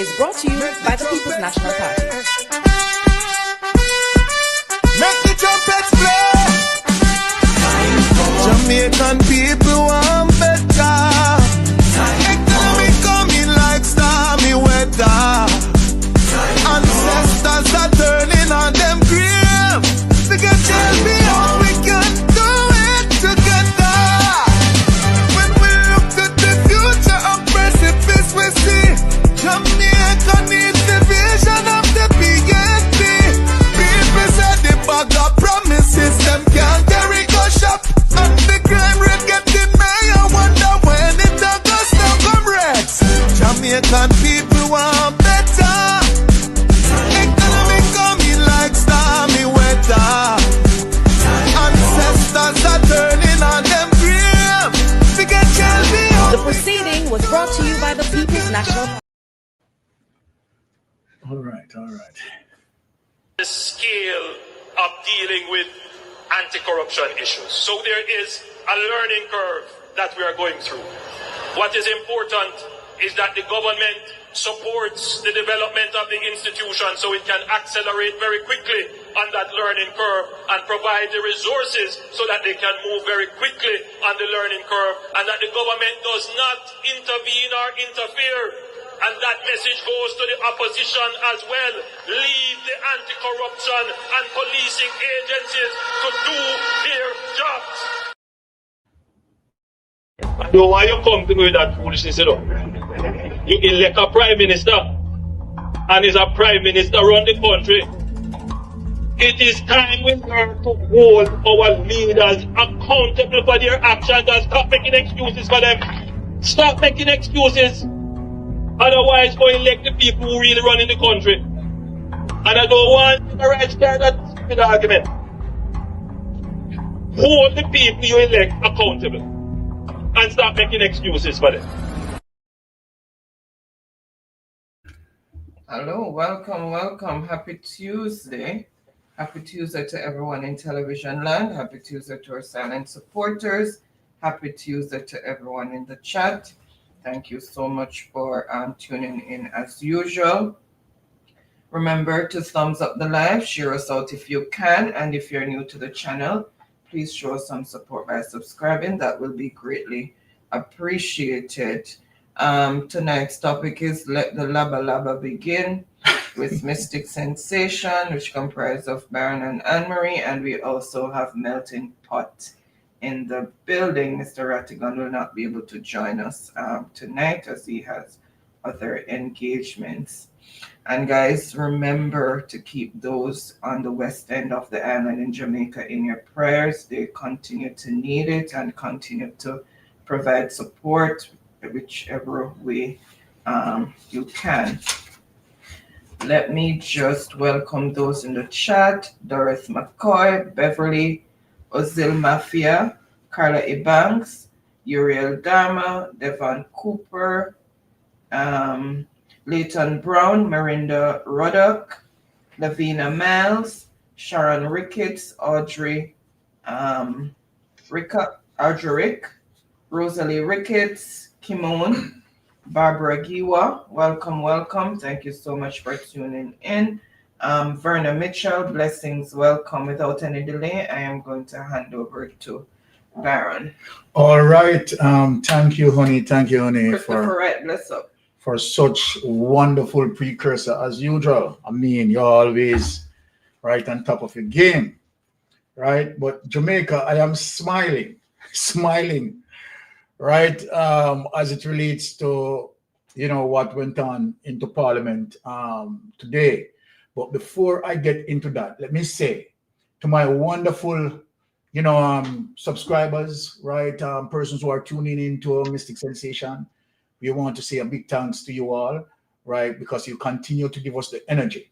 is brought to you by the People's National Party. Make the trumpets blow. Jamaican people want better. Economy coming like stormy weather. Ancestors are turning on them grave. To get Chelsea all we can do it together. When we look at the future of precipice we see, Jamaica needs the vision of the PNP. People said the bag of promises them can't carry go shop. And the crime rate getting high. I wonder when it does now come Rex. Jamaican people want better. Economy coming like stormy weather. Ancestors are turning on them grave. To get Chelsea. The proceeding was brought to you by the People's National Party. All right. The scale of dealing with anti-corruption issues. So there is a learning curve that we are going through. What is important is that the government supports the development of the institution so it can accelerate very quickly on that learning curve and provide the resources so that they can move very quickly on the learning curve, and that the government does not intervene or interfere. And that message goes to the opposition as well. Leave the anti-corruption and policing agencies to do their jobs. I know why you come to me with that foolishness, you know. You elect a prime minister, and is a prime minister run the country. It is time we learn to hold our leaders accountable for their actions and stop making excuses for them. Stop making excuses. Otherwise, go elect the people who really run in the country. And I don't want to right there that stupid argument. Hold the people you elect accountable and stop making excuses for them. Hello, welcome. Happy Tuesday. Happy Tuesday to everyone in television land. Happy Tuesday to our silent supporters. Happy Tuesday to everyone in the chat. Thank you so much for tuning in as usual. Remember to thumbs up the live, share us out if you can, and if you're new to the channel, please show us some support by subscribing. That will be greatly appreciated. Tonight's topic is Let the Laba begin with Mystic Sensation, which comprises of Baron and Anne-Marie, and we also have Melting Pot in the building. Mr. Rattigan will not be able to join us tonight as he has other engagements. And guys, remember to keep those on the west end of the island in Jamaica in your prayers. They continue to need it and continue to provide support whichever way you can. Let me just welcome those in the chat. Doris McCoy, Beverly, Ozil Mafia, Carla Ebanks, Uriel Dharma, Devon Cooper, Leighton Brown, Marinda Ruddock, Lavina Miles, Sharon Ricketts, Audrey Rick, Rosalie Ricketts, Kimon, Barbara Giwa, welcome. Thank you so much for tuning in. Verna Mitchell, blessings, welcome. Without any delay, I am going to hand over to Baron. All right. Thank you, honey, for such wonderful precursor as usual. I mean, you're always right on top of your game, right? But Jamaica, I am smiling, right? As it relates to, what went on into Parliament today. But before I get into that, let me say to my wonderful, subscribers, right? Persons who are tuning into Mystic Sensation, we want to say a big thanks to you all, right? Because you continue to give us the energy,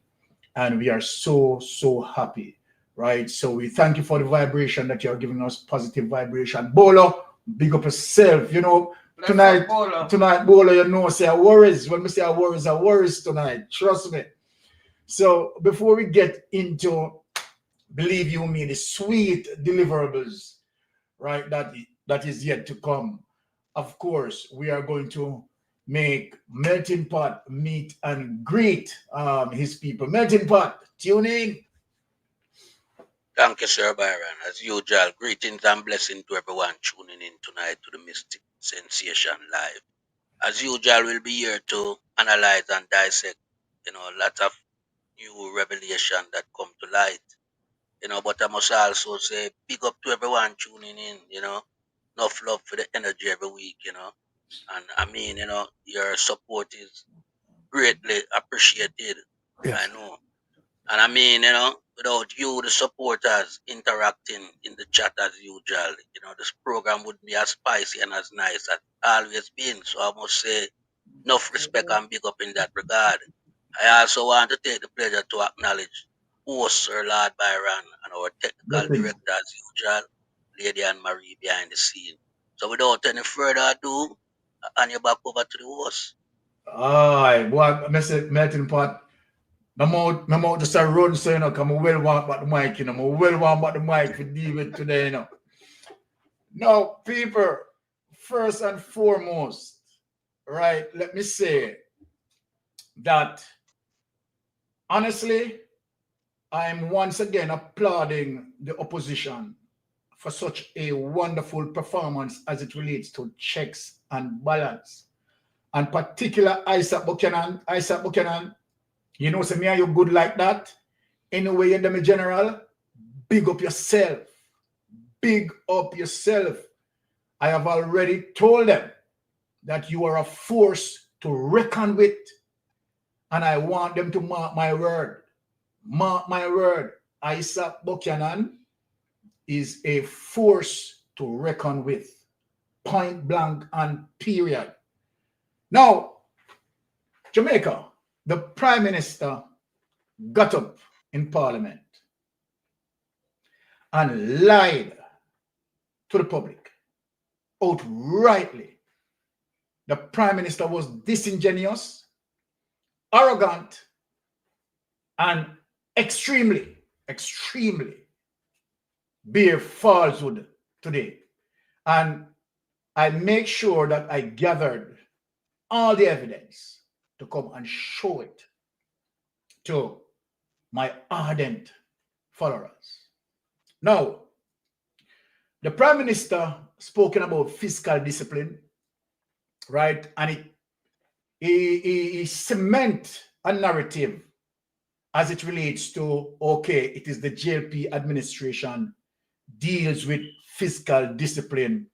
and we are so happy, right? So we thank you for the vibration that you're giving us, positive vibration. Bolo, big up yourself, tonight, Bolo, say I worries. When we say I worries tonight, trust me. So before we get into, believe you me, the sweet deliverables, right, that is yet to come, of course, we are going to, make Melting Pot meet and greet his people. Melting Pot, tune in. Thank you, Sir Byron. As usual, greetings and blessings to everyone tuning in tonight to the Mystic Sensation Live. As usual, we'll be here to analyze and dissect, lots of new revelation that come to light. But I must also say big up to everyone tuning in. Enough love for the energy every week. And I mean, your support is greatly appreciated. I Yes. know. And I mean, without you, the supporters interacting in the chat as usual, this program wouldn't be as spicy and as nice as it always been. So I must say, enough respect and big up in that regard. I also want to take the pleasure to acknowledge host Sir Lord Byron and our technical Blessings. director as usual, Lady Anne Marie behind the scene. So without any further ado, I hand you back over to the host. Aye, boy, Mr. Melting Pot. My mouth just a run, so come well want about the mic, I well want about the mic for deal with today, Now, people, first and foremost, right, let me say that honestly, I'm once again applauding the opposition for such a wonderful performance as it relates to checks and balance. And particular Isaac Buchanan, say me and you good like that. Anyway, in the general, big up yourself. Big up yourself. I have already told them that you are a force to reckon with. And I want them to mark my word. Mark my word. Isaac Buchanan is a force to reckon with. Point blank and period. Now, Jamaica, the Prime Minister got up in Parliament and lied to the public outrightly. The Prime Minister was disingenuous, arrogant, and extremely bear falsehood today. And I make sure that I gathered all the evidence to come and show it to my ardent followers. Now, the Prime Minister spoken about fiscal discipline, right? And he cement a narrative as it relates to, okay, it is the JLP administration deals with fiscal discipline.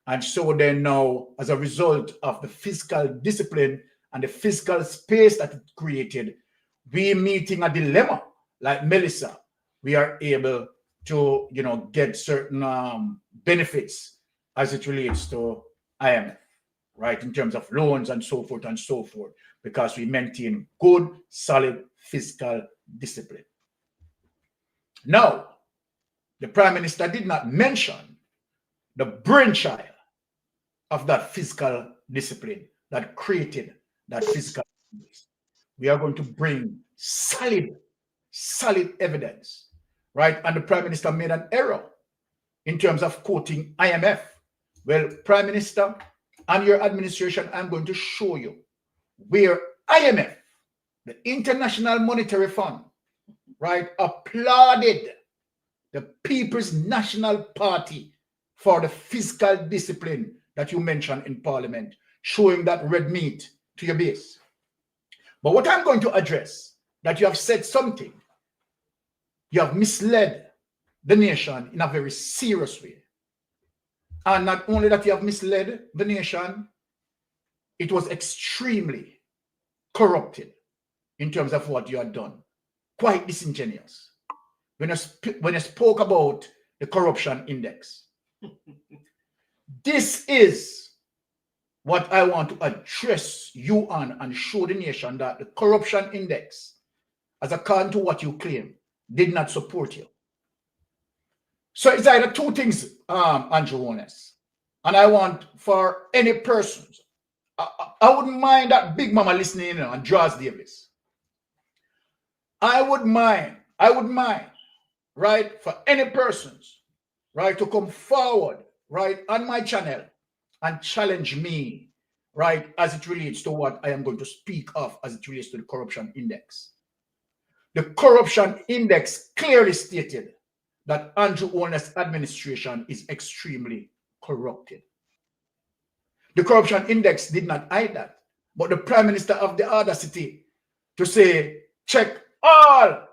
And so then now, as a result of the fiscal discipline and the fiscal space that it created, we meeting a dilemma like Melissa. We are able to, get certain benefits as it relates to IMF, right? In terms of loans and so forth, because we maintain good, solid fiscal discipline. Now, the Prime Minister did not mention the brainchild of that fiscal discipline that created that fiscal discipline. We are going to bring solid evidence, right? And the Prime Minister made an error in terms of quoting IMF. Well, Prime Minister and your administration, I'm going to show you where IMF, the International Monetary Fund, right, applauded the People's National Party for the fiscal discipline that you mentioned in Parliament, showing that red meat to your base. But what I'm going to address, that you have said something, you have misled the nation in a very serious way. And not only that you have misled the nation, it was extremely corrupted in terms of what you had done. Quite disingenuous. When you spoke about the corruption index. This is what I want to address you on and show the nation that the corruption index, as according to what you claim, did not support you. So it's either two things, Andrew Warnes. And I want for any persons, I wouldn't mind that Big Mama listening and Draws Davis. I would mind, right, for any persons, right, to come forward, right, on my channel and challenge me right, as it relates to what I am going to speak of as it relates to the corruption index. The corruption index clearly stated that Andrew Holness' administration is extremely corrupted. The corruption index did not hide that, but the prime minister of the audacity to say, check all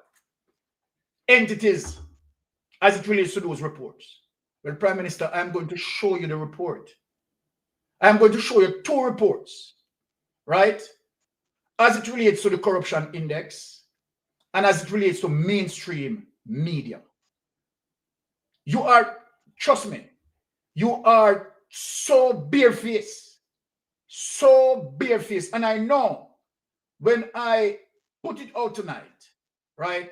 entities as it relates to those reports. Well, Prime Minister, I'm going to show you the report. I'm going to show you two reports, right? As it relates to the corruption index and as it relates to mainstream media. You are, trust me, you are so barefaced, and I know when I put it out tonight, right,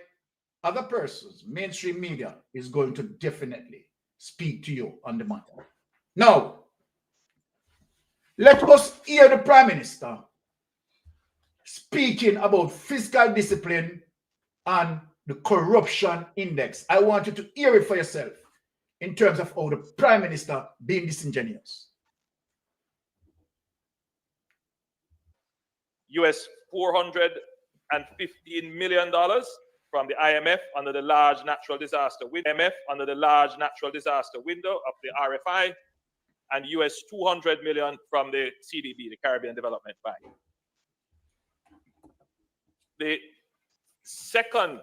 other persons, mainstream media, is going to definitely speak to you on the matter. Now, let us hear the Prime Minister speaking about fiscal discipline and the corruption index. I want you to hear it for yourself in terms of how the Prime Minister being disingenuous. US $415 million from the IMF under the large natural disaster window, of the RFI, and US $200 million from the CDB, the Caribbean Development Bank. The second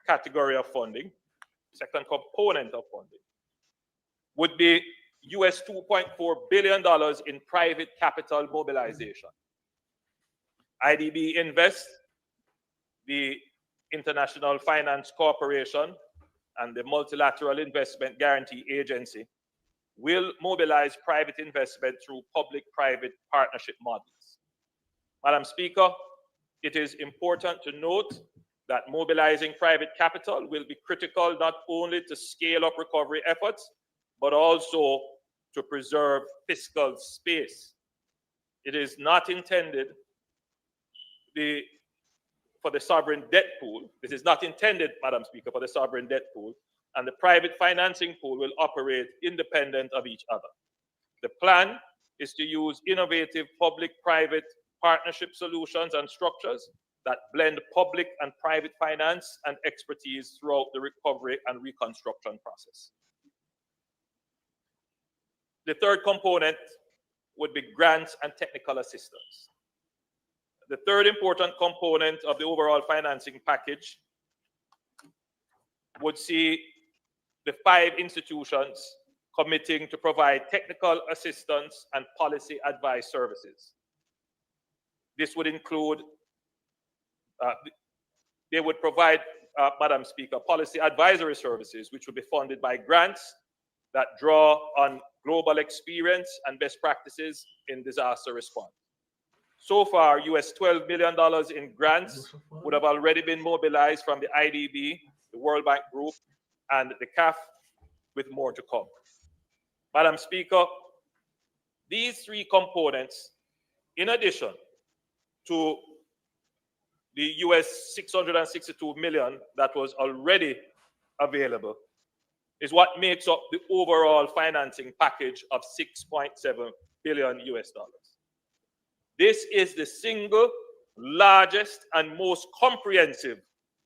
category of funding, second component of funding, would be US $2.4 billion in private capital mobilization. IDB Invest, the International Finance Corporation, and the Multilateral Investment Guarantee Agency will mobilize private investment through public-private partnership models. Madam Speaker, it is important to note that mobilizing private capital will be critical not only to scale up recovery efforts, but also to preserve fiscal space. It is not intended for the sovereign debt pool. This is not intended, Madam Speaker, for the sovereign debt pool, and the private financing pool will operate independent of each other. The plan is to use innovative public-private partnership solutions and structures that blend public and private finance and expertise throughout the recovery and reconstruction process. The third component would be grants and technical assistance. The third important component of the overall financing package would see the 5 institutions committing to provide technical assistance and policy advice services. This would include, they would provide, Madam Speaker, policy advisory services, which would be funded by grants that draw on global experience and best practices in disaster response. So far, US $12 million in grants would have already been mobilized from the IDB, the World Bank Group, and the CAF, with more to come. Madam Speaker, these 3 components, in addition to the US $662 million that was already available, is what makes up the overall financing package of $6.7 billion US. This is the single largest and most comprehensive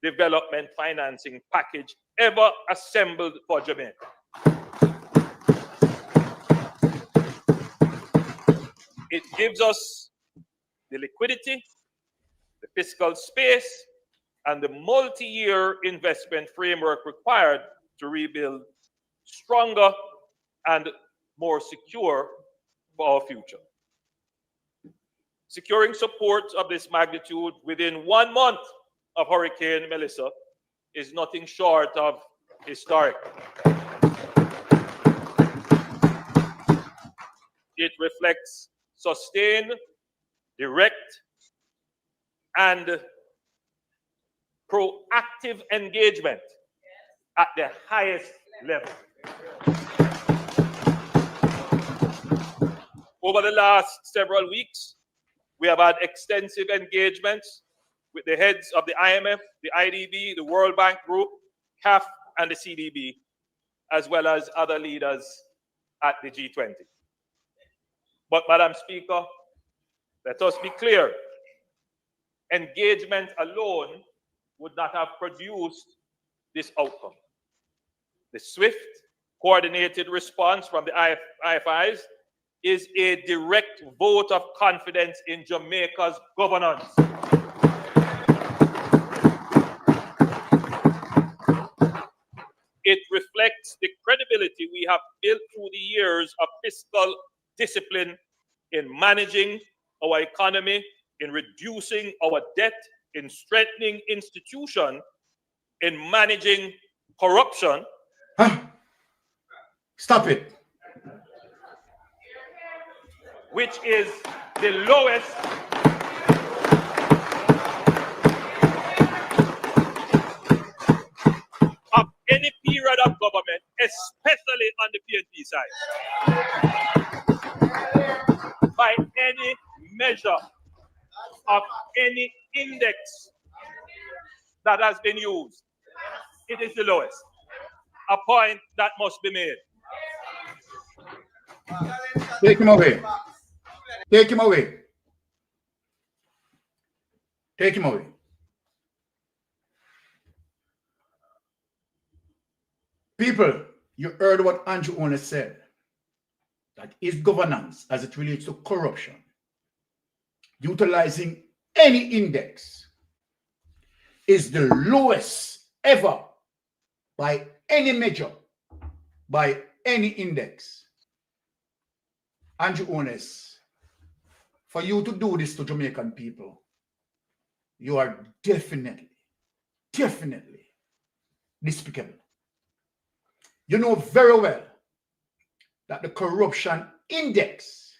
development financing package ever assembled for Jamaica. It gives us the liquidity, the fiscal space, and the multi-year investment framework required to rebuild stronger and more secure for our future. Securing support of this magnitude within 1 month of Hurricane Melissa is nothing short of historic. It reflects sustained, direct, and proactive engagement at the highest level. Over the last several weeks, we have had extensive engagements with the heads of the IMF, the IDB, the World Bank Group, CAF, and the CDB, as well as other leaders at the G20. But, Madam Speaker, Let us be clear. Engagement alone would not have produced this outcome. The swift, coordinated response from the IFIs is a direct vote of confidence in Jamaica's governance. It reflects the credibility we have built through the years of fiscal discipline in managing our economy, in reducing our debt, in strengthening institutions, in managing corruption. Stop it. Which is the lowest of any period of government, especially on the PNP side. By any measure of any index that has been used, it is the lowest. A point that must be made. Take him away. Take him away. Take him away. People, you heard what Andrew Owner said. That his governance as it relates to corruption, utilizing any index, is the lowest ever by any measure, by any index. Andrew Ones, for you to do this to Jamaican people, you are definitely despicable. You know very well that the corruption index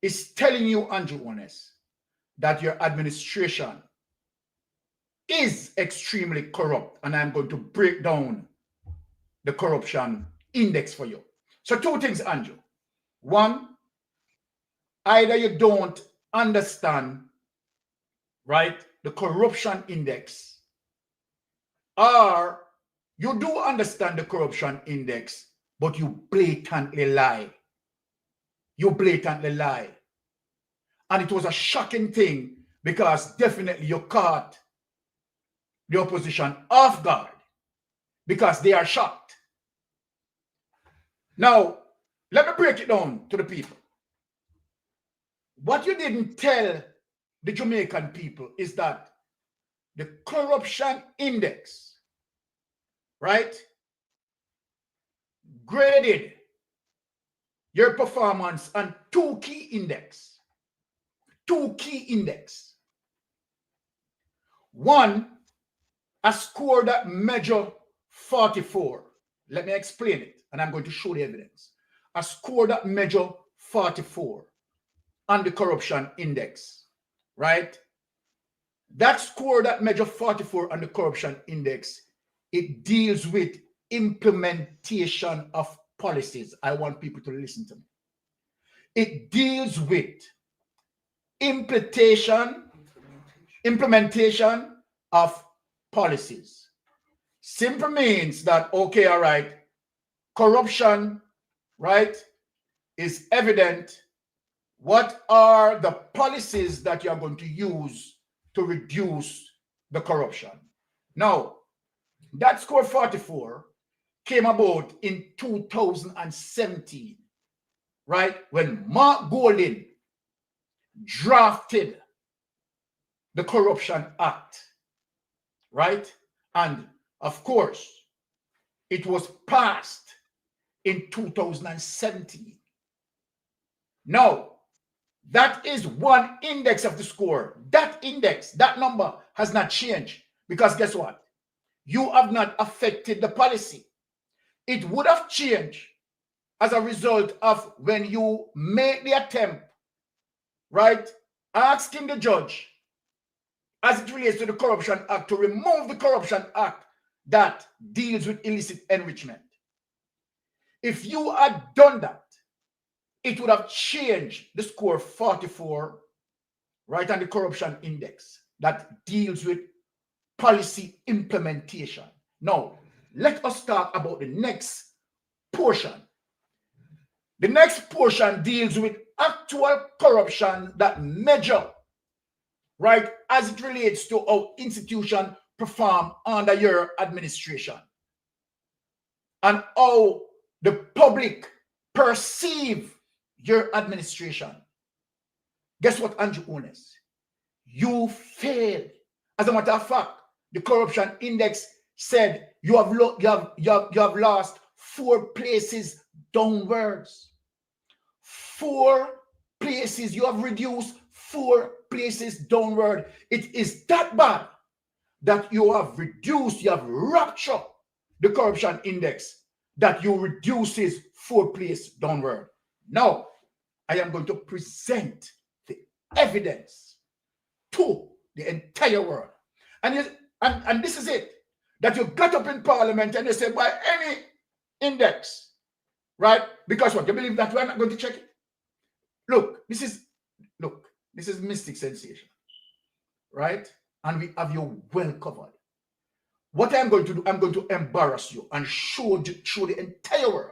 is telling you, Andrew Ones, that your administration is extremely corrupt, and I'm going to break down the corruption index for you. So two things, Andrew. One, either you don't understand, right, the corruption index, or you do understand the corruption index, but you blatantly lie. You blatantly lie. And it was a shocking thing because definitely you caught the opposition off guard because they are shocked. Now, let me break it down to the people. What you didn't tell the Jamaican people is that the corruption index, right, graded your performance on two key index. Two key index. One, a score that measure 44. Let me explain it, and I'm going to show the evidence. A score that measure 44 on the corruption index, right? That score that measure 44 on the corruption index, it deals with implementation of policies. I want people to listen to me. It deals with implementation of policies. Simple means that, okay, all right, corruption, right, is evident. What are the policies that you are going to use to reduce the corruption? Now, that score 44 came about in 2017, right, when Mark Golding drafted the Corruption Act, right? And of course, it was passed in 2017. Now, that is one index of the score. That index, that number has not changed because guess what? You have not affected the policy. It would have changed as a result of when you made the attempt, right, asking the judge as it relates to the Corruption Act to remove the Corruption Act that deals with illicit enrichment. If you had done that, it would have changed the score 44, right, on the corruption index that deals with policy implementation. Now, let us talk about the next portion. The next portion deals with actual corruption that measure, right, as it relates to how institution perform under your administration and how the public perceive your administration. Guess what, Andrew Ones? You failed. As a matter of fact, the corruption index said you have lost 4 places downwards. 4 places. You have reduced 4 places downward. It is that bad that you have reduced, you have ruptured the corruption index, that you reduces 4 places downward. Now, I am going to present the evidence to the entire world. And this is it, that you got up in parliament and you say, by any index, right? Because what? You believe that we're not going to check it? Look, this is mystic sensation, right? And we have you well covered. What I'm going to do, I'm going to embarrass you and show the entire world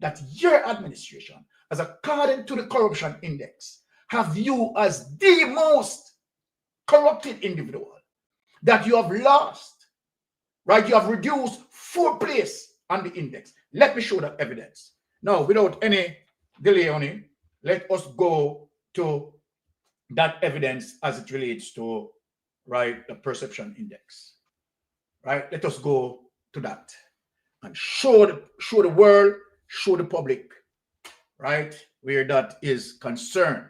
that your administration, as according to the corruption index, have you as the most corrupted individual, that you have lost, right? You have reduced 4 places on the index. Let me show that evidence. Now, without any delay on it, let us go to that evidence as it relates to, right, the perception index, right? Let us go to that and show the world, show the public, right, where that is concerned.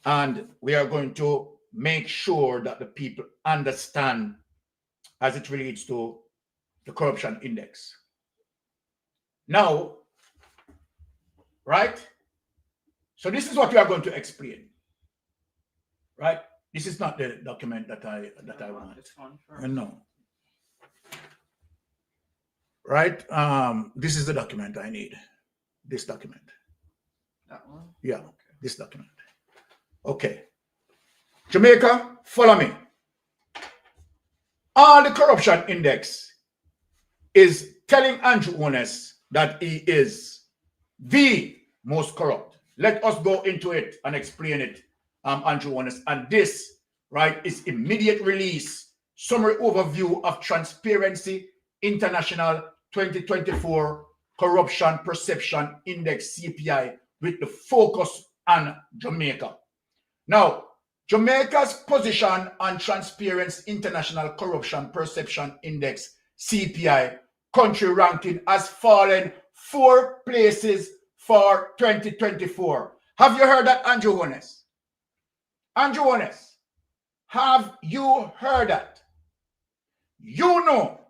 And we are going to make sure that the people understand as it relates to the corruption index. Now, right? So this is what we are going to explain, right? This is not the document that I want. No. Right? This is the document I need. This document. That one? Yeah, okay. This document. Okay. Jamaica, follow me. All the corruption index is telling Andrew Ones that he is the most corrupt. Let us go into it and explain it, Andrew Ones. And this, right, is immediate release, summary overview of Transparency International 2024 Corruption Perception Index CPI with the focus on Jamaica. Now, Jamaica's position on Transparency International Corruption Perception Index CPI country ranking has fallen 4 places for 2024. Have you heard that, Andrew Ones? Andrew Ones, have you heard that? You know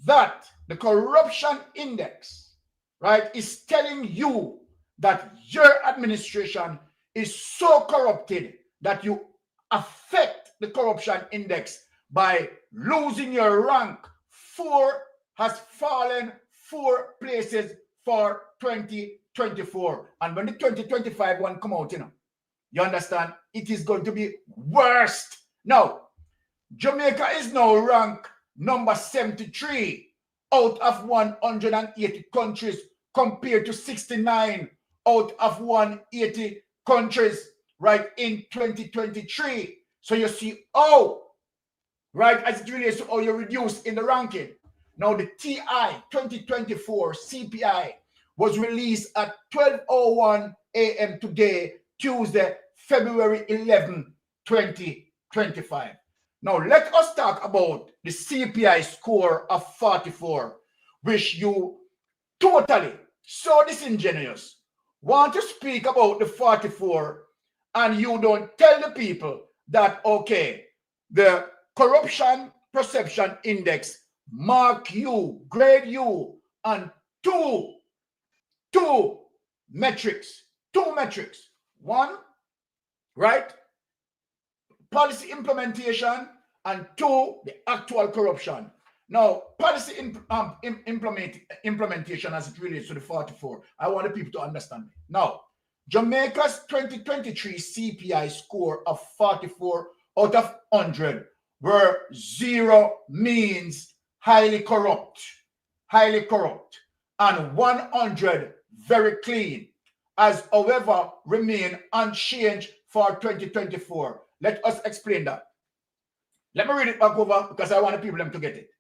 that the corruption index, right, is telling you that your administration is so corrupted that you affect the corruption index by losing your rank. 4 has fallen 4 places for 2024. And when the 2025 one come out, you understand, it is going to be worst. Now, Jamaica is now ranked number 73 out of 180 countries compared to 69 out of 180 countries, right, in 2023. So you see, right, as it relates to how you reduce in the ranking. Now, the TI 2024 CPI was released at 12:01 a.m. today, Tuesday, February 11, 2025. Now, let us talk about the CPI score of 44, which you totally, so disingenuous, want to speak about the 44, and you don't tell the people that, okay, the corruption perception index mark you, grade you on two metrics. 2 metrics. 1, right, policy implementation, and 2, the actual corruption. Now, policy implementation as it relates to the 44, I want the people to understand it. Now, Jamaica's 2023 CPI score of 44 out of 100, where 0 means highly corrupt, and 100 very clean. has, however, remained unchanged for 2024. Let us explain that. Let me read it back over because I want the people them to get it.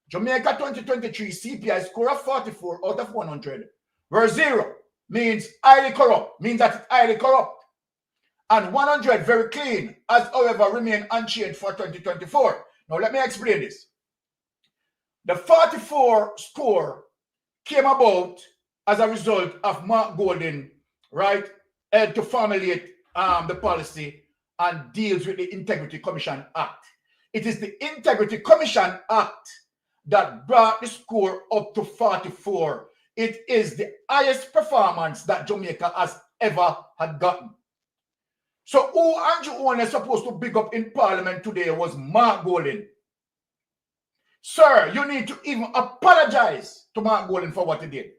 Jamaica 2023 CPI score of 44 out of 100, where 0 means highly corrupt, means that it's highly corrupt, and 100 very clean, has, however, remained unchanged for 2024. Now, let me explain this. The 44 score came about as a result of Mark Golden, right, to formulate the policy and deals with the Integrity Commission Act. It is the Integrity Commission Act that brought the score up to 44. It is the highest performance that Jamaica has ever had gotten. So who Andrew Owen is supposed to big up in Parliament today was Mark Golden. Sir, you need to even apologize to Mark Golden for what he did.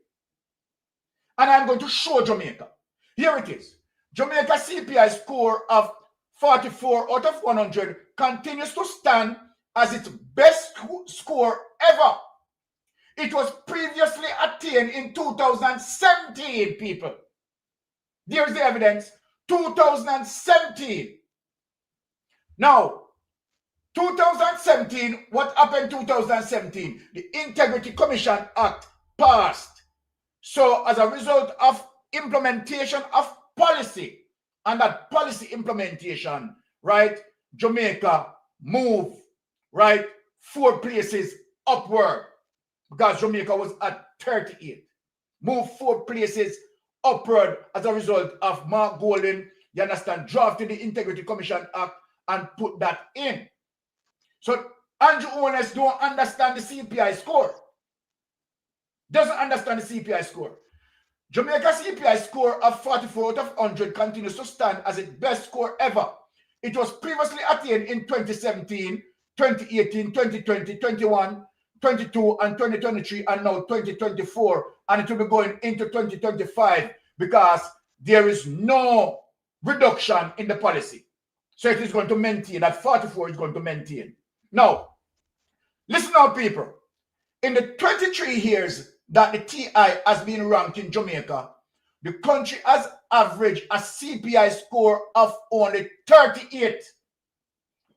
And I'm going to show Jamaica. Here it is. Jamaica CPI score of 44 out of 100 continues to stand as its best score ever. It was previously attained in 2017, people. There's the evidence. 2017. Now, 2017, what happened in 2017? The Integrity Commission Act passed. So as a result of implementation of policy, and that policy implementation, right, Jamaica moved, right, 4 places upward, because Jamaica was at 38. Moved 4 places upward as a result of Mark Golden, you understand, drafting the Integrity Commission Act and put that in. So Andrew Owners don't understand the CPI score. Doesn't understand the CPI score. Jamaica CPI score of 44 out of 100 continues to stand as its best score ever. It was previously attained in 2017, 2018, 2020, 21, 22, and 2023, and now 2024. And it will be going into 2025 because there is no reduction in the policy. So it is going to maintain, that 44 is going to maintain. Now, listen now, people. In the 23 years that the TI has been ranked in Jamaica, the country has averaged a CPI score of only 38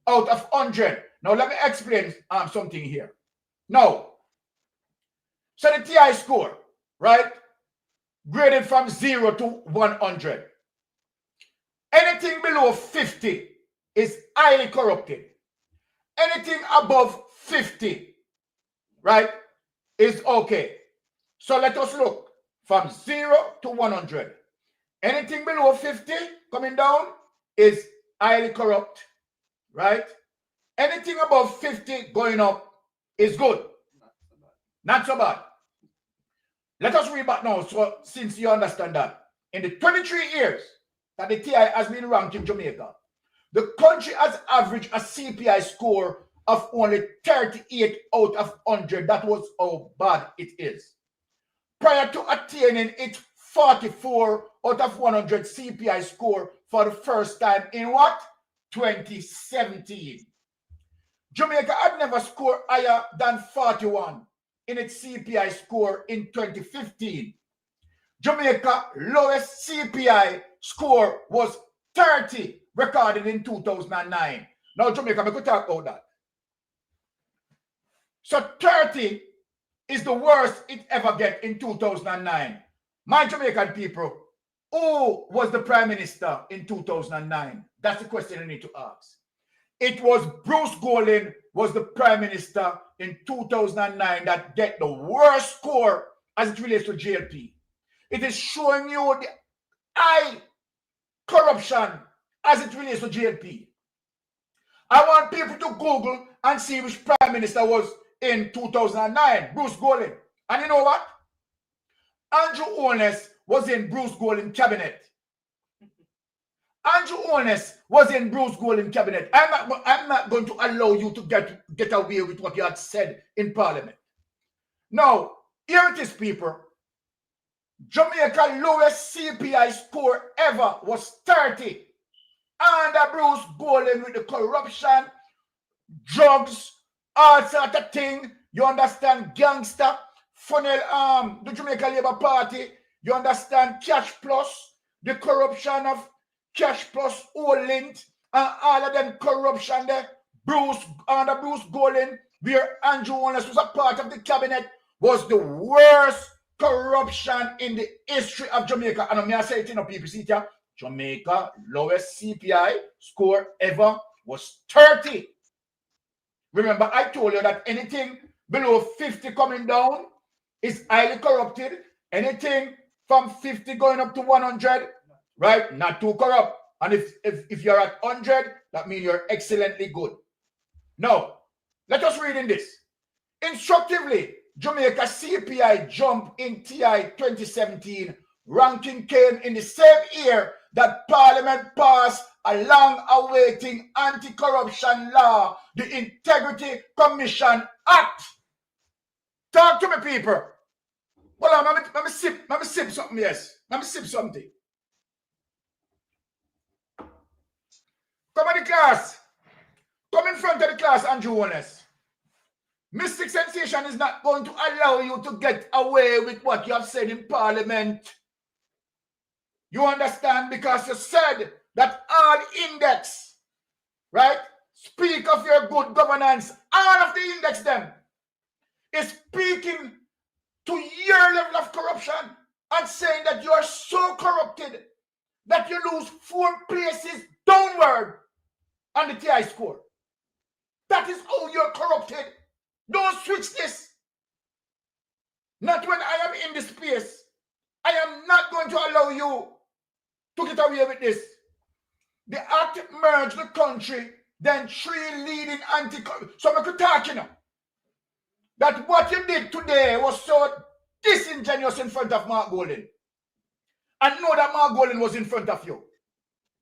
out of 100. Now, let me explain something here. Now, so the TI score, right, graded from 0 to 100. Anything below 50 is highly corrupted. Anything above 50, right, is okay. So let us look from 0 to 100. Anything below 50 coming down is highly corrupt, right? Anything above 50 going up is good. Not so bad. Let us read back now, so since you understand that. In the 23 years that the TI has been ranked in Jamaica, the country has averaged a CPI score of only 38 out of 100. That was how bad it is. Prior to attaining its 44 out of 100 CPI score for the first time in what? 2017. Jamaica had never scored higher than 41 in its CPI score in 2015. Jamaica's lowest CPI score was 30, recorded in 2009. Now, Jamaica, we could talk about that. So 30 is the worst it ever get in 2009. My Jamaican people, who was the Prime Minister in 2009? That's the question you need to ask. It was Bruce Golding was the Prime Minister in 2009 that get the worst score as it relates to JLP. It is showing you the high corruption as it relates to JLP. I want people to Google and see which Prime Minister was in 2009, Bruce Golding. And you know what? Andrew Owners was in Bruce Golding cabinet. Andrew Owners was in Bruce Golding cabinet. I'm not going to allow you to get away with what you had said in Parliament. Now, here it is, people. Jamaica's lowest CPI score ever was 30. Under Bruce Golding with the corruption, drugs, all sort of thing. You understand, gangster, funnel the Jamaica Labour Party. You understand, Cash Plus. the corruption of Cash Plus, Olint, and all of them corruption there, under Bruce Golding, where Andrew Wallace was a part of the cabinet, was the worst corruption in the history of Jamaica. And I'm going to say it in people, see it, Jamaica lowest CPI score ever was 30. Remember, I told you that anything below 50 coming down is highly corrupted. Anything from 50 going up to 100, right? Not too corrupt. And if you're at 100, that means you're excellently good. Now, let us read in this. Instructively, Jamaica CPI jump in TI 2017. Ranking came in the same year that Parliament passed a long-awaiting anti-corruption law, the Integrity Commission Act. Talk to me, people. Hold on, let me sip something, yes. Let me sip something. Come in the class. Come in front of the class, Andrew Wallace. Mystic Sensation is not going to allow you to get away with what you have said in Parliament. You understand? Because you said that all index, right, speak of your good governance. All of the index them is speaking to your level of corruption and saying that you are so corrupted that you lose 4 places downward on the TI score. That is how you're corrupted. Don't switch this. Not when I am in this space. I am not going to allow you to get away with this. The act merged the country, then 3 leading anti-corruption. So I could talk, you know, that what you did today was so disingenuous in front of Mark Golding. And know that Mark Golding was in front of you.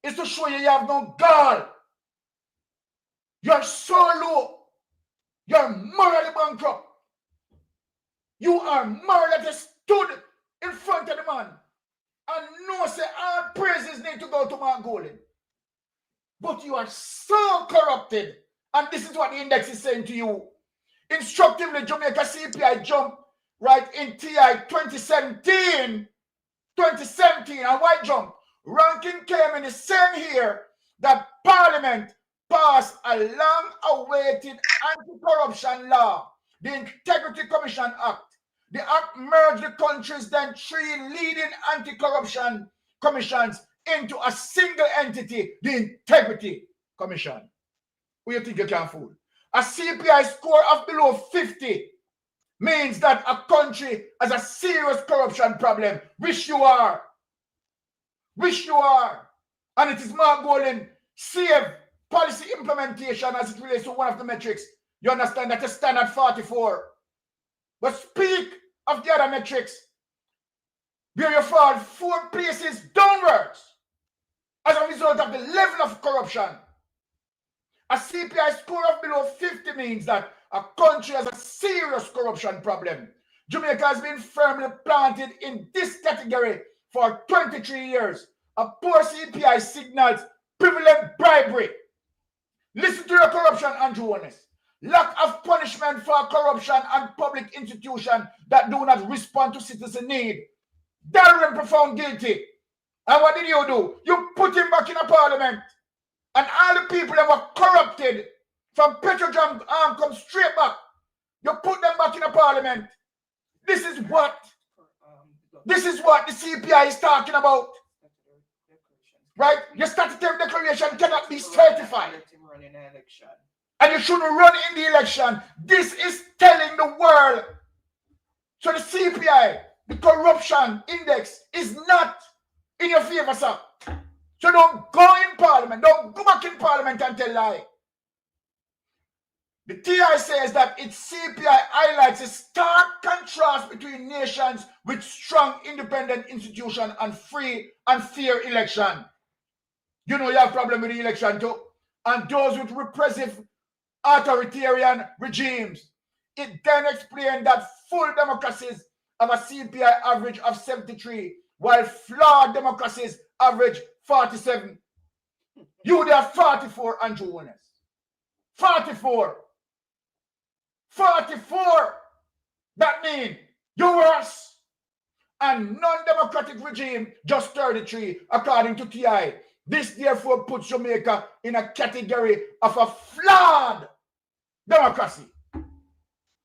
It's to show you have no gall. You're so low. You're morally bankrupt. You are morally stood in front of the man. And no say all praises need to go to Mark Golding. But you are so corrupted. And this is what the index is saying to you. Instructively, Jamaica CPI jump right in TI 2017. And why jump? Ranking came in the same year that Parliament passed a long-awaited anti-corruption law, the Integrity Commission Act. The act merged the country's then 3 leading anti-corruption commissions into a single entity, the Integrity Commission. Who you think you can fool? A CPI score of below 50 means that a country has a serious corruption problem. Wish you are. Wish you are. And it is Mark Golding save policy implementation as it relates to one of the metrics. You understand that you stand at 44. But speak of the other metrics where you fall 4 places downwards as a result of the level of corruption. A CPI score of below 50 means that a country has a serious corruption problem. Jamaica has been firmly planted in this category for 23 years. A poor CPI signals prevalent bribery. Listen to your corruption, Andrew Wallace. Lack of punishment for corruption and public institutions that do not respond to citizen need. Darren found guilty. And what did you do? You put him back in a parliament. And all the people that were corrupted from Petrojam come straight back. You put them back in a parliament. This is what the CPI is talking about. Right? Your statutory declaration cannot be certified. And you shouldn't run in the election. This is telling the world. So the CPI, the corruption index, is not in your favor, sir. So don't go in parliament. Don't go back in parliament and tell lie. The TI says that its CPI highlights a stark contrast between nations with strong independent institutions and free and fair election. You know you have a problem with the election too. And those with repressive authoritarian regimes. It then explained that full democracies have a CPI average of 73, while flawed democracies average 47. You there 44, Andrew Wallace. 44. 44. That means you're worse. and non-democratic regime just 33, according to TI. This therefore puts Jamaica in a category of a flawed democracy.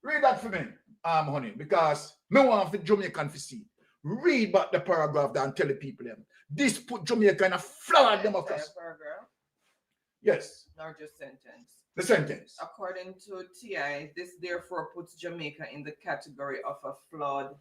Read that for me, honey, because me want for Jamaican to see. Read back the paragraph there and tell the people them. This put Jamaica in a flawed democracy. Paragraph? Yes. Or just sentence? The sentence. According to TI, this therefore puts Jamaica in the category of a flawed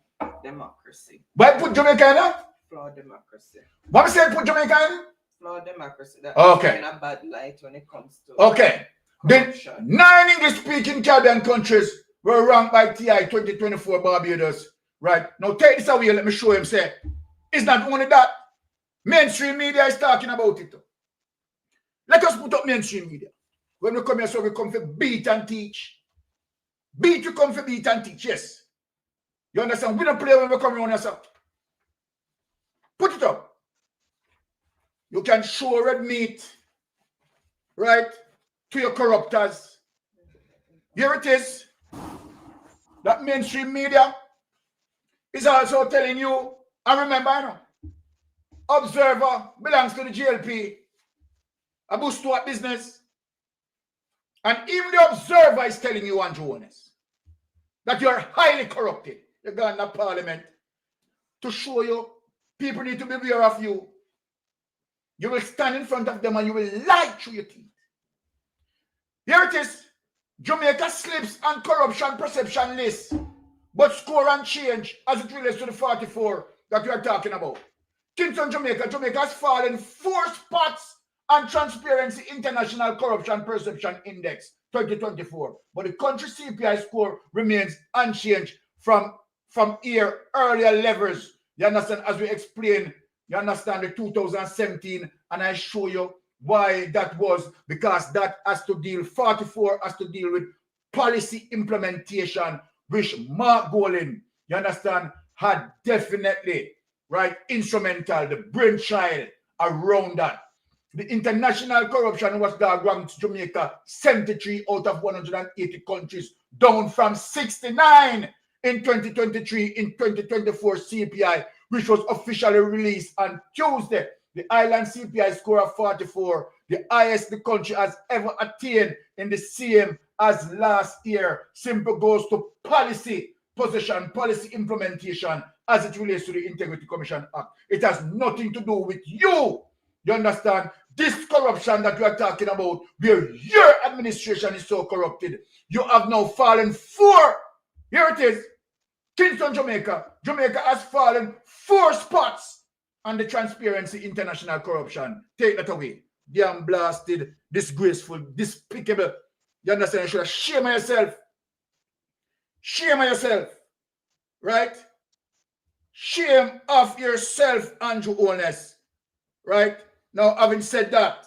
democracy. Why put Jamaica in that? Flawed democracy. What say put Jamaica in? Flawed democracy. That's okay. in a bad light when it comes to okay. corruption. The 9 English-speaking Caribbean countries were ranked by TI 2024 Barbados. Right? Now take this away, let me show him, say, it's not only that. Mainstream media is talking about it. Let us put up mainstream media. When we come here, so we come for beat and teach. Beat, we come for beat and teach, yes. You understand? We don't play when we come around yourself. Put it up. You can show red meat, right, to your corruptors. Here it is. That mainstream media is also telling you, and remember, I know, Observer belongs to the GLP, a boost to what business. And even the Observer is telling you, Andrew Honest, that you are highly corrupted. You're going to Parliament to show you people need to be aware of you. You will stand in front of them and you will lie through your teeth. Here it is. Jamaica slips on corruption perception list, but score and change as it relates to the 44 that we are talking about. Kingston, Jamaica has fallen 4 spots on Transparency International Corruption Perception Index 2024, but the country CPI score remains unchanged from earlier levels. You understand? As we explained, you understand the 2017, and I show you why that was, because that has to deal, 44 has to deal with policy implementation, which Mark Golin, you understand, had definitely, right, instrumental, the brainchild around that. The International Corruption Watchdog ranked Jamaica 73 out of 180 countries, down from 69 in 2023 in 2024 CPI, which was officially released on Tuesday. The island CPI score of 44, the highest the country has ever attained in the same as last year, simply goes to policy position, policy implementation as it relates to the Integrity Commission Act. It has nothing to do with you. You understand? This corruption that you are talking about, where your administration is so corrupted, you have now fallen 4. Here it is. Kingston, Jamaica. Jamaica has fallen 4 spots on the Transparency International Corruption. Take that away. Damn blasted, disgraceful, despicable. You understand? You should have shame on yourself. Shame on yourself. Right? Shame of yourself, Andrew Honest. Right? Now, having said that,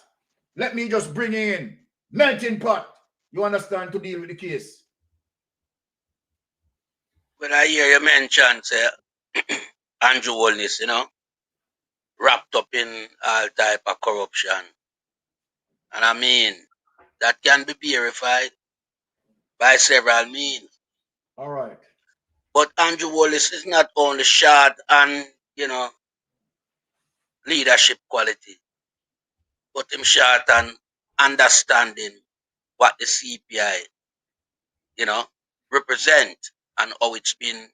let me just bring in Melting Pot. You understand, to deal with the case. When I hear you mention, say, Andrew Holness, wrapped up in all type of corruption. And I mean, that can be verified by several means. All right. But Andrew Holness is not only short and, leadership quality, but him short and understanding what the CPI, represent and how it's been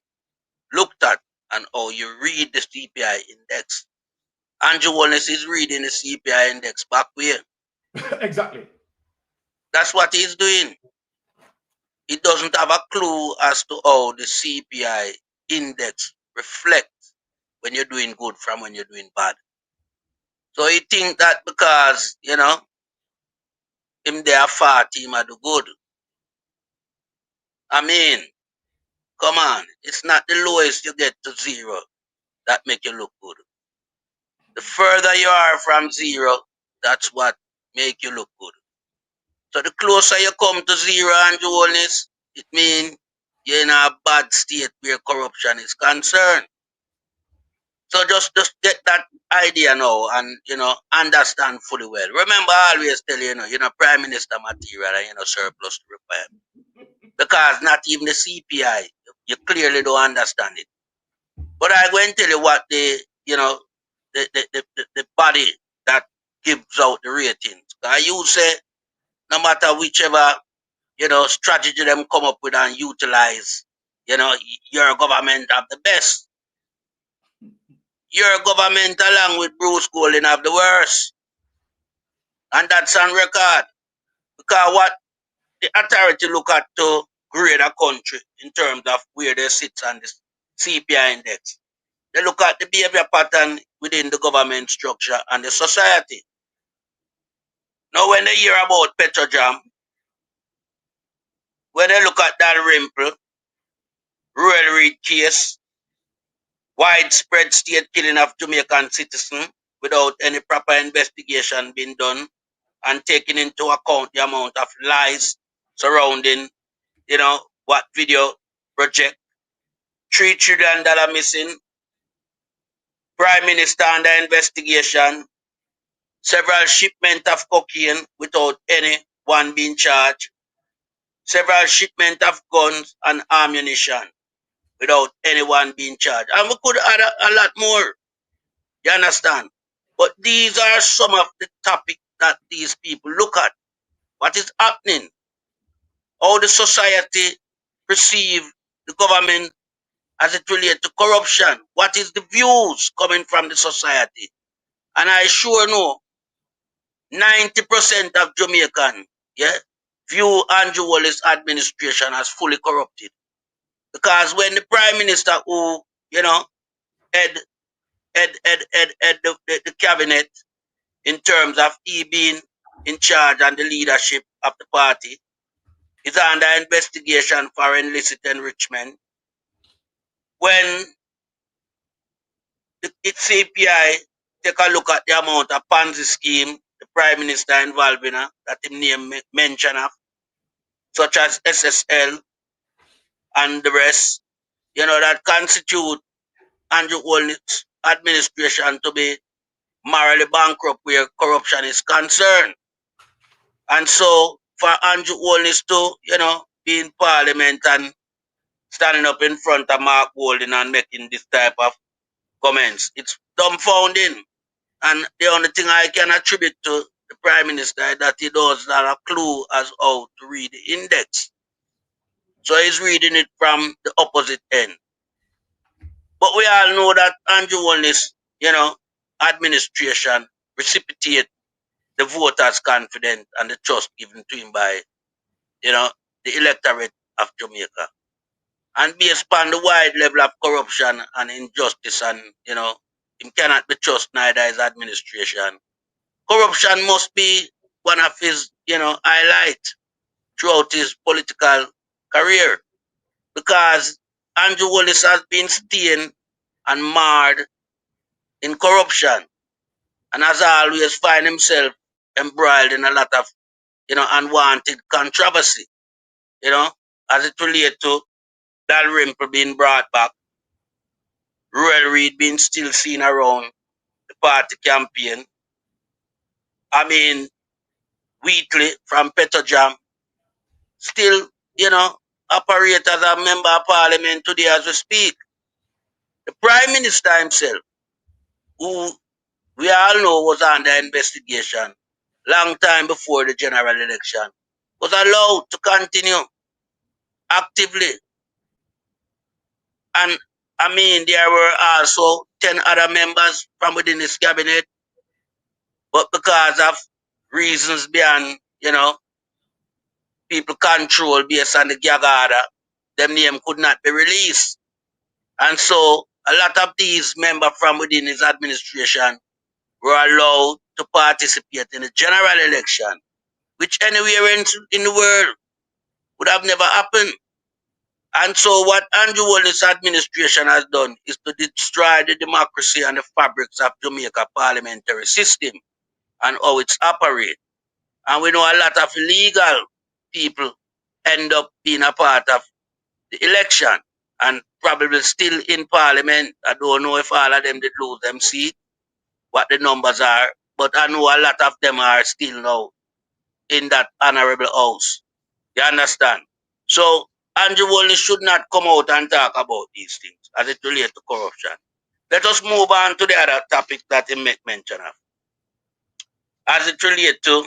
looked at and how you read the CPI index. Andrew Holness is reading the CPI index back where? Exactly. That's what he's doing. He doesn't have a clue as to how the CPI index reflects when you're doing good from when you're doing bad. So he think that because, him there far team are do good. I mean, come on, it's not the lowest you get to 0 that make you look good. The further you are from 0, that's what make you look good. So the closer you come to 0 and Honest, it means you're in a bad state where corruption is concerned. So just get that idea now and, understand fully well. Remember, I always tell you, Prime Minister material and, surplus to requirement. Because not even the CPI, you clearly don't understand it. But I go and tell you what the body that gives out the ratings. You say no matter whichever strategy them come up with and utilize, your government have the best. Your government along with Bruce Golding have the worst. And that's on record. Because what the authority look at to grade a country in terms of where they sit on the CPI index. They look at the behavior pattern within the government structure and the society. Now when they hear about Petrojam, when they look at that Rimple, Royal Reed case, widespread state killing of Jamaican citizens without any proper investigation being done and taking into account the amount of lies surrounding, what video project, $3 trillion missing, Prime Minister under investigation, several shipment of cocaine without anyone being charged, several shipment of guns and ammunition without anyone being charged. And we could add a lot more. You understand? But these are some of the topics that these people look at. What is happening? How the society perceive the government as it relates to corruption. What is the views coming from the society? And I sure know 90% of Jamaican, view Andrew Wallace administration as fully corrupted. Because when the Prime Minister who, head, the cabinet in terms of he being in charge and the leadership of the party is under investigation for illicit enrichment. When the CPI take a look at the amount of Ponzi scheme the Prime Minister involved in that him name mention of, such as SSL and the rest, that constitute Andrew Holness administration to be morally bankrupt where corruption is concerned. And so for Andrew Holness to, be in parliament and standing up in front of Mark Golding and making this type of comments, it's dumbfounding. And the only thing I can attribute to the Prime Minister is that he does not have a clue as how to read the index. So he's reading it from the opposite end. But we all know that Andrew Holness, administration precipitate the voters' confidence and the trust given to him by, the electorate of Jamaica. And based upon the wide level of corruption and injustice and, him cannot be trusted neither his administration. Corruption must be one of his, highlights throughout his political career. Because Andrew Wallace has been stained and marred in corruption and has always find himself embroiled in a lot of, unwanted controversy, as it relates to Dalrymple being brought back, Royal Reed being still seen around the party campaign. I mean, Wheatley from Petrojam still, operate as a member of parliament today as we speak. The Prime Minister himself, who we all know was under investigation long time before the general election, was allowed to continue actively. And I mean, there were also 10 other members from within his cabinet, but because of reasons beyond, people control based on the gag order, them name could not be released. And so a lot of these members from within his administration were allowed to participate in the general election, which anywhere in the world would have never happened. And so what Andrew Wallace's administration has done is to destroy the democracy and the fabrics of Jamaica parliamentary system and how it's operate. And we know a lot of illegal people end up being a part of the election and probably still in parliament. I don't know if all of them did lose them seat, what the numbers are, but I know a lot of them are still now in that honorable house. You understand? So Andrew Wallis should not come out and talk about these things as it relates to corruption. Let us move on to the other topic that he make mention of. As it relates to,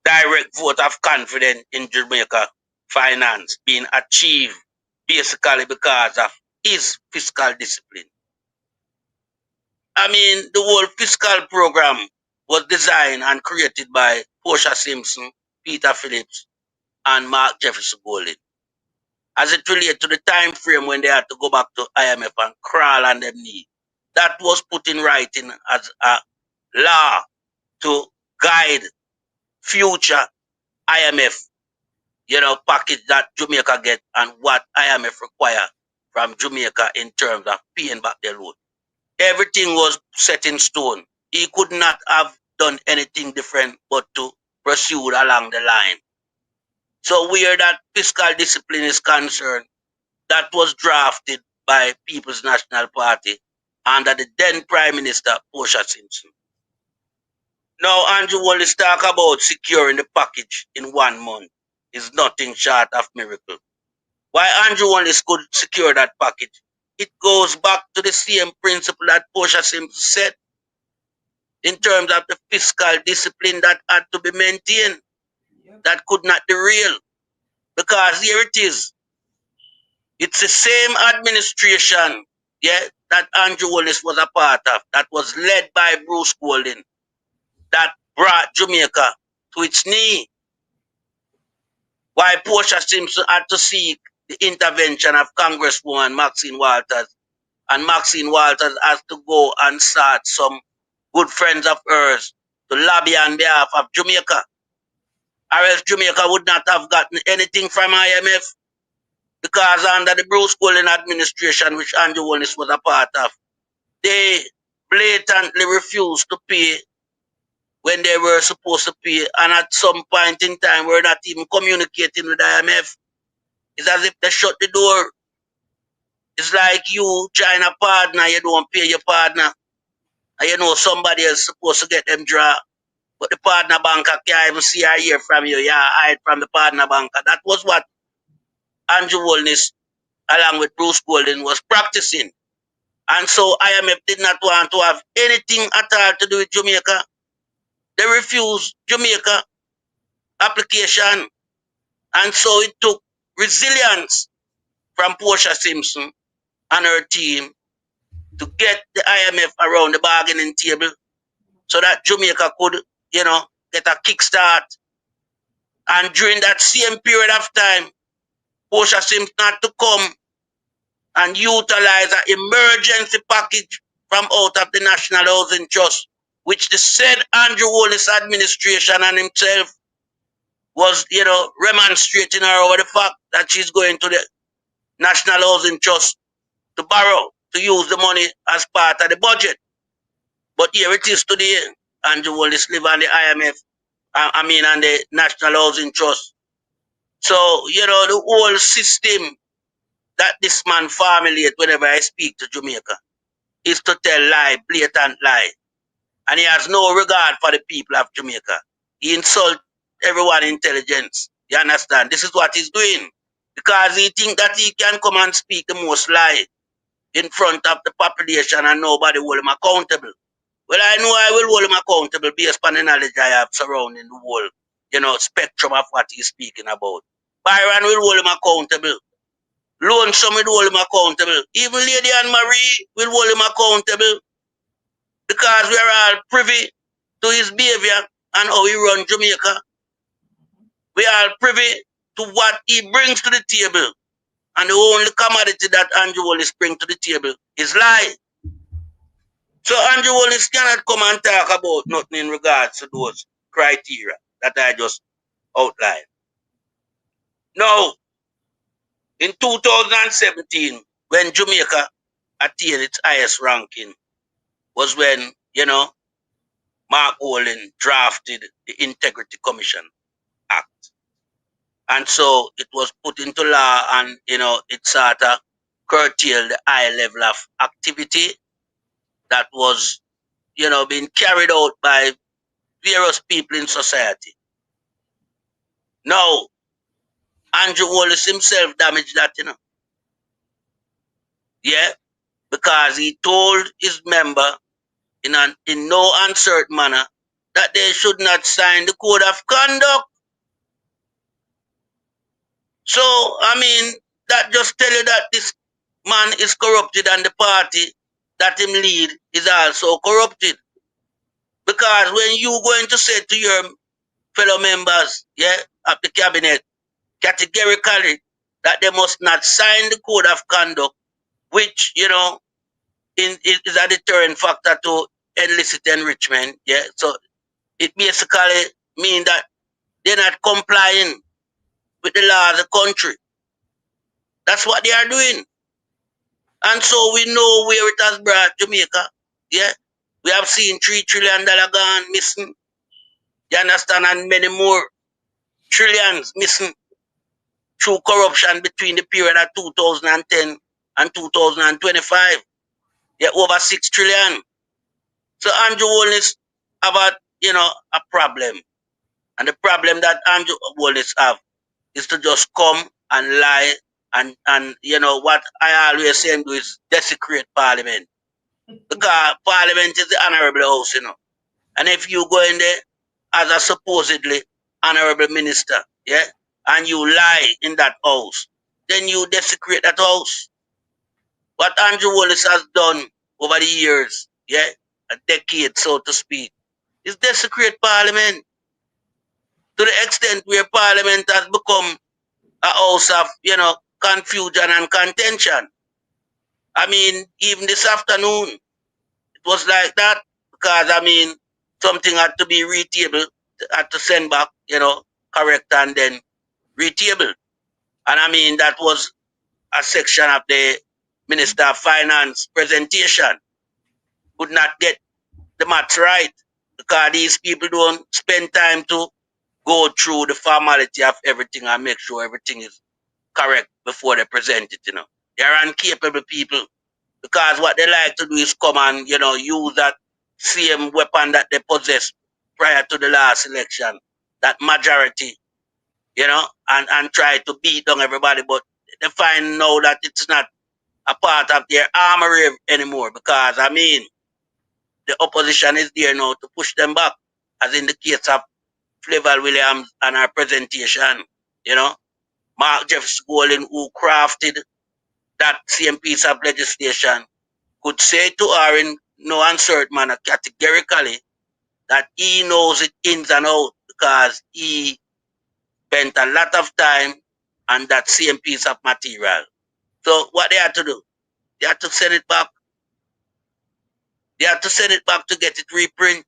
direct vote of confidence in Jamaica finance being achieved basically because of his fiscal discipline. I mean, the whole fiscal program was designed and created by Portia Simpson, Peter Phillips, and Mark Jefferson Golding. As it relates to the time frame when they had to go back to IMF and crawl on their knee, that was put in writing as a law to guide future IMF, package that Jamaica get and what IMF require from Jamaica in terms of paying back their loan. Everything was set in stone. He could not have done anything different but to pursue along the line. So where that fiscal discipline is concerned, that was drafted by People's National Party under the then Prime Minister Portia Simpson. Now Andrew Wallace talk about securing the package in 1 month is nothing short of miracle. Why Andrew Wallace could secure that package? It goes back to the same principle that Portia Simpson said in terms of the fiscal discipline that had to be maintained, that could not derail. Because here it is. It's the same administration, that Andrew Wallace was a part of, that was led by Bruce Golding, that brought Jamaica to its knee. Why Portia Simpson had to seek the intervention of Congresswoman Maxine Walters, and Maxine Walters has to go and start some good friends of hers to lobby on behalf of Jamaica. Or else Jamaica would not have gotten anything from IMF, because under the Bruce Golding administration, which Andrew Wallace was a part of, they blatantly refused to pay when they were supposed to pay, and at some point in time were not even communicating with IMF. It's as if they shut the door. It's like you join a partner, you don't pay your partner, and somebody else supposed to get them draw, but the partner banker can't even see or hear from you. You hide from the partner banker. That was what Andrew Wallace, along with Bruce Golding, was practicing. And so IMF did not want to have anything at all to do with Jamaica. They refused Jamaica application. And so it took resilience from Portia Simpson and her team to get the IMF around the bargaining table so that Jamaica could, get a kickstart. And during that same period of time, Portia Simpson had to come and utilize an emergency package from out of the National Housing Trust, which the said Andrew Wallace administration and himself was, remonstrating her over the fact that she's going to the National Housing Trust to borrow, to use the money as part of the budget. But here it is today. Andrew Wallace live on the IMF, on the National Housing Trust. So, the whole system that this man formulate whenever I speak to Jamaica is to tell lie, blatant lie. And he has no regard for the people of Jamaica. He insults everyone intelligence. You understand? This is what he's doing. Because he thinks that he can come and speak the most lie in front of the population and nobody will hold him accountable. Well, I know I will hold him accountable based on the knowledge I have surrounding the whole, spectrum of what he's speaking about. Byron will hold him accountable. Lonesome will hold him accountable. Even Lady Anne Marie will hold him accountable, because we are all privy to his behavior and how he runs Jamaica. We are privy to what he brings to the table. And the only commodity that Andrew Wallace brings to the table is lie. So Andrew Wallace cannot come and talk about nothing in regards to those criteria that I just outlined. Now, in 2017, when Jamaica attained its highest ranking, was when, Mark Golding drafted the Integrity Commission Act. And so it was put into law, and, it sort of curtailed the high level of activity that was, being carried out by various people in society. Now, Andrew Wallace himself damaged that, Yeah, because he told his member in no uncertain manner that they should not sign the code of conduct. So, I mean, that just tell you that this man is corrupted and the party that him lead is also corrupted. Because when you going to say to your fellow members, of the cabinet, categorically, that they must not sign the code of conduct, which, is a deterrent factor to illicit enrichment, So it basically means that they're not complying with the law of the country. That's what they are doing. And so we know where it has brought Jamaica. Yeah. We have seen $3 trillion gone missing. You understand? And many more trillions missing through corruption between the period of 2010 and 2025. Yeah, over 6 trillion. So Andrew Holness have a problem. And the problem that Andrew Holness have is to just come and lie and what I always say is desecrate parliament. Because parliament is the honorable house, And if you go in there as a supposedly honorable minister, and you lie in that house, then you desecrate that house. What Andrew Wallace has done over the years, a decade, so to speak, is desecrate parliament to the extent where parliament has become a house of, confusion and contention. I mean, even this afternoon, it was like that because, something had to be retabled, had to send back, correct and then retabled. And that was a section of the Minister of Finance presentation. Could not get the maths right because these people don't spend time to go through the formality of everything and make sure everything is correct before they present it, They're incapable people because what they like to do is come and, use that same weapon that they possessed prior to the last election, that majority, and try to beat down everybody. But they find now that it's not a part of their armory anymore because, the opposition is there now to push them back, as in the case of Flavor Williams and her presentation, Mark Jeffs Golden, who crafted that same piece of legislation, could say to her in no uncertain manner categorically that he knows it ins and out because he spent a lot of time on that same piece of material. So what they had to do, they had to send it back. They had to send it back to get it reprint.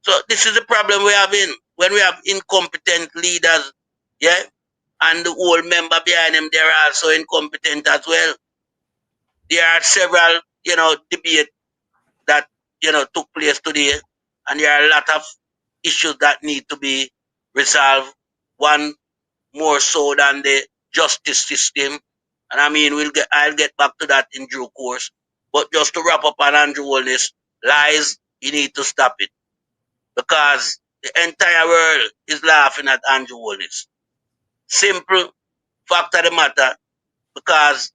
So this is the problem we have when we have incompetent leaders, and the whole member behind them, they're also incompetent as well. There are several, debates that, took place today, and there are a lot of issues that need to be resolved. One more so than the justice system. And I'll get back to that in due course. But just to wrap up on Andrew Holness, lies, you need to stop it. Because the entire world is laughing at Andrew Holness. Simple fact of the matter, because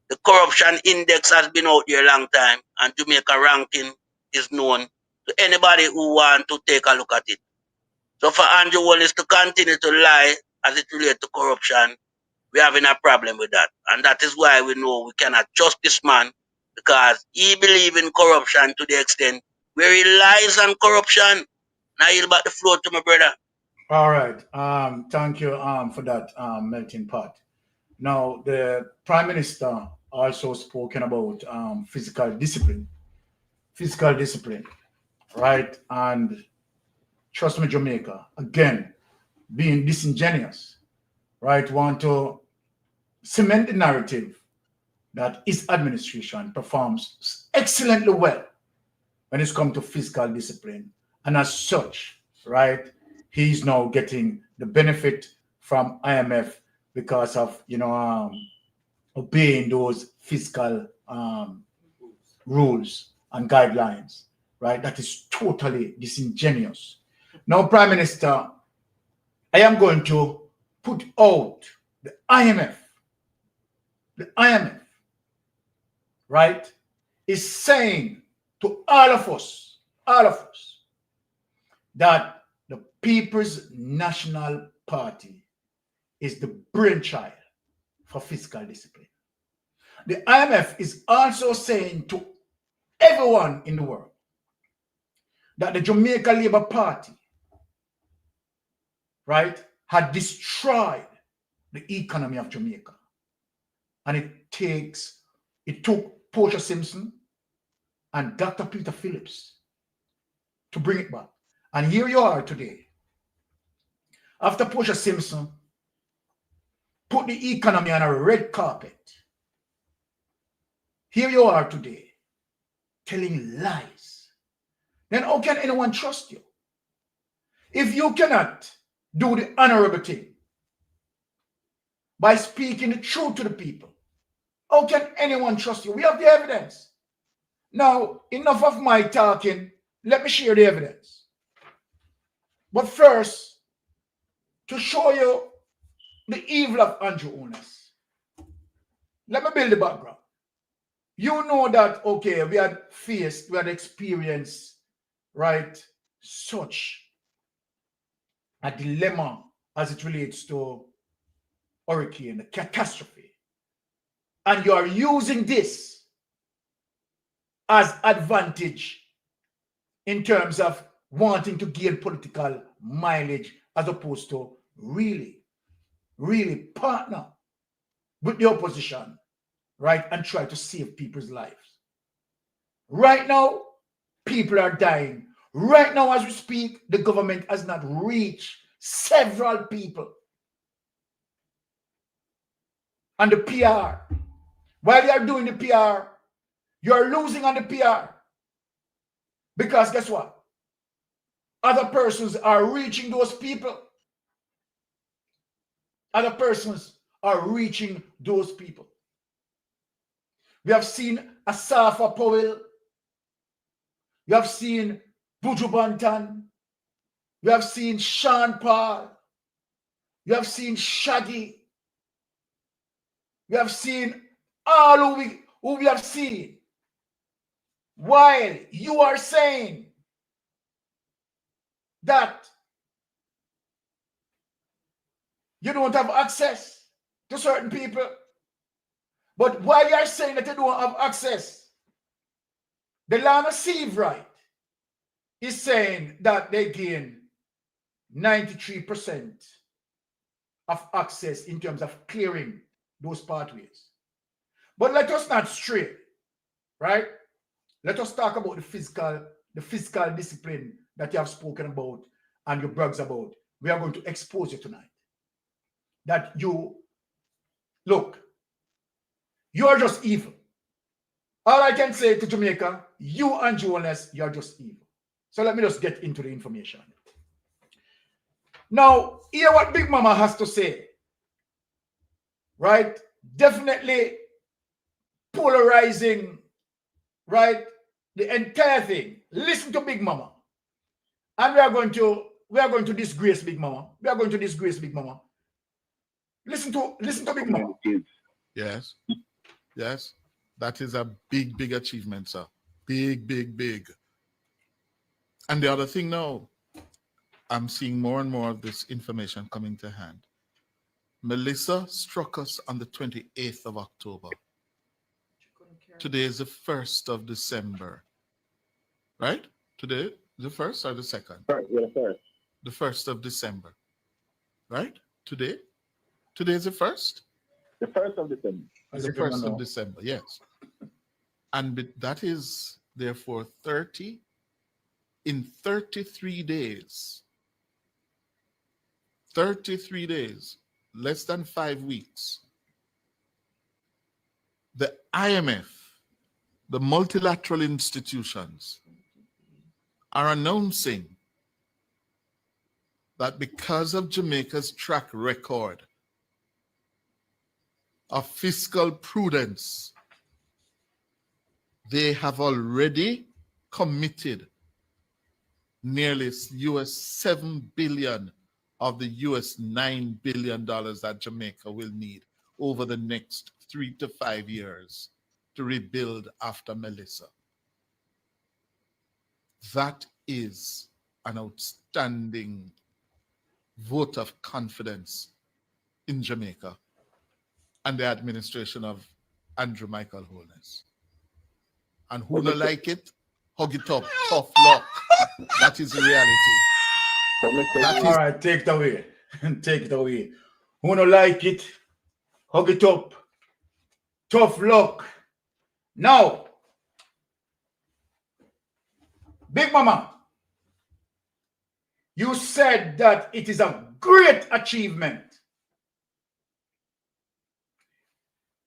the corruption index has been out there a long time, and Jamaica ranking is known to anybody who want to take a look at it. So for Andrew Holness to continue to lie as it relates to corruption, we're having a problem with that. And that is why we know we cannot trust this man, because he believes in corruption to the extent where he lies on corruption. Now he'll back the floor to my brother. All right. Thank you for that, melting pot. Now, the Prime Minister also spoken about physical discipline. Physical discipline, right? And trust me, Jamaica, again, being disingenuous, right? Want to cement the narrative that his administration performs excellently well when it's come to fiscal discipline. And as such, right, he's now getting the benefit from IMF because of, obeying those fiscal rules and guidelines, right? That is totally disingenuous. Now, Prime Minister, I am going to put out, the IMF, right, is saying to all of us, that the People's National Party is the brainchild for fiscal discipline. The IMF is also saying to everyone in the world that the Jamaica Labour Party, right, had destroyed the economy of Jamaica. And it took Portia Simpson and Dr. Peter Phillips to bring it back. And here you are today. After Portia Simpson put the economy on a red carpet, here you are today telling lies. Then how can anyone trust you? If you cannot do the honorable thing by speaking the truth to the people, how can anyone trust you? We have the evidence. Now, enough of my talking. Let me share the evidence. But first, to show you the evil of Andrew Owners, let me build the background. You know that, okay, we had experienced, right, such a dilemma as it relates to hurricane, the catastrophe. And you are using this as advantage in terms of wanting to gain political mileage as opposed to really partner with the opposition, right, and try to save people's lives. Right now, people are dying. Right now, as we speak, the government has not reached several people. And the PR, while they are doing the PR, you're losing on the PR. Because guess what? Other persons are reaching those people. Other persons are reaching those people. We have seen Asafa Powell. We have seen Buju Banton. We have seen Sean Paul. We have seen Shaggy. We have seen all who we have seen. While you are saying that you don't have access to certain people, but while you are saying that you don't have access, the Lana Sieve right is saying that they gain 93% of access in terms of clearing those pathways. But let us not stray, right? Let us talk about the fiscal discipline that you have spoken about and your brags about. We are going to expose you tonight. That you are just evil. All I can say to Jamaica, you and Jonas, you're just evil. So let me just get into the information. Now, hear what Big Mama has to say. Right? Definitely polarizing, right? The entire thing. Listen to Big Mama. And we are going to disgrace Big Mama. We are going to disgrace Big Mama. Listen to Big Mama. Yes. Yes. That is a big achievement, sir. Big. And the other thing now, I'm seeing more and more of this information coming to hand. Melissa struck us on the 28th of October. Today is the 1st of December. Right? Today, the 1st or the 2nd? First. The 1st of December. Right? Today? Today is the 1st? The 1st of December. The 1st of December, yes. And that is, therefore, 33 days. 33 days, less than 5 weeks. The IMF, the multilateral institutions, are announcing that because of Jamaica's track record of fiscal prudence, they have already committed nearly US $7 billion of the US $9 billion that Jamaica will need over the next 3 to 5 years to rebuild after Melissa. That is an outstanding vote of confidence in Jamaica and the administration of Andrew Michael Holness. And who don't like it, hug it up, tough luck. That is the reality. All right, take it away. Take it away. Who don't like it, hug it up. Tough luck. Now, Big Mama, you said that it is a great achievement.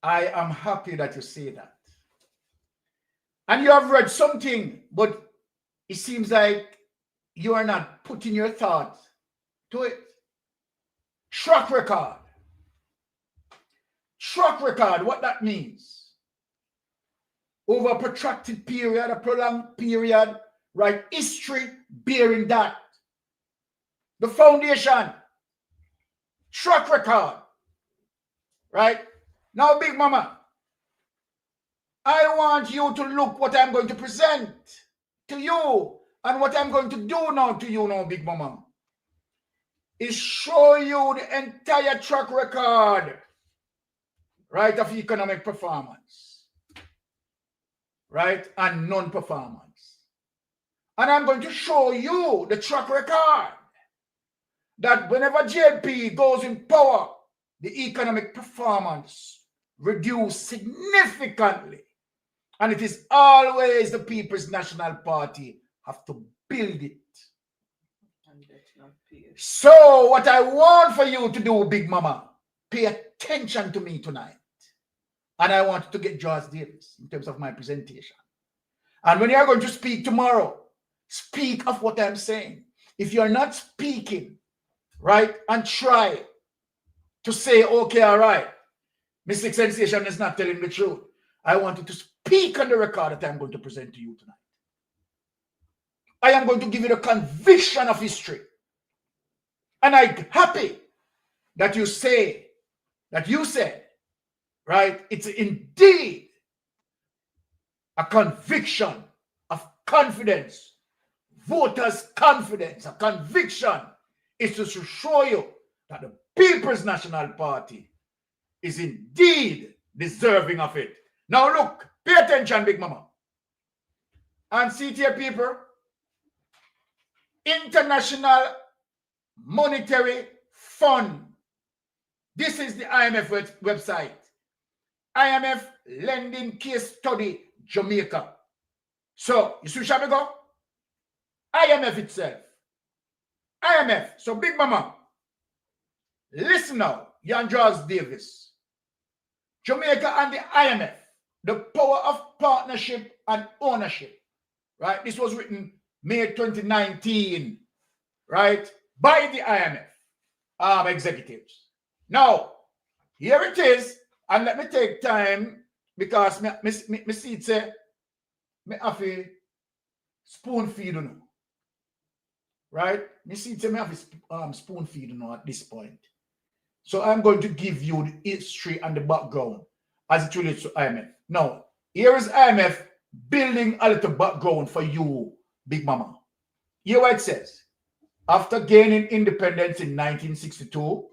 I am happy that you say that. And you have read something, but it seems like you are not putting your thought to it. Track record. Track record, what that means. Over a protracted period, a prolonged period, right? History bearing that. The foundation. Track record. Right? Now, Big Mama, I want you to look what I'm going to present to you. And what I'm going to do now to you now, Big Mama, is show you the entire track record, right, of economic performance, right, and non-performance. And I'm going to show you the track record that whenever JP goes in power, the economic performance reduced significantly. And it is always the People's National Party have to build it. So what I want for you to do, Big Mama, pay attention to me tonight. And I want to get George Davis in terms of my presentation. And when you are going to speak tomorrow, speak of what I'm saying. If you're not speaking, right, and try to say, okay, all right, Mystic Sensation is not telling the truth. I want you to speak on the record that I'm going to present to you tonight. I am going to give you the conviction of history. And I'm happy that you said, right, it's indeed a conviction of confidence, voters' confidence, a conviction is to show you that the People's National Party is indeed deserving of it. Now look, pay attention, Big Mama. And see here, people, International Monetary Fund. This is the IMF website. IMF Lending Case Study, Jamaica. So, you see where we go? IMF itself. IMF. So, Big Mama, listen now, Jan George Davis. Jamaica and the IMF, the power of partnership and ownership. Right? This was written May 2019, right? By the IMF executives. Now, here it is, and let me take time because me see it say me have a spoon feed you know. Right? Me see it say me have a spoon feed you know at this point. So I'm going to give you the history and the background as it relates to IMF. Now, here is IMF building a little background for you, Big Mama. Here what it says. After gaining independence in 1962,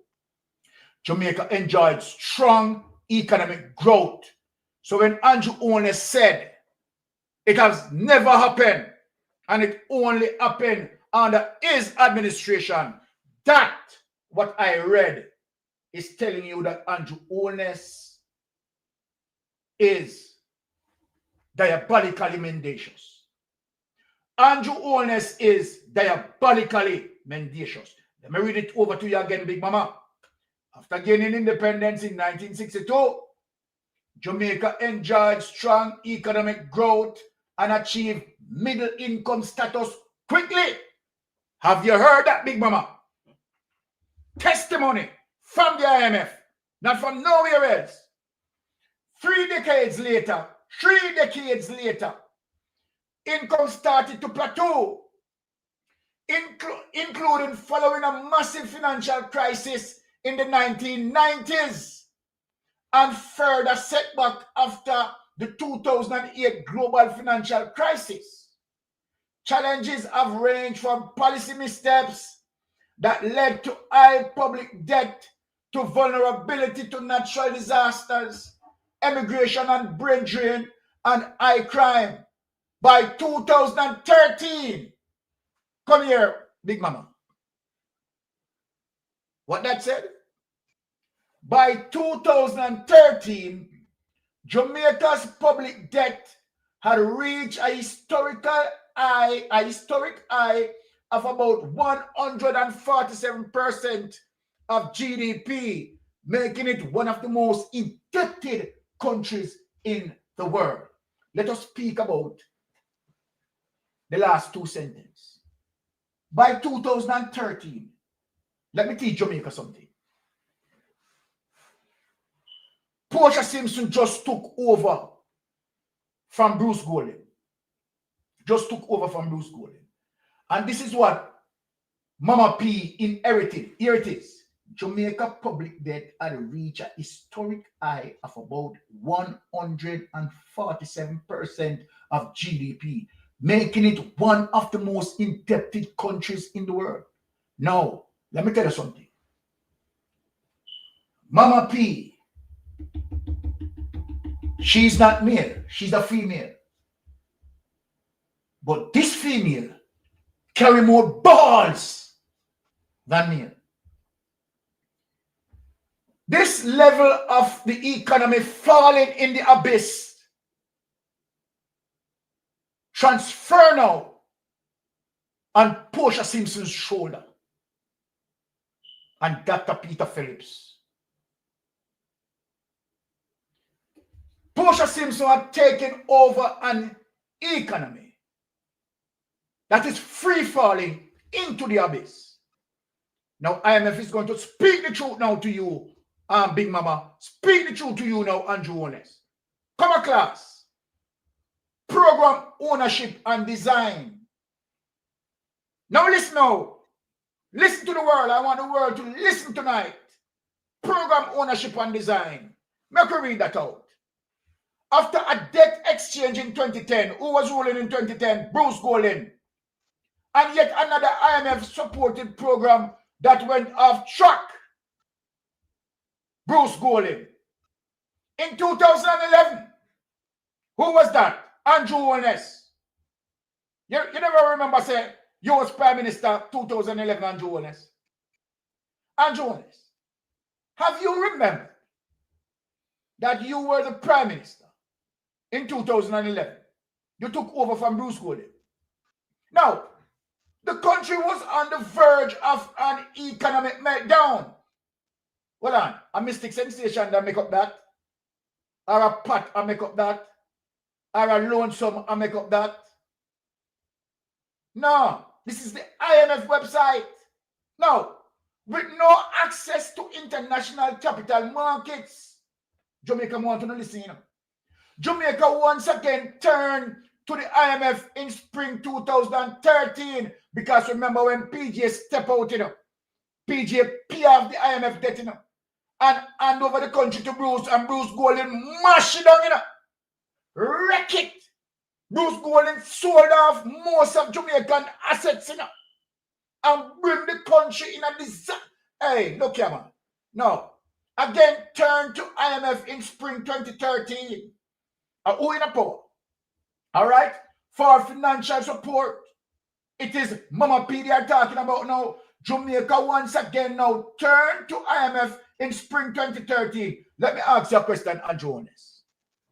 Jamaica enjoyed strong economic growth. So when Andrew Holness said it has never happened and it only happened under his administration, that what I read is telling you that Andrew Holness is diabolically mendacious. Andrew Holness is diabolically mendacious. Let me read it over to you again, Big Mama. After gaining independence in 1962, Jamaica enjoyed strong economic growth and achieved middle income status quickly. Have you heard that, Big Mama? Testimony from the IMF, not from nowhere else. 3 decades later, income started to plateau. including following a massive financial crisis in the 1990s and further setback after the 2008 global financial crisis. Challenges have ranged from policy missteps that led to high public debt to vulnerability to natural disasters, emigration and brain drain, and high crime. By 2013, come here, Big Mama. What that said? By 2013, Jamaica's public debt had reached a historic high of about 147% of GDP, making it one of the most indebted countries in the world. Let us speak about the last two sentences. By 2013, let me teach Jamaica something. Portia Simpson just took over from Bruce Golding. And this is what Mama P inherited. Here it is. Jamaica public debt had reached a historic high of about 147% of GDP, making it one of the most indebted countries in the world. Now, let me tell you something. Mama P, she's not male, she's a female. But this female carry more balls than male. This level of the economy falling in the abyss transfer now on Portia Simpson's shoulder and Dr. Peter Phillips. Portia Simpson had taken over an economy that is free falling into the abyss. Now IMF is going to speak the truth now to you, Big Mama. Speak the truth to you now, Andrew Honest. Come on, class. Program ownership and design. Now listen now. Listen to the world. I want the world to listen tonight. Program ownership and design. Make me read that out. After a debt exchange in 2010, who was ruling in 2010? Bruce Golding. And yet another IMF-supported program that went off track. Bruce Golding. In 2011, who was that? Andrew Holness. You never remember saying you was Prime Minister 2011, Andrew Holness. Andrew Holness, have you remembered that you were the Prime Minister in 2011? You took over from Bruce Golding. Now, the country was on the verge of an economic meltdown. Hold on, a Mystic Sensation that make up that, or a Pat I make up that, or a Lonesome I make up that. No, this is the IMF website. Now, with no access to international capital markets, Jamaica want to listen. Jamaica once again turned to the IMF in spring 2013 because remember when PJ stepped out, PJ pay off the IMF debt, and hand over the country to Bruce, and Bruce Golding mash it down, wreck it. Bruce Golding sold off most of Jamaican assets, and bring the country in a disaster. Hey, look here, man. Now, again, turn to IMF in spring 2013. Who in a power? All right? For financial support. It is Mama P they are talking about now. Jamaica once again now turn to IMF in spring 2013. Let me ask you a question, Andrew Honest.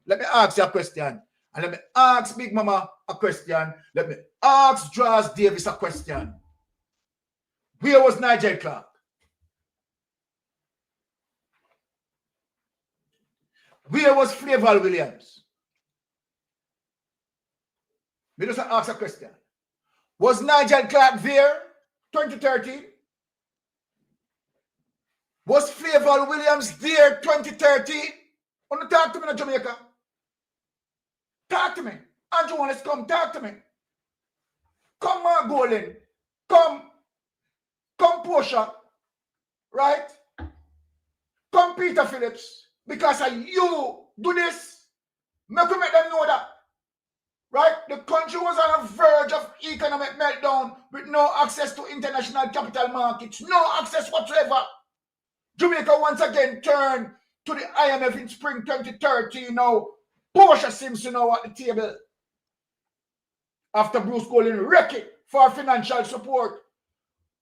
Let me ask you a question. And let me ask Big Mama a question. Let me ask Draws Davis a question. Where was Nigel Clark? Where was Flavor Williams? We just ask a question. Was Nigel Clark there 2013? Was Flavor Williams there 2013? Want to talk to me in Jamaica? Talk to me. Andrew Honest, come talk to me. Come on, Golding. come Portia, right? Come Peter Phillips, because you do this, make them know that, right? The country was on the verge of economic meltdown with no access to international capital markets, no access whatsoever. Jamaica once again turned to the IMF in spring 2013. Now, Portia Simpson now at the table after Bruce Golding wrecked it for financial support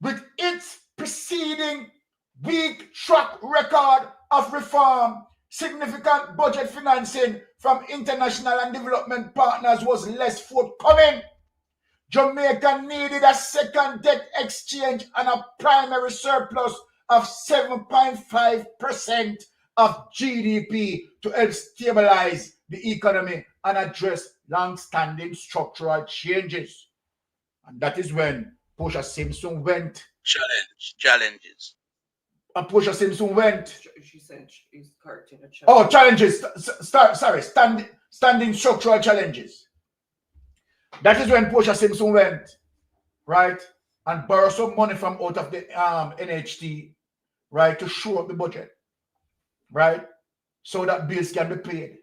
with its preceding weak track record of reform. Significant budget financing from international and development partners was less forthcoming. Jamaica needed a second debt exchange and a primary surplus of 7.5% of GDP to help stabilize the economy and address long-standing structural changes. And that is when Portia Simpson went. Challenges. And Portia Simpson went. She said she's correcting a challenge. Oh, challenges. Standing structural challenges. That is when Portia Simpson went, right, and borrowed some money from out of the NHT, right, to shore up the budget, right, so that bills can be paid.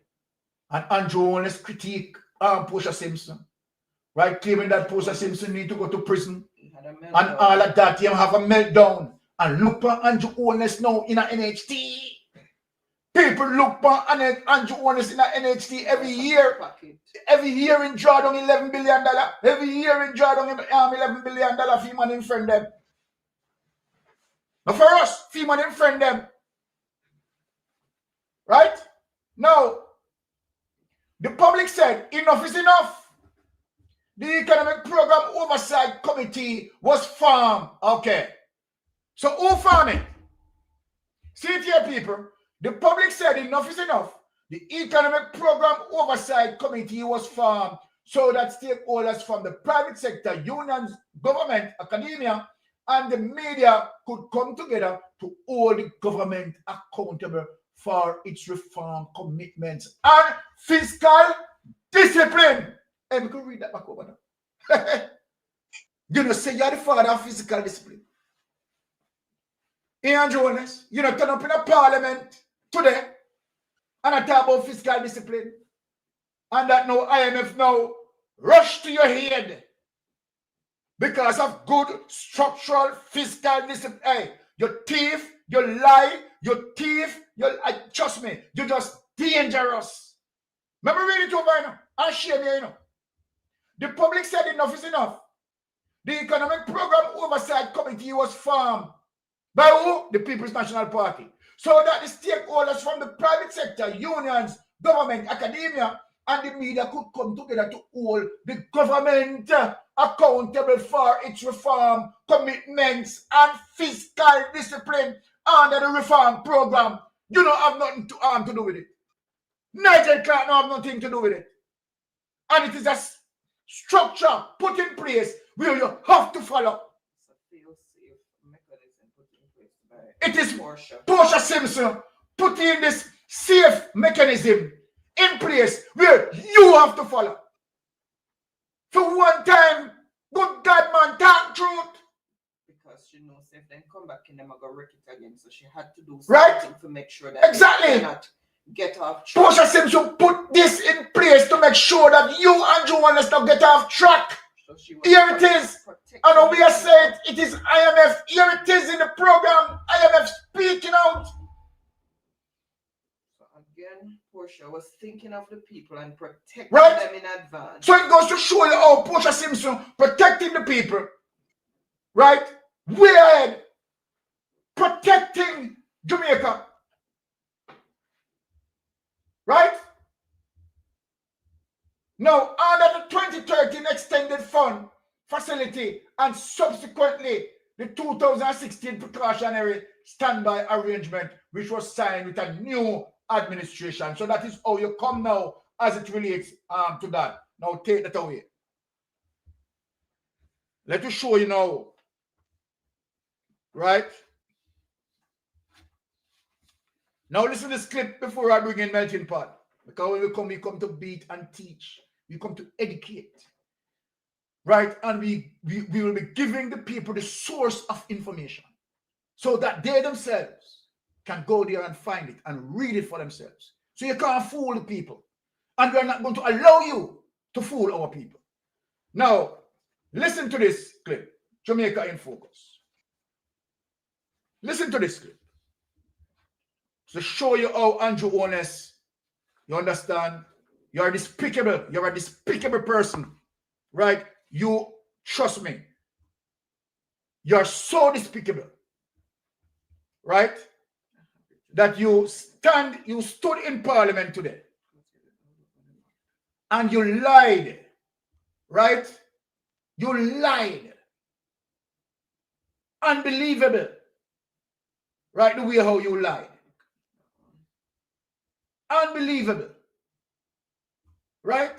And Andrew Holness critique Portia Simpson, right, claiming that Portia Simpson need to go to prison and all of that. He have a meltdown. And look for Andrew Holness now in a NHT. People look for Andrew Holness in a NHT every year. Every year in Jordan, $11 billion. Every year in Jordan, $11 billion for money in friend them. But for us, fee money in friend them. Right? Now, the public said enough is enough. The Economic Program Oversight Committee was formed. Okay. So who formed it? See it here, people. The public said enough is enough. The Economic Program Oversight Committee was formed so that stakeholders from the private sector, unions, government, academia, and the media could come together to hold the government accountable for its reform commitments and fiscal discipline. Hey, we could read that back over now. You know, say you're the father of fiscal discipline. Ian Jones, you know, turn up in a parliament today and I talk about fiscal discipline. And that now IMF now rush to your head because of good structural fiscal discipline. Hey, you thief, you lie, you thief, trust me, you're just dangerous. Remember read it over now and share me, you know. The public said enough is enough. The Economic Program Oversight Committee was formed by who? The People's National Party. So that the stakeholders from the private sector, unions, government, academia, and the media could come together to hold the government accountable for its reform commitments and fiscal discipline under the reform program. You don't have nothing to do with it. Nigel Clark don't have nothing to do with it. And it is a structure put in place where you have to follow. It is Portia Simpson putting this safe mechanism in place where you have to follow. For one time, good God, man, talk truth. Because she knows if they come back in, them are going to wreck it again. So she had to do something right to make sure that exactly they cannot get off track. Portia Simpson put this in place to make sure that you and Joanna don't get off track. So here it is. And we are saying it is IMF. Here it is in the program. IMF speaking out. So again, Portia was thinking of the people and protecting right them in advance. So it goes to show you how Portia Simpson protecting the people. Right? Way ahead. Protecting Jamaica. Right? Now, under the 2013 Extended Fund Facility and subsequently the 2016 Precautionary Standby Arrangement, which was signed with a new administration. So that is how you come now as it relates to that. Now, take that away. Let me show you now. Right? Now, listen to this clip before I bring in Melting Pot. Because when we come to beat and teach. We come to educate. right? And we will be giving the people the source of information so that they themselves can go there and find it and read it for themselves. So you can't fool the people. And we're not going to allow you to fool our people. Now, listen to this clip. Jamaica in Focus. Listen to this clip. To show you how Andrew Holness, you understand? You're despicable. You're a despicable person, right? You, trust me, you're so despicable, right? That you stood in Parliament today and you lied, right? You lied. Unbelievable, right? The way how you lied. Unbelievable, right?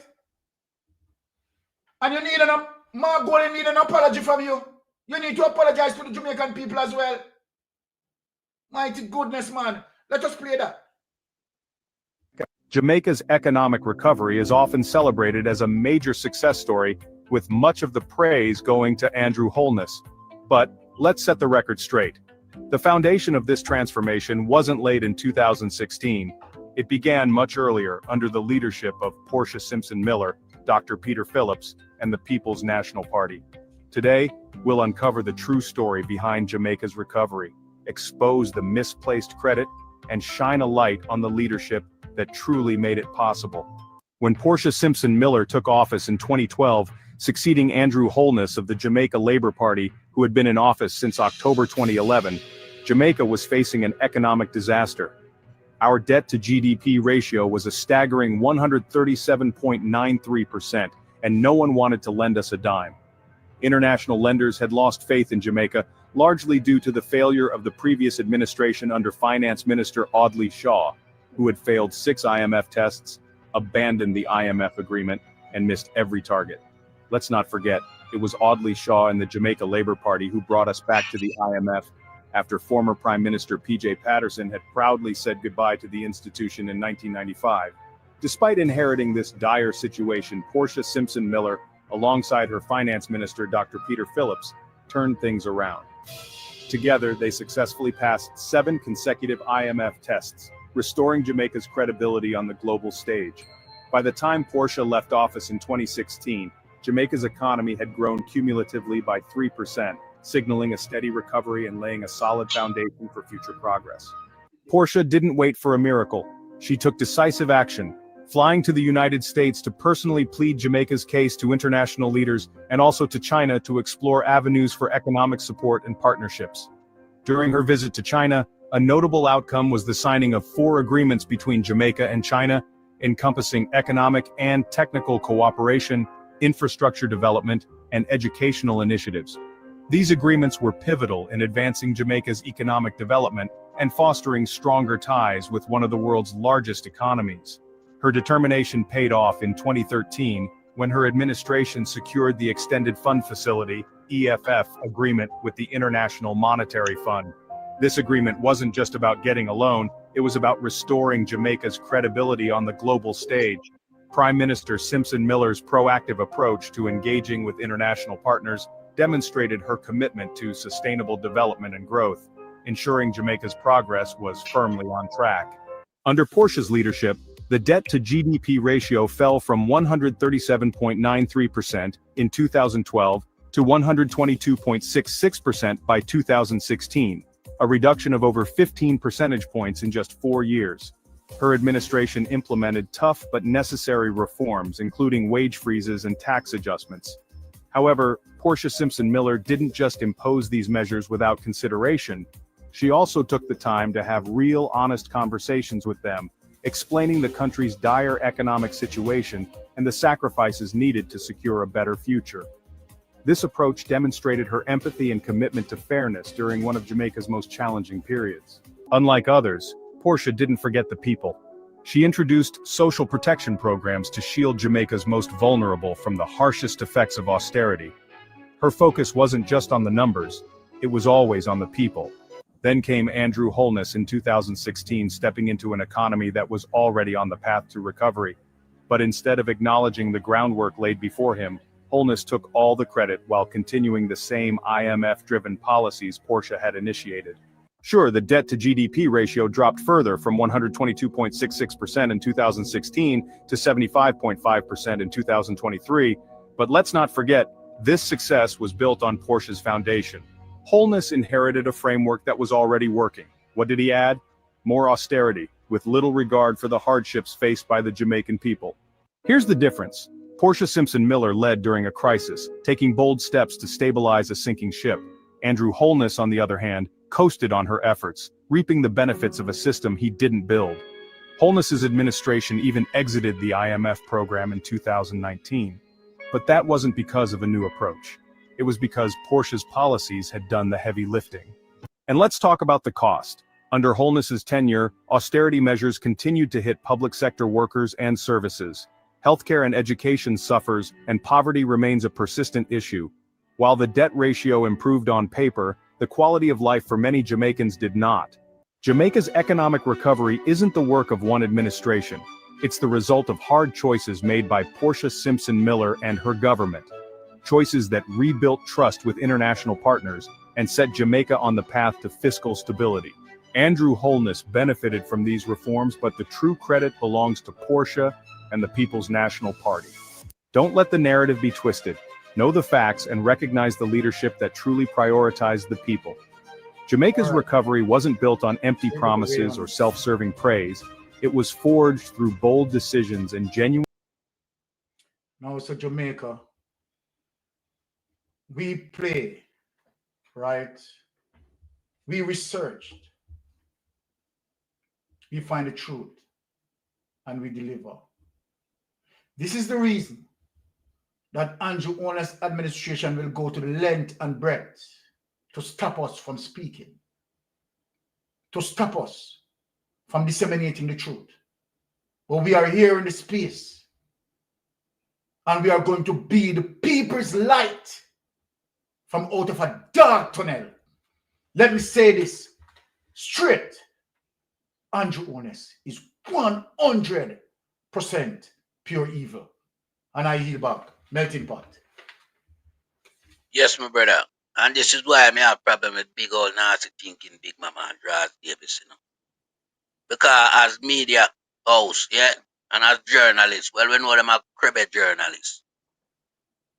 And you need Mark need an apology from you. You need to apologize to the Jamaican people as well. Mighty goodness, man. Let us play that. Jamaica's economic recovery is often celebrated as a major success story, with much of the praise going to Andrew Holness. But let's set the record straight. The foundation of this transformation wasn't laid in 2016. It began much earlier under the leadership of Portia Simpson Miller, Dr. Peter Phillips, and the People's National Party. Today, we'll uncover the true story behind Jamaica's recovery, expose the misplaced credit, and shine a light on the leadership that truly made it possible. When Portia Simpson Miller took office in 2012, succeeding Andrew Holness of the Jamaica Labour Party, who had been in office since October 2011, Jamaica was facing an economic disaster. Our debt-to-GDP ratio was a staggering 137.93%, and no one wanted to lend us a dime. International lenders had lost faith in Jamaica, largely due to the failure of the previous administration under Finance Minister Audley Shaw, who had failed 6 IMF tests, abandoned the IMF agreement, and missed every target. Let's not forget, it was Audley Shaw and the Jamaica Labour Party who brought us back to the IMF after former Prime Minister P.J. Patterson had proudly said goodbye to the institution in 1995. Despite inheriting this dire situation, Portia Simpson Miller, alongside her Finance Minister Dr. Peter Phillips, turned things around. Together, they successfully passed 7 consecutive IMF tests, restoring Jamaica's credibility on the global stage. By the time Portia left office in 2016, Jamaica's economy had grown cumulatively by 3%, signaling a steady recovery and laying a solid foundation for future progress. Portia didn't wait for a miracle. She took decisive action, flying to the United States to personally plead Jamaica's case to international leaders and also to China to explore avenues for economic support and partnerships. During her visit to China, a notable outcome was the signing of 4 agreements between Jamaica and China, encompassing economic and technical cooperation, infrastructure development, and educational initiatives. These agreements were pivotal in advancing Jamaica's economic development and fostering stronger ties with one of the world's largest economies. Her determination paid off in 2013 when her administration secured the Extended Fund Facility (EFF) agreement with the International Monetary Fund. This agreement wasn't just about getting a loan, it was about restoring Jamaica's credibility on the global stage. Prime Minister Simpson Miller's proactive approach to engaging with international partners demonstrated her commitment to sustainable development and growth, ensuring Jamaica's progress was firmly on track. Under Portia's leadership, the debt-to-GDP ratio fell from 137.93% in 2012 to 122.66% by 2016, a reduction of over 15 percentage points in just 4 years. Her administration implemented tough but necessary reforms, including wage freezes and tax adjustments. However, Portia Simpson Miller didn't just impose these measures without consideration. She also took the time to have real, honest conversations with them, explaining the country's dire economic situation and the sacrifices needed to secure a better future. This approach demonstrated her empathy and commitment to fairness during one of Jamaica's most challenging periods. Unlike others, Portia didn't forget the people. She introduced social protection programs to shield Jamaica's most vulnerable from the harshest effects of austerity. Her focus wasn't just on the numbers, it was always on the people. Then came Andrew Holness in 2016, stepping into an economy that was already on the path to recovery. But instead of acknowledging the groundwork laid before him, Holness took all the credit while continuing the same IMF-driven policies Portia had initiated. Sure, the debt-to-GDP ratio dropped further from 122.66% in 2016 to 75.5% in 2023, but let's not forget, this success was built on Portia's foundation. Holness inherited a framework that was already working. What did he add? More austerity, with little regard for the hardships faced by the Jamaican people. Here's the difference. Portia Simpson Miller led during a crisis, taking bold steps to stabilize a sinking ship. Andrew Holness, on the other hand, coasted on her efforts, reaping the benefits of a system he didn't build. Holness's administration even exited the IMF program in 2019. But that wasn't because of a new approach. It was because Portia's policies had done the heavy lifting. And let's talk about the cost. Under Holness's tenure, austerity measures continued to hit public sector workers and services. Healthcare and education suffers, and poverty remains a persistent issue. While the debt ratio improved on paper, the quality of life for many Jamaicans did not. Jamaica's economic recovery isn't the work of one administration. It's the result of hard choices made by Portia Simpson Miller and her government. Choices that rebuilt trust with international partners and set Jamaica on the path to fiscal stability. Andrew Holness benefited from these reforms, but the true credit belongs to Portia and the People's National Party. Don't let the narrative be twisted. Know the facts and recognize the leadership that truly prioritized the people. Jamaica's recovery wasn't built on empty promises or self-serving praise. It was forged through bold decisions and genuine... Now, so Jamaica, we play, right? We researched. We find the truth. And we deliver. This is the reason that Andrew Holness' administration will go to length and breadth to stop us from speaking, to stop us from disseminating the truth. But we are here in the space, and we are going to be the people's light from out of a dark tunnel. Let me say this straight. Andrew Holness is 100% pure evil. And I yield back. Melting pot. Yes, my brother. And this is why I have problem with big old nasty thinking Big Mama and Ross Davis, Because as media house, yeah, and as journalists, well, we know them are crabby journalists.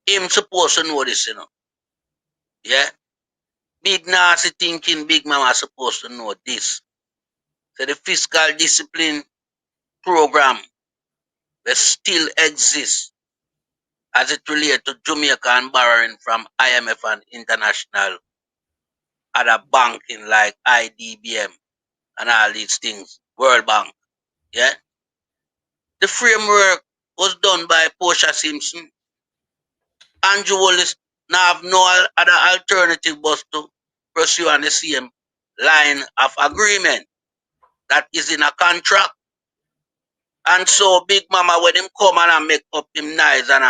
Him supposed to know this, Yeah. Big nasty thinking Big Mama supposed to know this. So the fiscal discipline program that still exists as it relates to Jamaica and borrowing from IMF and international other banking like IDBM and all these things, World Bank, yeah? The framework was done by Portia Simpson. Andrew Wallace now have no other alternative but to pursue on the same line of agreement that is in a contract. And so Big Mama, when him come and make up him nice and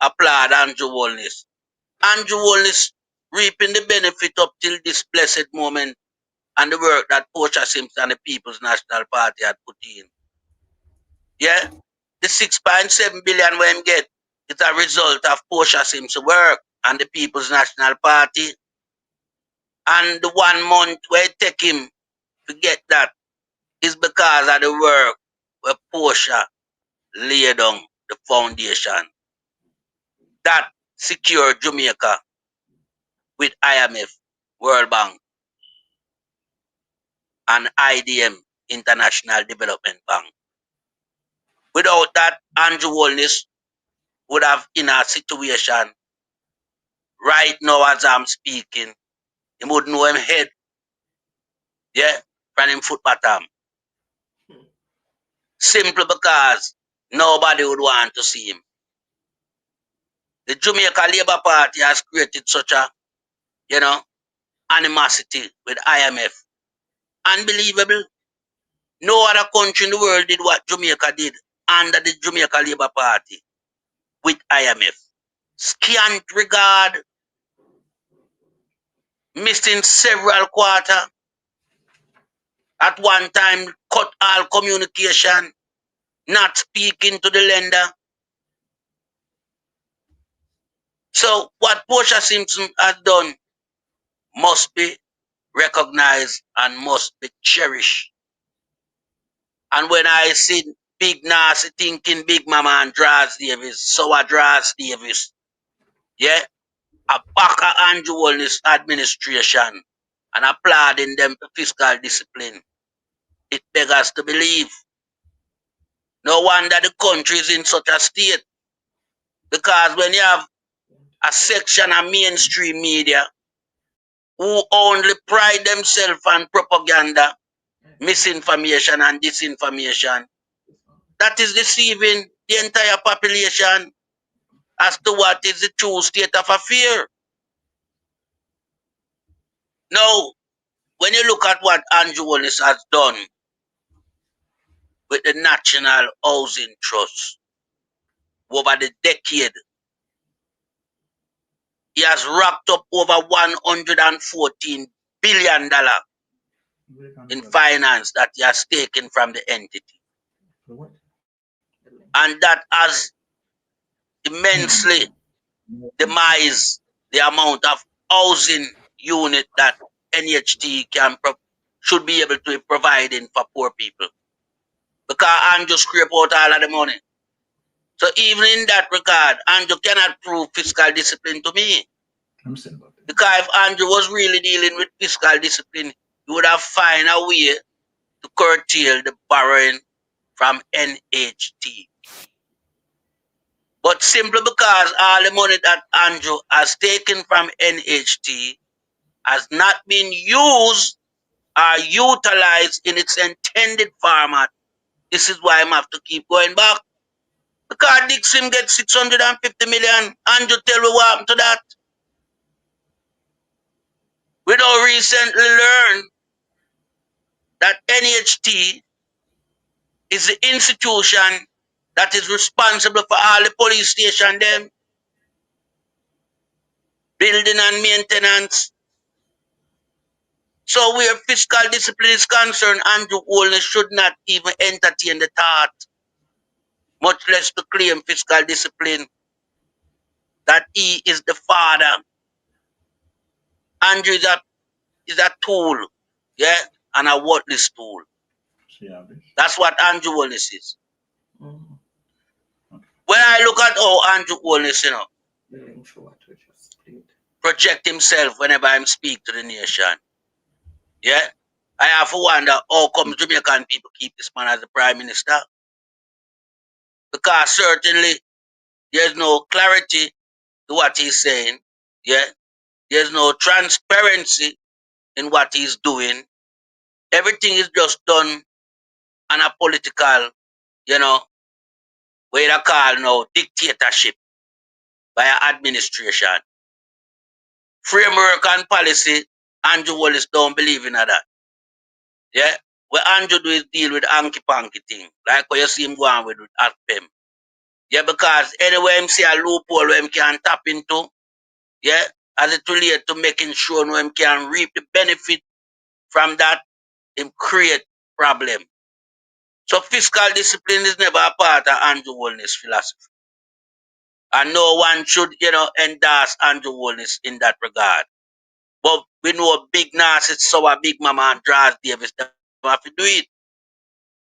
applaud Andrew Wallace. Andrew Wallace reaping the benefit up till this blessed moment and the work that Portia Simpson and the People's National Party had put in. Yeah? The 6.7 billion we him get is a result of Portia Simpson's work and the People's National Party. And the 1 month where it take him to get that is because of the work where Portia laid down the foundation that secured Jamaica with IMF, World Bank, and IDM, International Development Bank. Without that, Andrew Holness would have in a situation right now as I'm speaking, he would know him head, yeah, from him foot bottom. Simply because nobody would want to see him. The Jamaica Labour Party has created such a, animosity with IMF. Unbelievable. No other country in the world did what Jamaica did under the Jamaica Labour Party with IMF. Scant regard, missing several quarters. At one time, cut all communication, not speaking to the lender. So what Portia Simpson has done must be recognized and must be cherished. And when I see Big Nasty thinking Big Mama and Dras Davis, so I Dras Davis, yeah, a back of Andrew Holness administration and applauding them for fiscal discipline. It beggars to believe. No wonder the country is in such a state. Because when you have a section of mainstream media who only pride themselves on propaganda, misinformation and disinformation, that is deceiving the entire population as to what is the true state of affairs. Now, when you look at what Andrew Holness has done with the National Housing Trust over the decade, he has racked up over $114 billion in finance that he has taken from the entity. And that has immensely demised the amount of housing unit that NHT should be able to provide in for poor people. Because Andrew scrape out all of the money. So even in that regard, Andrew cannot prove fiscal discipline to me. Because if Andrew was really dealing with fiscal discipline, he would have found a way to curtail the borrowing from NHT. But simply because all the money that Andrew has taken from NHT has not been used or utilized in its intended format, this is why I have to keep going back. Because Dixon gets 650 million, Andrew tell me what happened to that. We don't recently learn that NHT is the institution that is responsible for all the police station them, building and maintenance. So where fiscal discipline is concerned, Andrew Holness should not even entertain the thought, much less to claim fiscal discipline, that he is the father. Andrew is a tool, yeah, and a worthless tool. That's what Andrew Holness is. Mhm. When I look at how Andrew Holness, The link for what we just played. project himself whenever I speak to the nation, yeah, I have to wonder how come Jamaican people keep this man as the Prime Minister? Because certainly there's no clarity to what he's saying, yeah, there's no transparency in what he's doing. Everything is just done on a political, what you call now dictatorship by an administration. Framework and policy, Andrew Wallace don't believe in that. Yeah? What Andrew do is deal with hanky-panky thing, like what you see him going with AFPEM. Yeah, because anywhere him see a loophole where him can tap into, yeah, as it relates to making sure no him can reap the benefit from that, him create problem. So fiscal discipline is never a part of Andrew Holness' philosophy. And no one should, endorse Andrew Holness in that regard. But we know big narcissists, so a big mama and Dras Davis, they have to do it.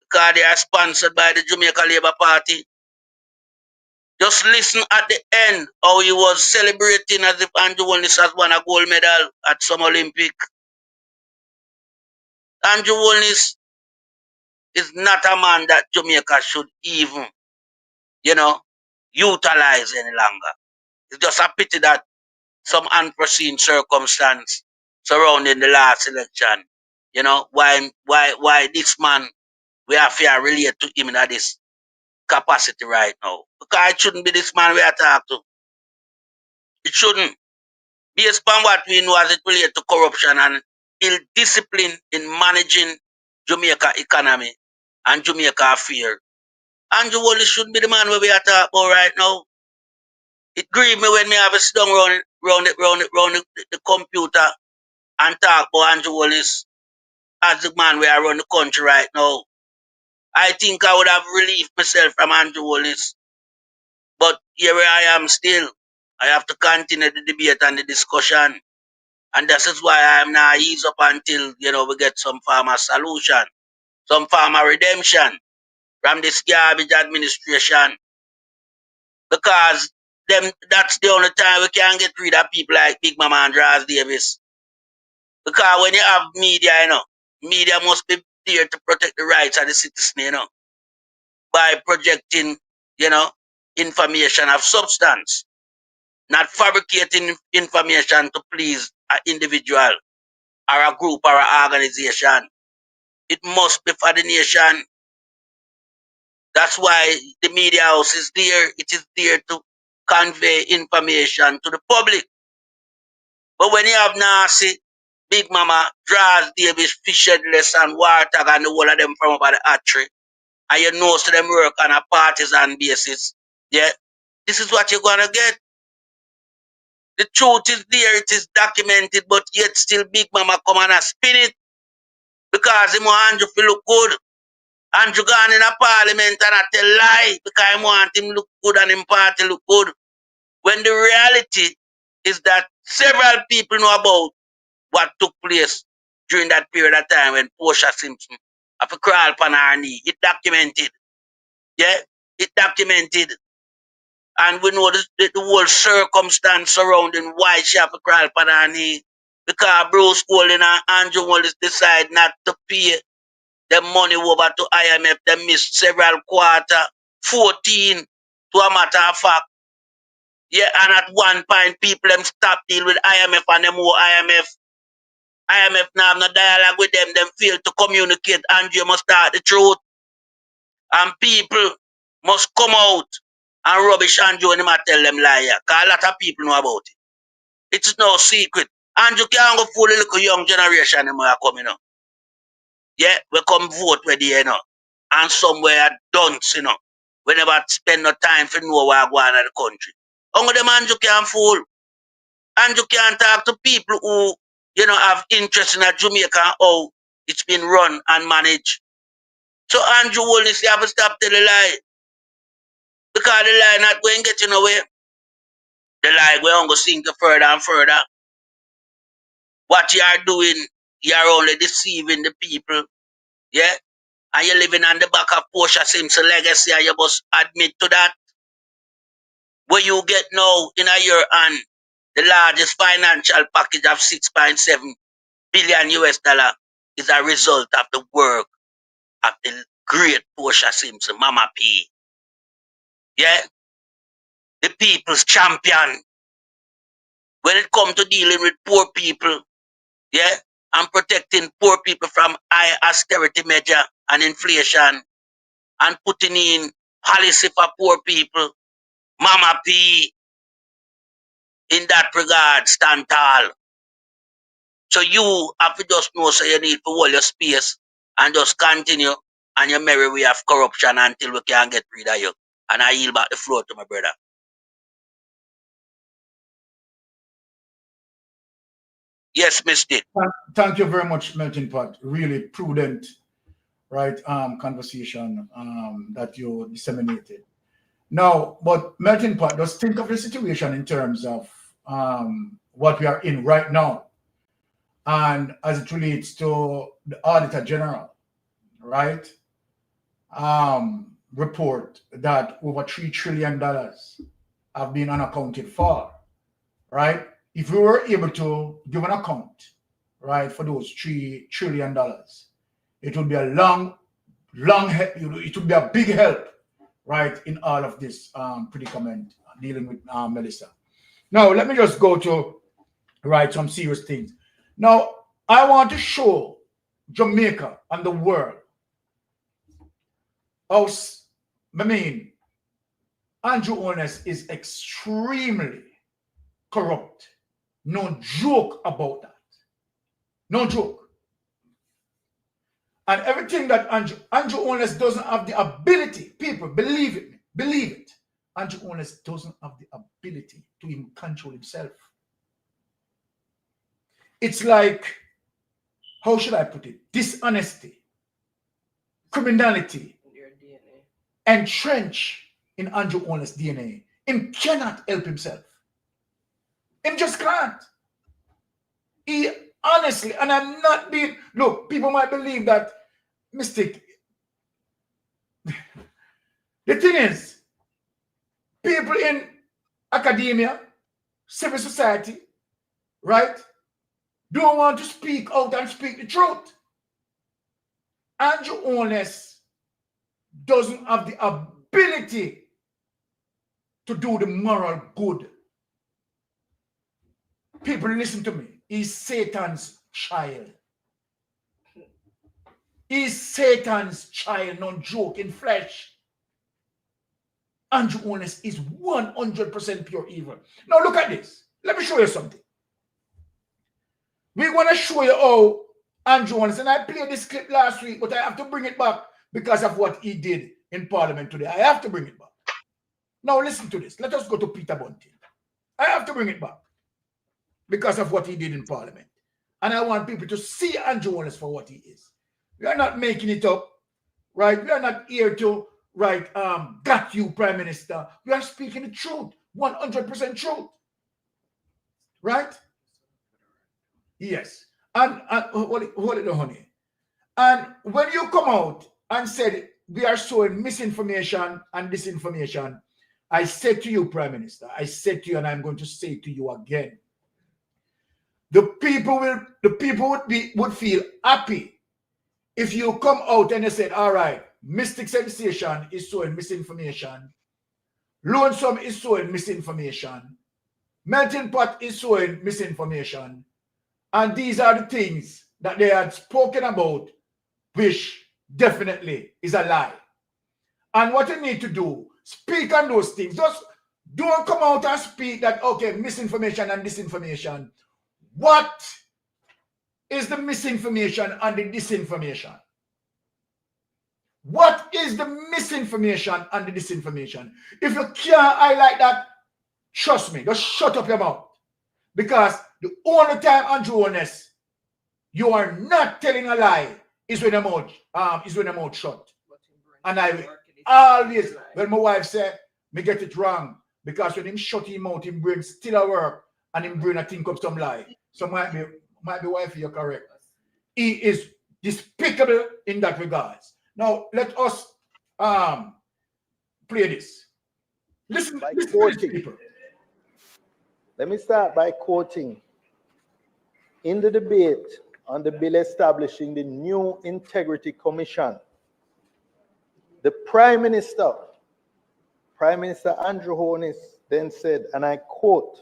Because they are sponsored by the Jamaica Labour Party. Just listen at the end how he was celebrating as if Andrew Holness has won a gold medal at some Olympic. Andrew Holness is not a man that Jamaica should even, utilize any longer. It's just a pity that some unforeseen circumstance surrounding the last election, why this man, we have to relate to him in this capacity right now. Because it shouldn't be this man we are talking to. It shouldn't. Based upon what we know as it relates to corruption and ill discipline in managing Jamaica economy and Jamaica affairs, Andrew Wallace shouldn't be the man where we are talking about right now. It grieves me when me have a sit down round the computer and talk about Andrew Wallace as the man where I run the country right now. I think I would have relieved myself from Andrew Wallace. But here I am still. I have to continue the debate and the discussion. And this is why I am now ease up until, we get some form of solution, some form of redemption from this garbage administration. Because that's the only time we can get rid of people like Big Mama and Draz Davis. Because when you have media, media must be there to protect the rights of the citizen, by projecting, information of substance, not fabricating information to please an individual or a group or an organization. It must be for the nation. That's why the media house is there. It is there to convey information to the public. But when you have Nasi, Big Mama, Draz Davis, Fish Headless, and Wartag, and the whole of them from about the hatchery, and you know so them work on a partisan basis, yeah, this is what you're gonna get. The truth is there, it is documented, but yet still Big Mama come and spin it because he want Andrew to look good. Andrew gone in a parliament and I tell lie because I want him look good and him party look good. When the reality is that several people know about what took place during that period of time when Portia Simpson have to crawl upon her knee. It documented. Yeah, it documented. And we know the whole circumstance surrounding why she have to crawl upon her knee. Because Bruce Golding and Andrew Wallace decide not to pay the money over to IMF. They missed several quarter, 14 to a matter of fact. Yeah, and at one point people them stop deal with IMF and them more IMF. IMF now have no dialogue with them. Them fail to communicate and you must start the truth. And people must come out and rubbish Andrew and him and tell them liar. Because a lot of people know about it. It's no secret. Andrew can't go fool the little young generation them are coming up. Yeah, we come vote with you, And somewhere dunce, we never spend no time for know what going on in the country. Only them Andrew can't fool. Andrew can't talk to people who, have interest in a Jamaica and how it's been run and managed. So Andrew will have to stop telling the lie. Because the lie not going to get nowhere. The lie going to sink you further and further. What you are doing, you are only deceiving the people. Yeah? And you're living on the back of Portia Simpson legacy and you must admit to that. What you get now in a year and the largest financial package of 6.7 billion US dollar is a result of the work of the great Portia Simpson, Mama P. Yeah? The people's champion. When it comes to dealing with poor people, yeah, and protecting poor people from high austerity measure and inflation, and putting in policy for poor people, Mama P, in that regard, stand tall. So you have to just know, so you need to hold your space and just continue on your merry way of corruption until we can get rid of you. And I yield back the floor to my brother. Yes, Mr. Thank you very much, Melting Pot. Really prudent, right, conversation that you disseminated. Now, but Melting Pot, just think of the situation in terms of what we are in right now, and as it relates to the Auditor General, right? Report that over $3 trillion have been unaccounted for, right? If we were able to give an account, right, for those $3 trillion, it would be a it would be a big help, right, in all of this predicament dealing with Melissa. Now, let me just go to, right, some serious things. Now, I want to show Jamaica and the world how, Andrew Holness is extremely corrupt. No joke about that. No joke. And everything that Andrew Holness doesn't have the ability, people, believe it. Andrew Holness doesn't have the ability to even control himself. It's like, how should I put it? Dishonesty, criminality, entrenched in Andrew Holness' DNA. He cannot help himself. Him just can't. He honestly, and I'm not being, look, people might believe that Mystic. The thing is, people in academia, civil society, right, don't want to speak out and speak the truth. Andrew Holness doesn't have the ability to do the moral good. People, listen to me. He's Satan's child. He's Satan's child, no joke, in flesh. Andrew Holness is 100% pure evil. Now look at this. Let me show you something. We want to show you how Andrew Holness, and I played this clip last week, but I have to bring it back because of what he did in Parliament today. I have to bring it back. Now listen to this. Let us go to Peter Bunting. I have to bring it back because of what he did in Parliament. And I want people to see Andrew Holness for what he is. We are not making it up, right? We are not here to, right, got you, Prime Minister. We are speaking the truth, 100% truth, right? Yes. And hold it, honey. And when you come out and said we are showing misinformation and disinformation, I said to you, Prime Minister, I said to you, and I'm going to say to you again, the people would feel happy if you come out and you said, all right, Mystic Sensation is showing misinformation, Lonesome is showing misinformation, Melting Pot is showing misinformation, and these are the things that they had spoken about, which definitely is a lie. And what you need to do, speak on those things. Just don't come out and speak that, okay, misinformation and disinformation. What is the misinformation and the disinformation? What is the misinformation and the disinformation? If you can't highlight that, trust me, just shut up your mouth. Because the only time, Andrew Holness, you are not telling a lie is when the mouth shut. And I always, when my wife said, me get it wrong, because when him shut him out, him brain still at work, and him brain I think up some lie. So might be wife, you're correct. He is despicable in that regards. Now let us play this. Listen to this, people. Let me start by quoting. In the debate on the bill establishing the new Integrity Commission, the Prime Minister Andrew Holness, then said, and I quote,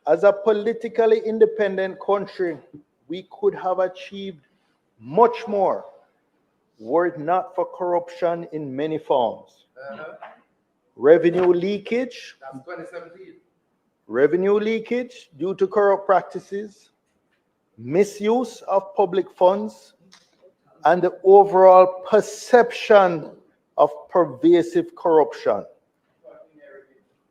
"As a politically independent country, we could have achieved much more were it not for corruption in many forms. Revenue leakage, due to corrupt practices, misuse of public funds, and the overall perception of pervasive corruption,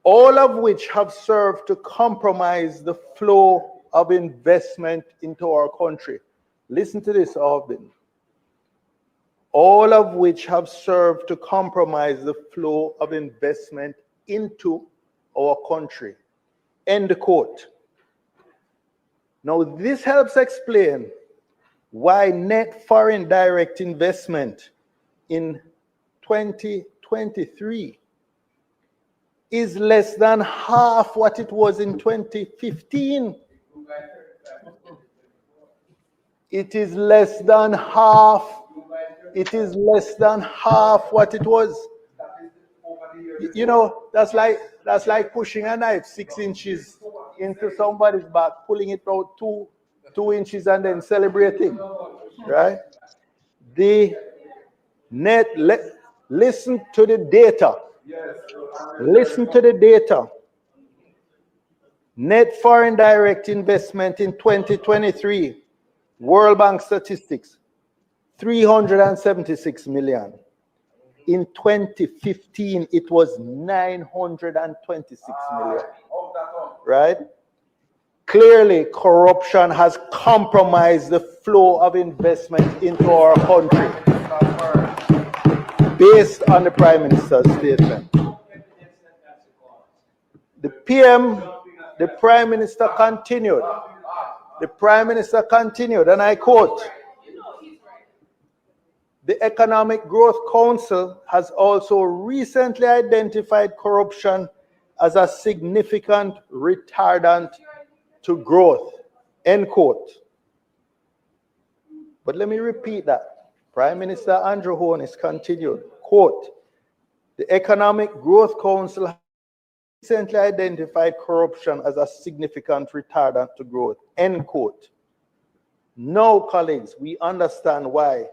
all of which have served to compromise the flow of investment into our country." Listen to this, Alvin. All of which have served to compromise the flow of investment into our country. End quote. Now, this helps explain why net foreign direct investment in 2023 is less than half what it was in 2015. It is less than half. It is less than half what it was. You know, that's like pushing a knife 6 inches into somebody's back, pulling it out 2 inches and then celebrating, right? The net, listen to the data. Listen to the data. Net foreign direct investment in 2023, World Bank statistics, 376 million. In 2015, it was 926 million, right? Clearly, corruption has compromised the flow of investment into our country, based on the Prime Minister's statement. The PM The Prime Minister continued. The Prime Minister continued, and I quote, "The Economic Growth Council has also recently identified corruption as a significant retardant to growth," end quote. But let me repeat that. Prime Minister Andrew Holness continued, quote, "The Economic Growth Council has recently identified corruption as a significant retardant to growth," end quote. Now, colleagues, we understand why,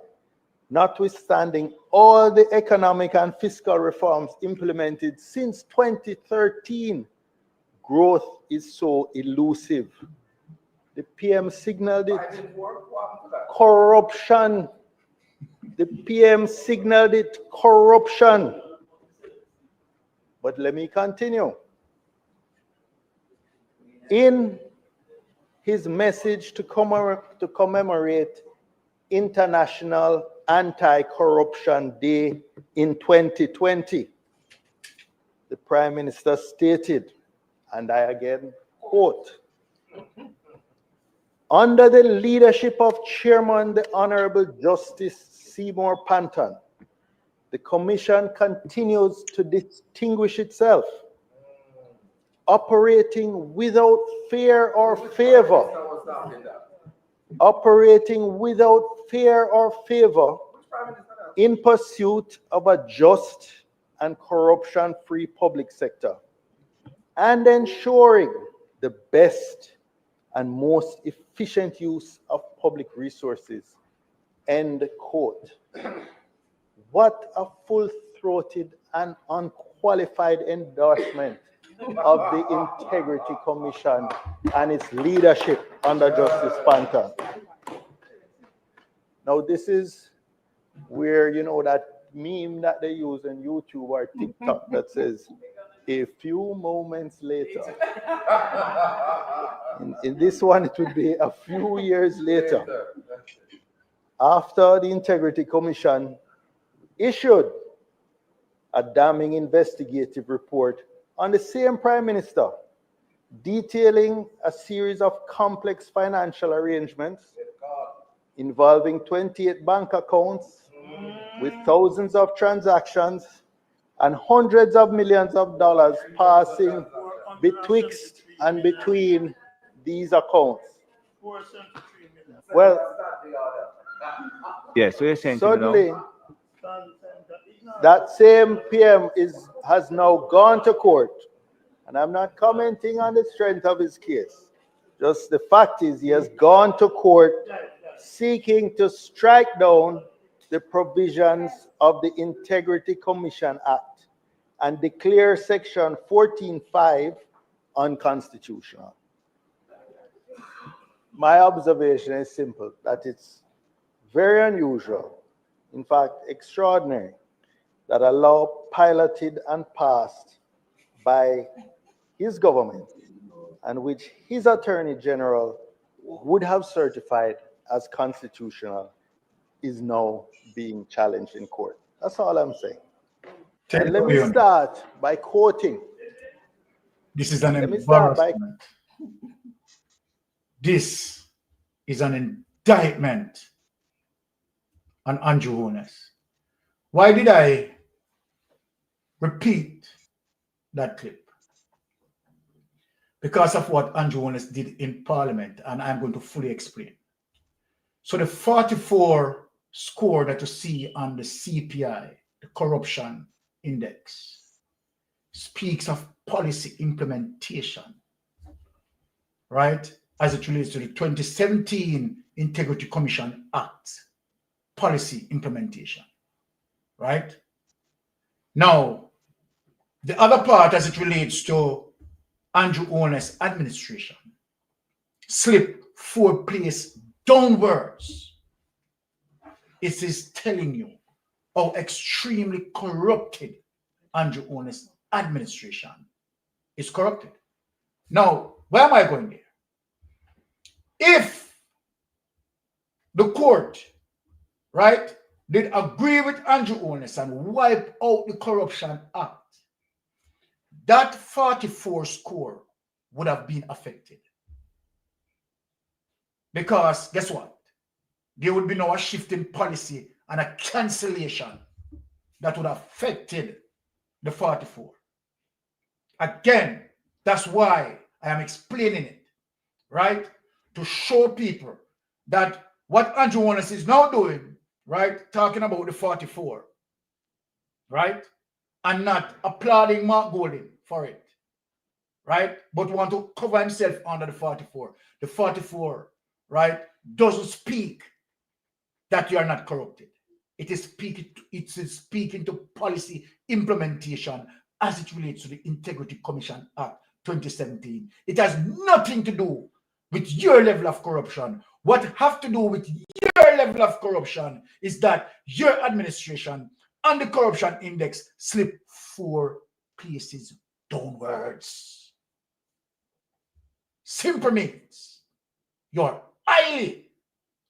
notwithstanding all the economic and fiscal reforms implemented since 2013, growth is so elusive. The PM signaled it. Corruption. The PM signaled it. Corruption. But let me continue. In his message to commemorate International Anti-Corruption Day in 2020, the Prime Minister stated, and I again quote, "Under the leadership of Chairman the Honorable Justice Seymour Panton, the Commission continues to distinguish itself, operating without fear or favor, in pursuit of a just and corruption-free public sector, and ensuring the best and most efficient use of public resources," end quote. What a full-throated and unqualified endorsement of the Integrity Commission and its leadership under Justice Panton. Now, this is where, you know, that meme that they use on YouTube or TikTok that says, "A few moments later." In this one, it would be a few years later, after the Integrity Commission issued a damning investigative report on the same Prime Minister, detailing a series of complex financial arrangements involving 28 bank accounts with thousands of transactions and hundreds of millions of dollars passing betwixt and between these accounts. Well, yes, so you're saying suddenly, that same PM has now gone to court, and I'm not commenting on the strength of his case. Just the fact is, he has gone to court seeking to strike down the provisions of the Integrity Commission Act and declare Section 14(5) unconstitutional. My observation is simple, that it's very unusual, in fact extraordinary, that a law piloted and passed by his government and which his Attorney General would have certified as constitutional is now being challenged in court. That's all I'm saying. And let me start by quoting. This is an embarrassment. This is an indictment on Andrew Holness. Why did I repeat that clip? Because of what Andrew Holness did in Parliament, and I'm going to fully explain. So the 44 score that you see on the CPI, the corruption index, speaks of policy implementation, right? As it relates to the 2017 Integrity Commission Act, policy implementation, right? Now, the other part as it relates to Andrew Holness administration, slip 4 place downwards. It is telling you how extremely corrupted Andrew Holness administration is corrupted. Now, where am I going there? If the court, right, did agree with Andrew Holness and wipe out the Corruption Act, that 44 score would have been affected. Because guess what? There would be now a shift in policy and a cancellation that would have affected the 44. Again, that's why I am explaining it, right? To show people that what Andrew Wallace is now doing, right? Talking about the 44, right? And not applauding Mark Golding for it, right? But want to cover himself under the 44. The 44, right, doesn't speak that you are not corrupted. It is speaking to policy implementation as it relates to the Integrity Commission Act 2017. It has nothing to do with your level of corruption. What have to do with your level of corruption is that your administration and the corruption index slip 4 places downwards. Simple means you're highly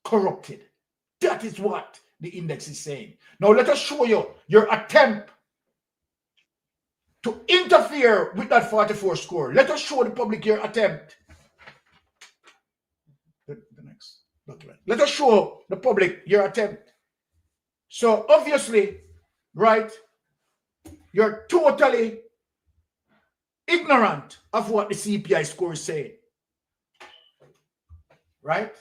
corrupted. That is what the index is saying. Now let us show you your attempt to interfere with that 44 score. Let us show the public your attempt. The next document. Let us show the public your attempt. So obviously, right, you're totally ignorant of what the CPI score is saying. Right?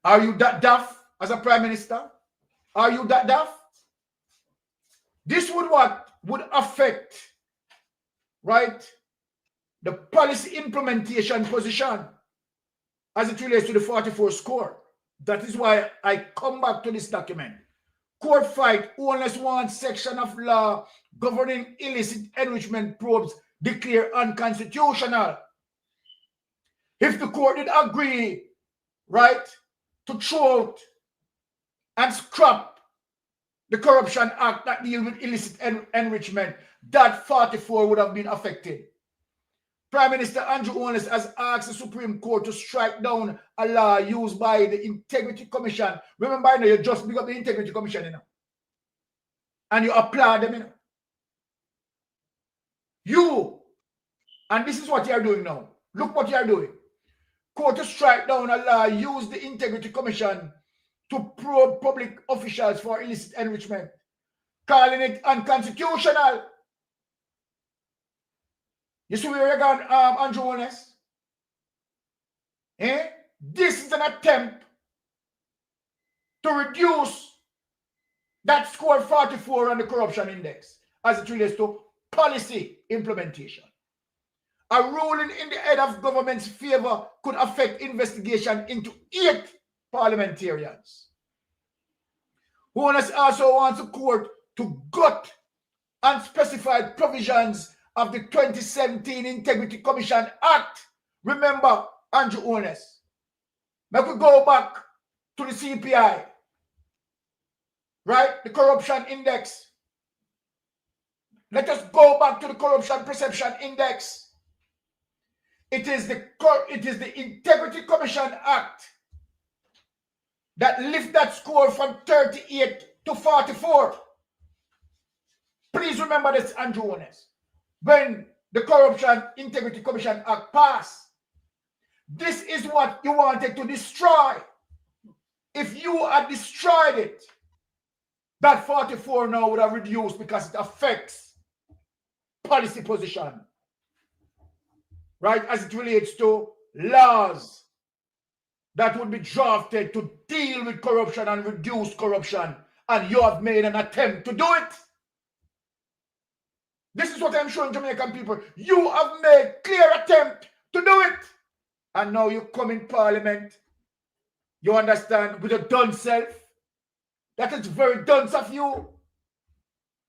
Are you that daft as a prime minister? Are you that daft? This would affect, right, the policy implementation position as it relates to the 44 score. That is why I come back to this document. Court fight only one section of law governing illicit enrichment probes declare unconstitutional. If the court did agree, right, to throw out and scrap the Corruption Act that deals with illicit enrichment, that 44 would have been affected. Prime Minister Andrew Holness has asked the Supreme Court to strike down a law used by the Integrity Commission. Remember, you know, you just big up the Integrity Commission, you know, and you applaud them, you know. You, and this is what you are doing now. Look what you are doing. Court to strike down a law used the Integrity Commission to probe public officials for illicit enrichment, calling it unconstitutional. You see where you're going, Andrew Holness? Eh? This is an attempt to reduce that score 44 on the corruption index as it relates to policy implementation. A ruling in the head of government's favor could affect investigation into 8 parliamentarians. Holness also wants the court to gut unspecified provisions of the 2017 Integrity Commission Act. Remember, Andrew Holness. Let we go back to the CPI, right? The corruption index. Let us go back to the corruption perception index. It is the Integrity Commission Act that lifts that score from 38 to 44. Please remember this, Andrew Holness. When the Corruption Integrity Commission Act passed, this is what you wanted to destroy. If you had destroyed it, that 44 now would have reduced because it affects policy position, right, as it relates to laws that would be drafted to deal with corruption and reduce corruption, and you have made an attempt to do it. This is what I'm showing Jamaican people. You have made clear attempt to do it. And now you come in parliament. You understand, with a done self. That is very dunce of you.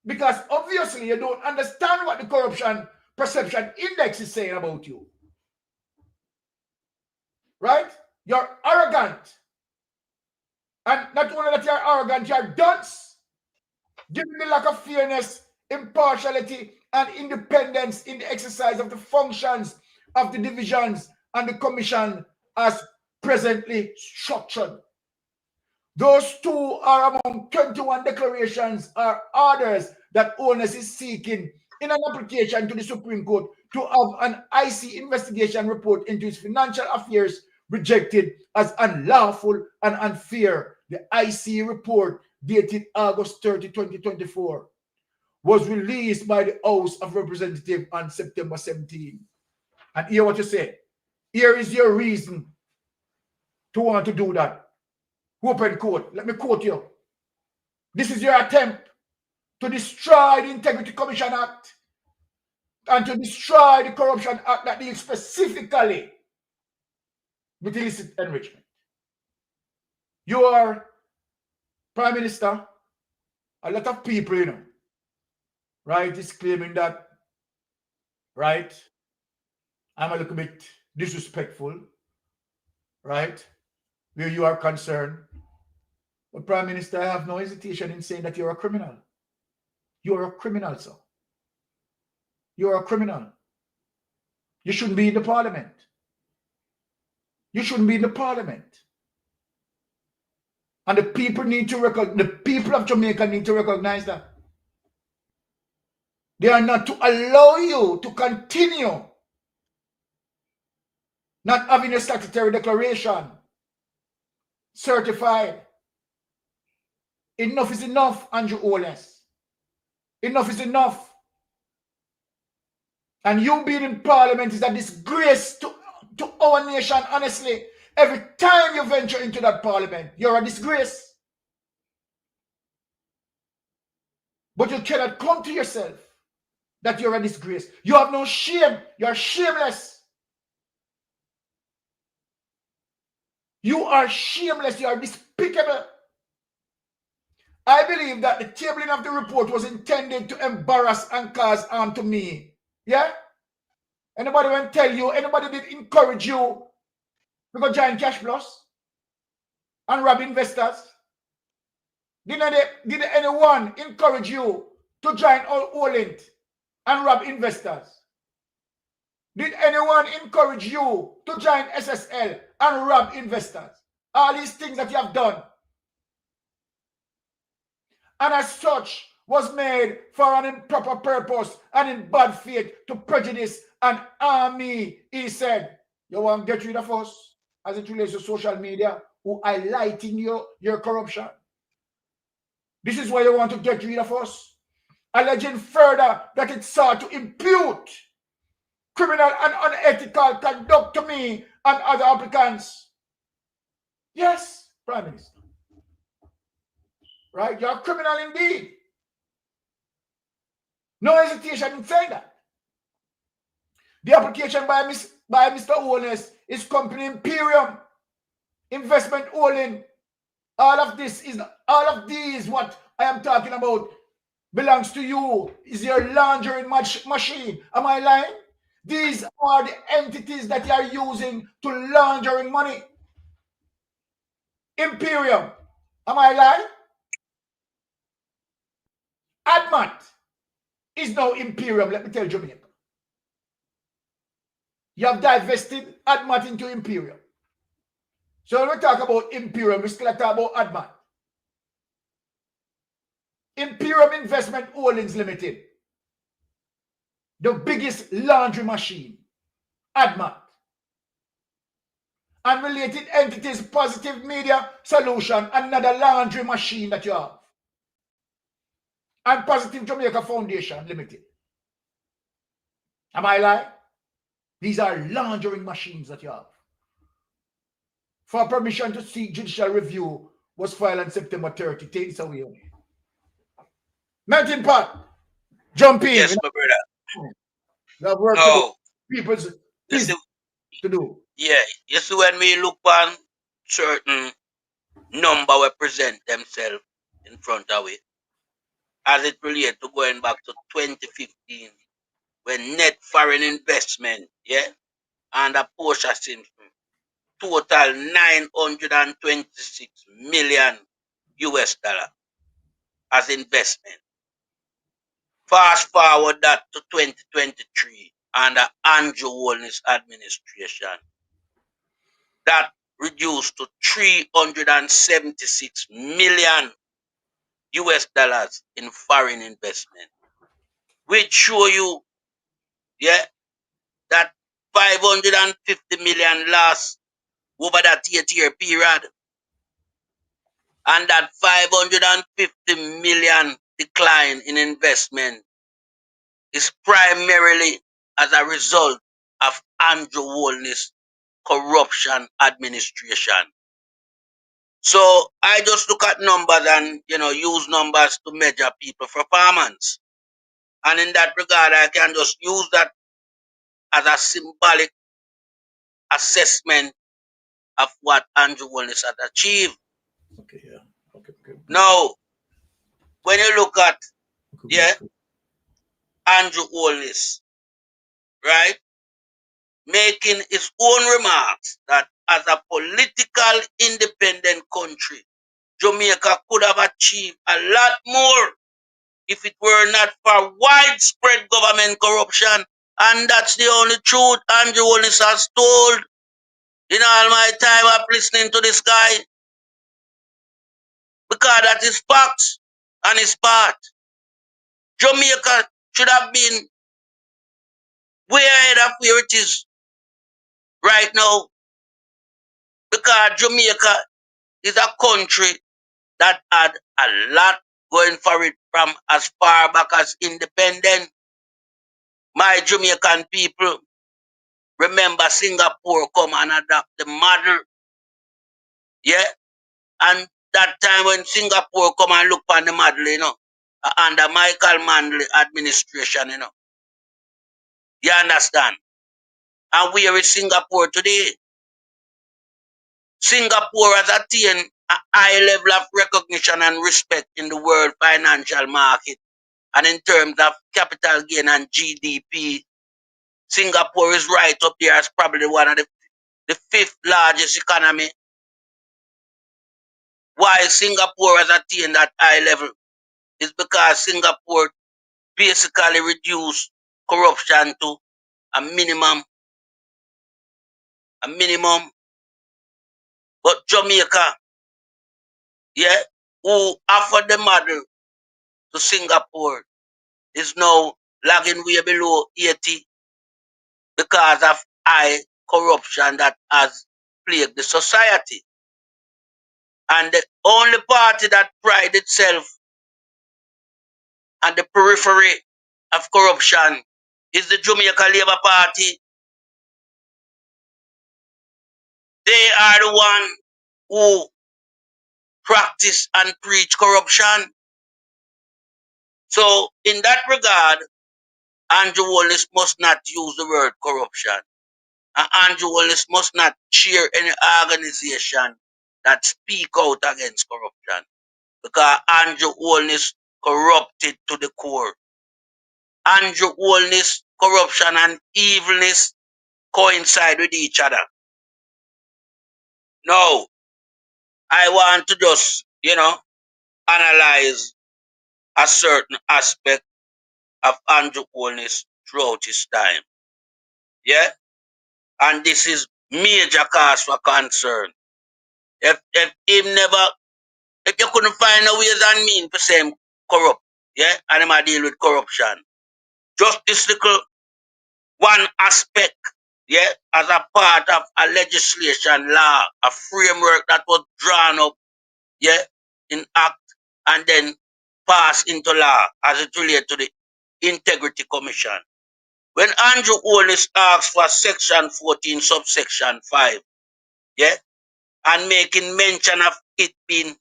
Because obviously you don't understand what the corruption perception index is saying about you. Right? You're arrogant. And not only that you're arrogant, you're dunce. Given the lack of fairness, impartiality, and independence in the exercise of the functions of the divisions and the commission as presently structured. Those 2 are among 21 declarations or orders that Holness is seeking in an application to the Supreme Court to have an IC investigation report into its financial affairs rejected as unlawful and unfair. The IC report dated August 30, 2024 was released by the House of Representatives on September 17. And hear what you say. Here is your reason to want to do that. Open quote. Let me quote you. This is your attempt to destroy the Integrity Commission Act and to destroy the Corruption Act that deals specifically with illicit enrichment. You are Prime Minister. A lot of people, you know, right, is claiming that, right, I'm a little bit disrespectful, right, where you are concerned. But Prime Minister, I have no hesitation in saying that you're a criminal. You're a criminal, sir. You're a criminal. You shouldn't be in the parliament. You shouldn't be in the parliament. And the people need to recognize, the people of Jamaica need to recognize that. They are not to allow you to continue not having a statutory declaration certified. Enough is enough, Andrew Oles. Enough is enough. And you being in parliament is a disgrace to our nation, honestly. Every time you venture into that parliament, you're a disgrace. But you cannot come to yourself that you're a disgrace. You have no shame. You're shameless. You are shameless. You are despicable. I believe that the tabling of the report was intended to embarrass and cause harm to me. Yeah? Anybody will tell you, anybody did encourage you to go join Cash Plus and rob investors? Did anyone encourage you to join Olint and rob investors? Did anyone encourage you to join SSL and rob investors? All these things that you have done. And as such, was made for an improper purpose and in bad faith to prejudice and harm me, he said. You want to get rid of us as it relates to social media who are highlighting your corruption. This is why you want to get rid of us. Alleging further that it sought to impute criminal and unethical conduct to me and other applicants. Yes, Prime Minister. Right? You're a criminal indeed. No hesitation in saying that. The application by Mr. Owens is company Imperium, investment holding. All of these, what I am talking about, belongs to you. Is your laundering machine. Am I lying? These are the entities that you are using to laundering money. Imperium. Am I lying? Admat is now Imperium, let me tell Jamaica. You have divested Admat into Imperium. So when we talk about Imperium, we still talk about Admat. Imperium Investment Holdings Limited, the biggest laundry machine, Admat. And related entities, Positive Media Solution, another laundry machine that you have. And Positive Jamaica Foundation Limited. Am I lying? These are laundering machines that you have. For permission to seek judicial review was filed on September 30. Take this away. Melting pot. Jump in. Yes, my brother. You have work No. people's business to do. Yeah, you see when we look on certain number we present themselves in front of it, as it relates to going back to 2015, when net foreign investment, yeah, under Portia Simpson, total 926 million US dollar as investment. Fast forward that to 2023 under Andrew Holness administration. That reduced to 376 million US dollars in foreign investment. Which show you, yeah, 550 million loss over that 8-year period. And that 550 million decline in investment is primarily as a result of Andrew Wolney's corruption administration. So I just look at numbers and use numbers to measure people's performance. And in that regard, I can just use that as a symbolic assessment of what Andrew Wolney had achieved. Okay, yeah. Okay. Now, when you look at Andrew Wolney, right, making his own remarks that as a political independent country, Jamaica could have achieved a lot more if it were not for widespread government corruption. And that's the only truth Andrew Wolney has told in all my time of listening to this guy. Because that is facts and his part. Jamaica should have been way ahead of where it is right now. Because Jamaica is a country that had a lot going for it from as far back as independent. My Jamaican people remember Singapore come and adopt the model. Yeah? And that time when Singapore come and look on the model, under Michael Manley administration, You understand? And where is Singapore today? Singapore has attained a high level of recognition and respect in the world financial market. And in terms of capital gain and GDP, Singapore is right up there as probably one of the fifth largest economy. Why Singapore has attained that high level is because Singapore basically reduced corruption to a minimum. But Jamaica, who offered the model to Singapore, is now lagging way below 80 because of high corruption that has plagued the society. And the only party that pride itself on the periphery of corruption is the Jamaica Labour Party. They are the one who practice and preach corruption. So in that regard, Andrew Wallace must not use the word corruption. And Andrew Wallace must not cheer any organization that speak out against corruption. Because Andrew Wallace corrupted to the core. Andrew Wallace, corruption and evilness coincide with each other. Now, I want to just, analyze a certain aspect of Andrew Wallace throughout his time. Yeah? And this is major cause for concern. If you couldn't find a ways and means to say him corrupt, and him a deal with corruption. Just this little one aspect, as a part of a legislation law, a framework that was drawn up, in act and then passed into law as it relates to the Integrity Commission. When Andrew Wallace asked for Section 14, subsection 5, and making mention of it being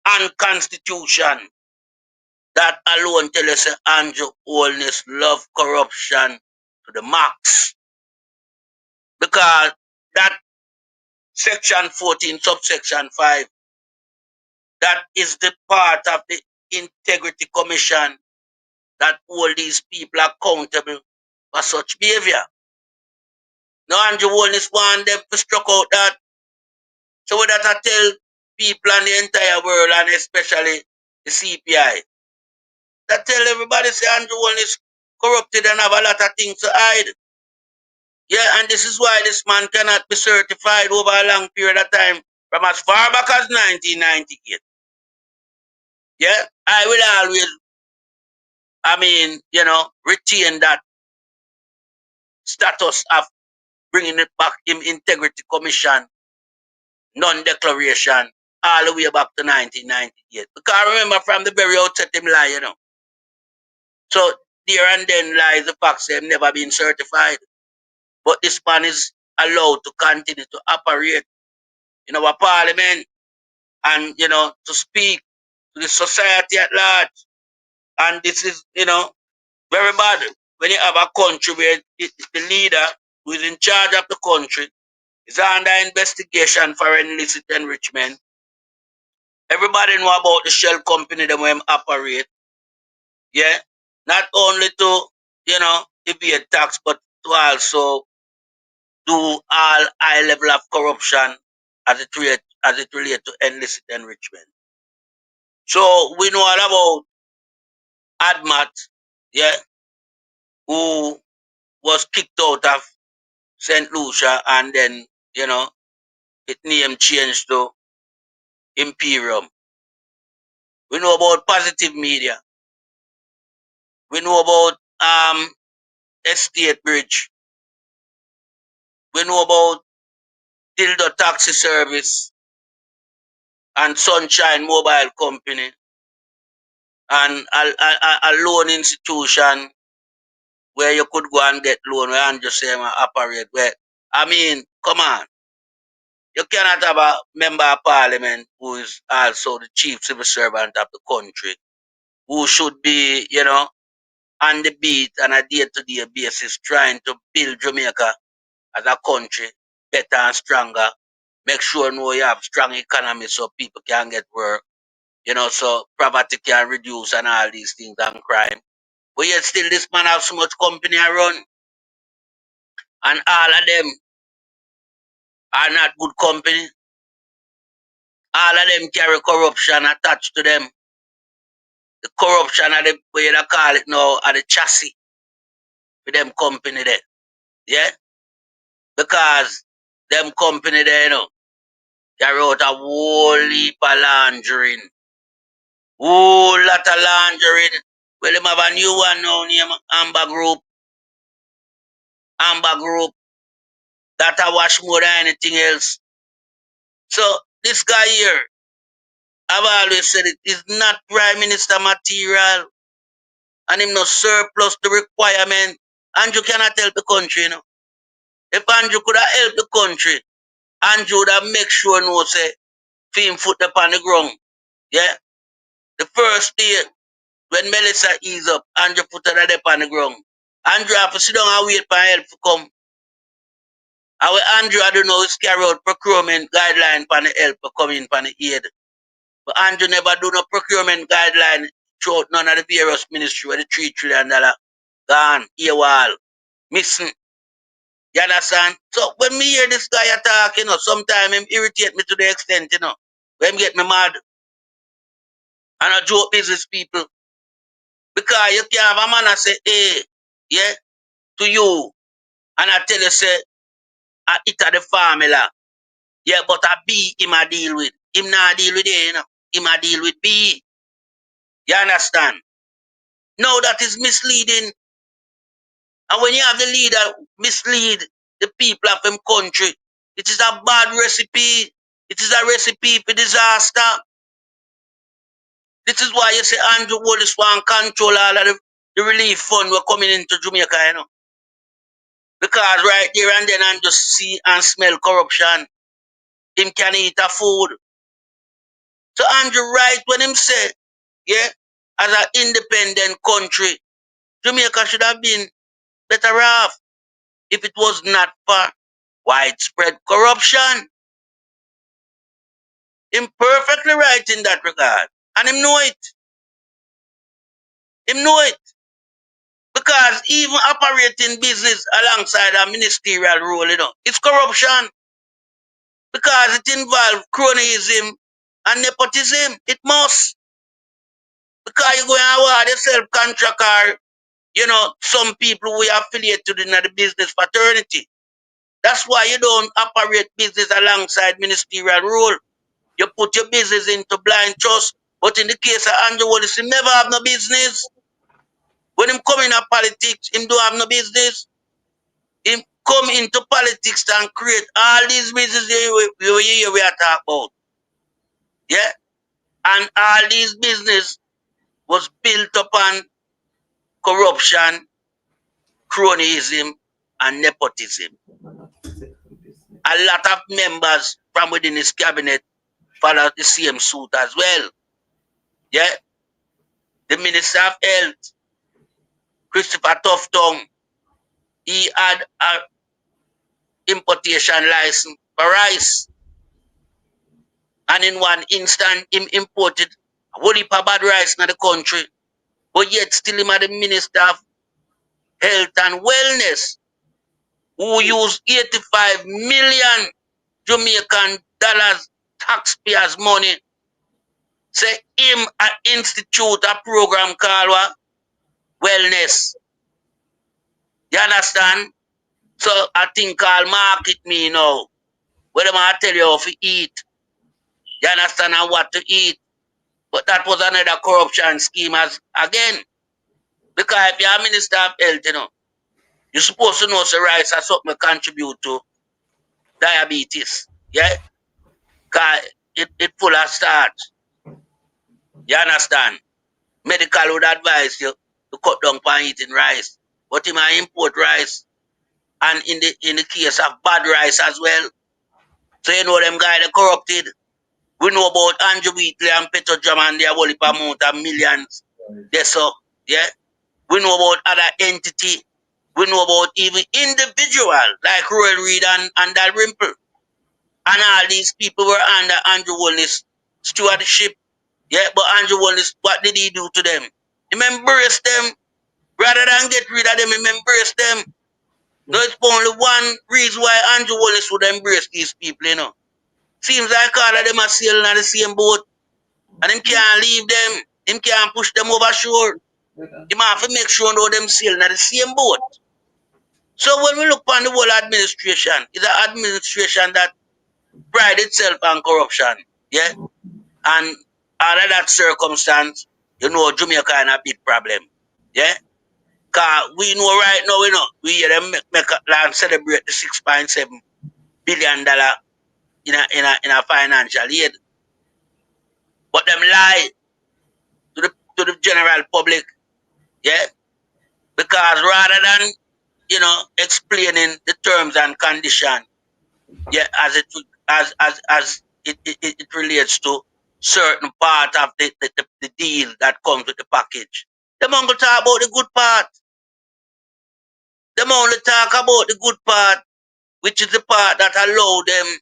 unconstitutional, that alone tell us Andrew Wallace love corruption to the max. Because that Section 14, subsection 5, that is the part of the Integrity Commission that hold these people accountable for such behavior. Now Andrew Wallace want them to struck out that. So that I tell people in the entire world and especially the CPI, that tell everybody say Andrew Wallace corrupted and have a lot of things to hide. Yeah, and this is why this man cannot be certified over a long period of time from as far back as 1998. Yeah, I will always, retain that status of bringing it back in Integrity Commission, non-declaration, all the way back to 1998. Because remember from the very outset, him lie, you know. So there and then lies the fact that they've never been certified. But this man is allowed to continue to operate in our parliament and, you know, to speak to the society at large. And this is, you know, very bad when you have a country where the leader who is in charge of the country is under investigation for illicit enrichment. Everybody know about the shell company that we operate. Yeah. Not only to, you know, evade tax, but to also do all high level of corruption as it relates to illicit enrichment. So we know all about Admat, yeah, who was kicked out of St. Lucia and then, you know, its name changed to Imperium. We know about Positive Media. We know about Estate Bridge. We know about Dildo Taxi Service and Sunshine Mobile Company and a loan institution where you could go and get loan where Andrew Seaga operate. Where, I mean, come on. You cannot have a member of parliament who is also the chief civil servant of the country, who should be, you know, on the beat on a day-to-day basis trying to build Jamaica as a country better and stronger. Make sure you have strong economy so people can get work, you know, so poverty can reduce and all these things and crime. But yet still this man have so much company around and all of them are not good company. All of them carry corruption attached to them. The corruption of the way they call it now are the chassis for them company there. Yeah? Because them company there, you know, carry out a whole heap of laundering. Whole lot of laundering. Well, them have a new one now named Amber Group. Amber Group. That I wash more than anything else. So this guy here, I've always said it is not Prime Minister material. And him no surplus the requirement. Andrew cannot help the country, you know. If Andrew could have helped the country, Andrew would have make sure no say for him foot up on the ground. Yeah? The first day when Melissa ease up, Andrew put her up on the ground. Andrew have to sit down and wait for help to come. And when Andrew I don't know is carry out procurement guideline for the help to come in for the aid. But Andrew never do no procurement guideline throughout none of the various ministry where the $3 trillion gone, AWOL, missing. You understand? So when me hear this guy attack, you know, sometimes him irritate me to the extent, you know, when him get me mad. And I joke business people. Because you can't have a man and say, hey, yeah, to you. And I tell you, say, I eat at the formula. Yeah, but a B him a deal with. Him not deal with A, you know. Him a deal with B. You understand? No, that is misleading. And when you have the leader mislead the people of him country, it is a bad recipe. It is a recipe for disaster. This is why you say Andrew Wallace want control all of the relief fund we're coming into Jamaica, you know. Because right there and then Andrew see and smell corruption. Him can eat a food. So Andrew right when him say, yeah, as an independent country, Jamaica should have been better off if it was not for widespread corruption. Him perfectly right in that regard. And him know it. Him know it. Because even operating business alongside a ministerial role, you know, it's corruption. Because it involves cronyism and nepotism. It must. Because you go and award yourself contract or, you know, some people we affiliate to the business fraternity. That's why you don't operate business alongside ministerial role. You put your business into blind trust. But in the case of Andrew Wallace, he never have no business. When him come in politics, him don't have no business. Him come into politics and create all these businesses we are talking about. Yeah? And all these business was built upon corruption, cronyism, and nepotism. A lot of members from within his cabinet follow the same suit as well. Yeah? The Minister of Health, Christopher Tufton, he had an importation license for rice. And in one instant, he imported a whole heap of bad rice in the country. But yet still him as the Minister of Health and Wellness, who used 85 million Jamaican dollars taxpayers' money. Say him institute a program called Wellness. You understand? So I think I'll market me now. What am I tell you how to eat? You understand and what to eat? But that was another corruption scheme as again. Because if you're a Minister of Health, you're supposed to know so rice has something to contribute to diabetes. Yeah? Because it full of starch. You understand? Medical would advise you to cut down on eating rice. But he might import rice. And in the case of bad rice as well. So you know them guys are corrupted. We know about Andrew Wheatley and Petro Jam and their whole amount of millions. Yes, so, yeah. We know about other entity. We know about even individual like Royal Reid and Dalrymple. And all these people were under Andrew Holness stewardship. Yeah, but Andrew Holness, what did he do to them? He embraced them. Rather than get rid of them, he embraced them. No, it's only one reason why Andrew Holness would embrace these people, Seems like all of them are sailing on the same boat. And him can't leave them. Him can't push them over shore. Him have to make sure know them sailing on the same boat. So when we look on the whole administration, it's an administration that pride itself on corruption. Yeah? And out of that circumstance, Jamaica in a big problem. Yeah? Because we know right now, we hear them make and celebrate the $6.7 billion in a financial aid. But them lie to the general public. Yeah? Because rather than, explaining the terms and conditions, yeah, as it relates to certain part of the deal that comes with the package. Them only talk about the good part. Them only talk about the good part, which is the part that allow them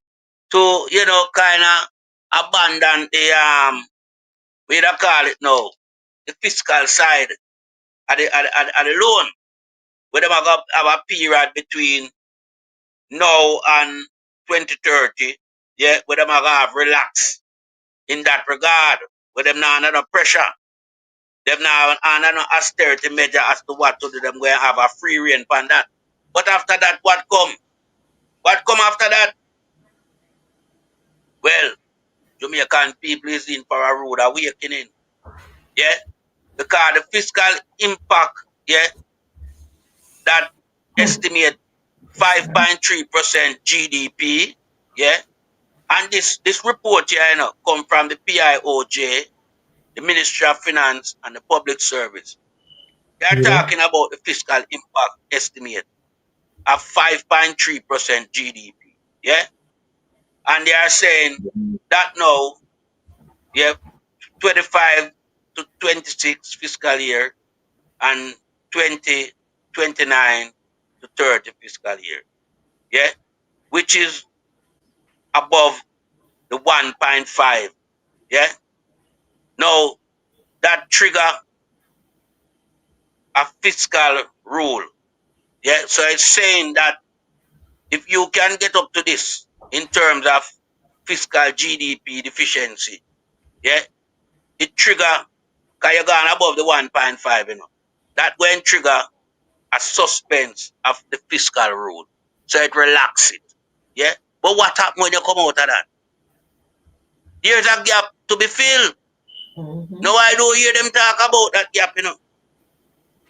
to, kind of abandon the what do call it now, the fiscal side of the loan. Where them have a period between now and 2030, yeah, where them have relax in that regard, where them now under no pressure. Them now under no austerity measure as to what to do. Them going to have a free reign on that. But after that, what come? What come after that? Well, Jamaican people is in for a rude awakening. Yeah? Because the fiscal impact, yeah, that estimate 5.3% GDP, yeah. And this report here, come from the PIOJ, the Ministry of Finance and the Public Service. They are talking about the fiscal impact estimate of 5.3% GDP. Yeah? And they are saying that now, yeah, 25 to 26 fiscal year and 29 to 30 fiscal year. Yeah? Which is above the 1.5. Yeah? Now, that trigger a fiscal rule. Yeah? So it's saying that if you can get up to this in terms of fiscal GDP deficiency, yeah, it trigger, because you're going above the 1.5, that going trigger a suspense of the fiscal rule. So it relax it. Yeah? But what happens when you come out of that? There's a gap to be filled. No, I don't hear them talk about that gap,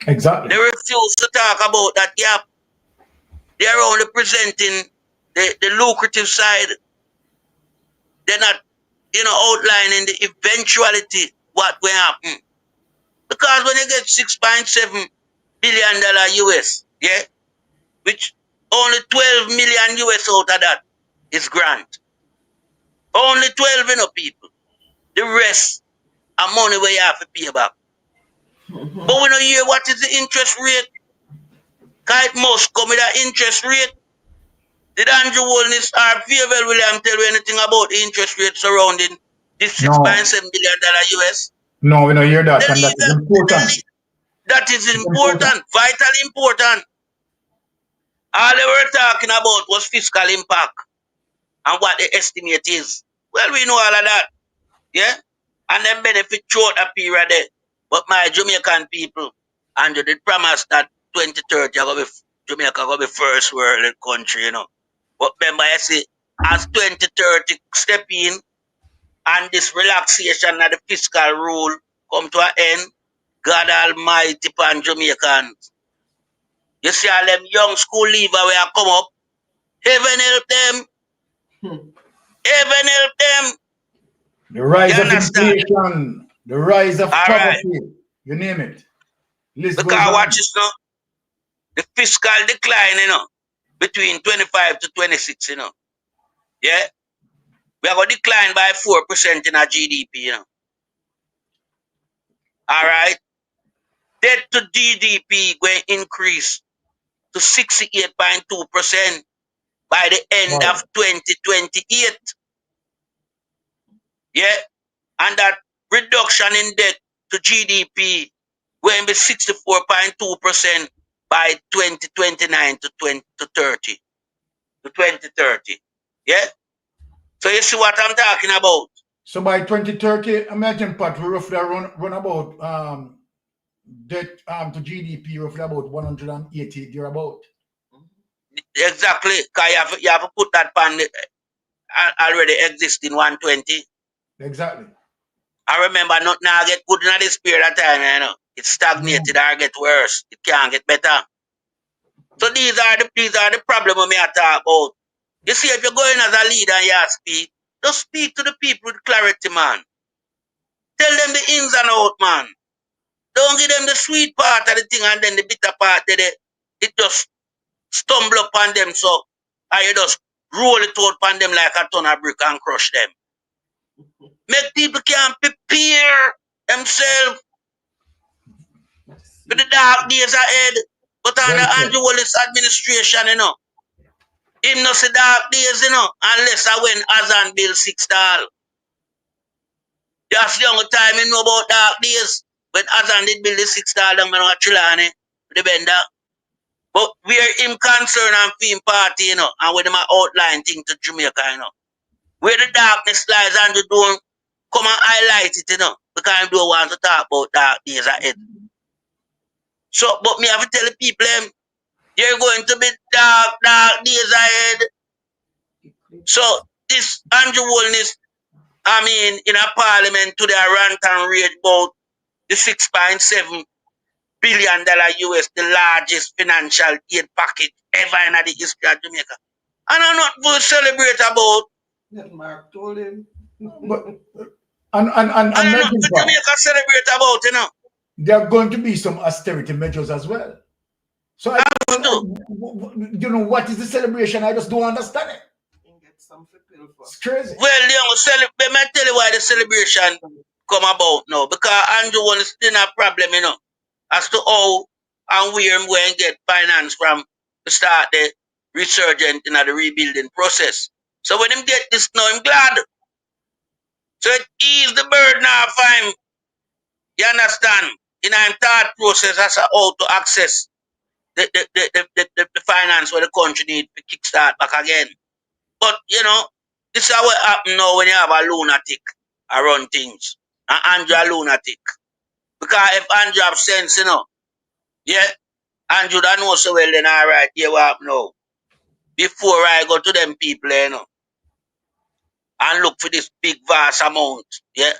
Exactly. They refuse to talk about that gap. They are only presenting the lucrative side. They're not, outlining the eventuality what will happen. Because when you get $6.7 billion US, yeah, which only 12 million US out of that is grant. Only 12, people. The rest are money where you have to pay back. But we don't hear what is the interest rate. Because it must come with an interest rate. Did Andrew Holness or Fairwell William tell you anything about the interest rate surrounding this No, $6.7 billion US? no, we don't hear that, They and that leave is important. that is It's important. important, vitally important. All they were talking about was fiscal impact and what the estimate is. Well, we know all of that, yeah? And then benefit throughout a period there. But my Jamaican people, and they did promise that 2030 Jamaica going to be first world country, But remember, I say, as 2030 step in and this relaxation of the fiscal rule come to an end, God Almighty pan Jamaicans. You see all them young school leaver where I come up, heaven help them, heaven help them. The rise You of understand? inflation, the rise of All right. poverty, you name it. List goes Because watch on. this now, the fiscal decline, between 25 to 26, Yeah? We are going to decline by 4% in our GDP, All right? Debt to GDP going to increase to 68.2% by the end of Wow. 2028. Yeah? And that reduction in debt to GDP going to be 64.2% by 2029 to 2030. To 2030. Yeah? So you see what I'm talking about? So by 2030, imagine, Pat, we roughly run about debt to GDP roughly about 180 thereabout. Exactly. Because you have to put that pan already existing 120. Exactly. I remember not now get good in this period of time, It's stagnated or get worse. It can't get better. So these are the problems we are talking about. You see, if you're going as a leader and you speak, just speak to the people with clarity, man. Tell them the ins and outs, man. Don't give them the sweet part of the thing and then the bitter part, it just stumble upon them, so and you just roll it out upon them like a ton of brick and crush them. Make people can prepare themselves for the dark days ahead. But Well under said. Andrew Wallace administration, him no see dark days, unless I went Azan Bill 6 stall. That's the only time you know about dark days. When Azan did build the 6 stall down on Trelawney, the bender. But where him concerned and film party, and when him outline thing to Jamaica, Where the darkness lies and the don't come and highlight it, because I don't want to talk about dark days ahead. So, but me have to tell the people, you're going to be dark days ahead. So, this Andrew Holness, in a parliament today, rant and rage about the $6.7 billion US, the largest financial aid package ever in the history of Jamaica. And I'm not going to celebrate about. That Mark told him. But, and And I'm not imagine, going to Pat, Jamaica celebrate about, there are going to be some austerity measures as well. So what is the celebration? I just don't understand it. Get some for pill for. It's crazy. Well, let me tell you why the celebration come about now. Because Andrew one is still a problem, as to how and where I'm going to get finance from to start the resurgent in the rebuilding process. So when him get this now, I'm glad. So it ease the burden off him. You understand? In our thought process as to how to access the finance where the country need to kickstart back again. But, this is what happen now when you have a lunatic around things. And Andrew a lunatic. Because if Andrew have sense, yeah, Andrew that know so well, then all right, here what happen now. Before I go to them people, and look for this big vast amount, yeah,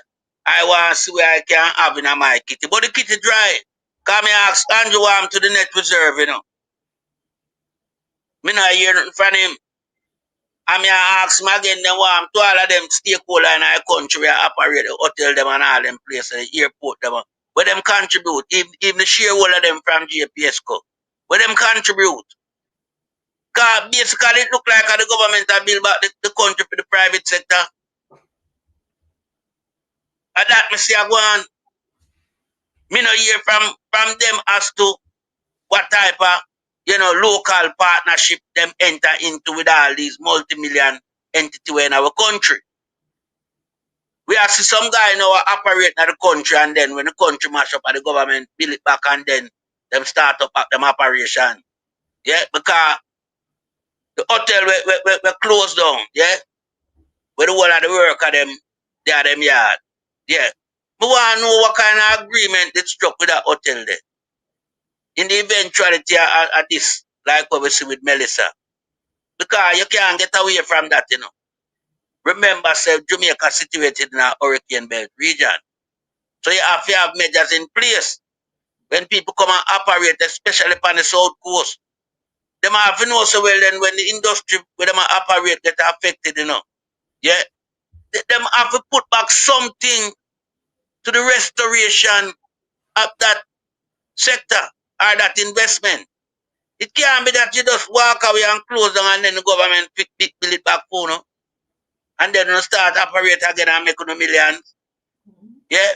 I want to see where I can have in my kitty. But the kitty dry. Come me ask Andrew want to the net reserve, Me not hear nothing from him. I mean, I ask him again, then what to all of them stakeholders in our country where operate the hotel them and all them places, the airport them, where them contribute, even the shareholder them from JPS co. Where them contribute. Because basically it look like the government have built back the country for the private sector. And that me say I go on. Me no hear from them as to what type of local partnership them enter into with all these multi-million entities in our country. We have see some guy now operate in the country and then when the country mash up and the government build it back and then them start up them operation. Yeah, because the hotel we closed down, yeah, where the whole of the worker them they are them yard. Yeah. We want to know what kind of agreement they struck with that hotel there. In the eventuality of this, like what we see with Melissa. Because you can't get away from that, Remember, Jamaica situated in a hurricane belt region. So you have to have measures in place. When people come and operate, especially on the south coast, they have to know so well then when the industry where they operate get affected, Yeah. Them have to put back something to the restoration of that sector or that investment. It can't be that you just walk away and close down and then the government build it back for you, and then you start operate again and make no millions. Yeah.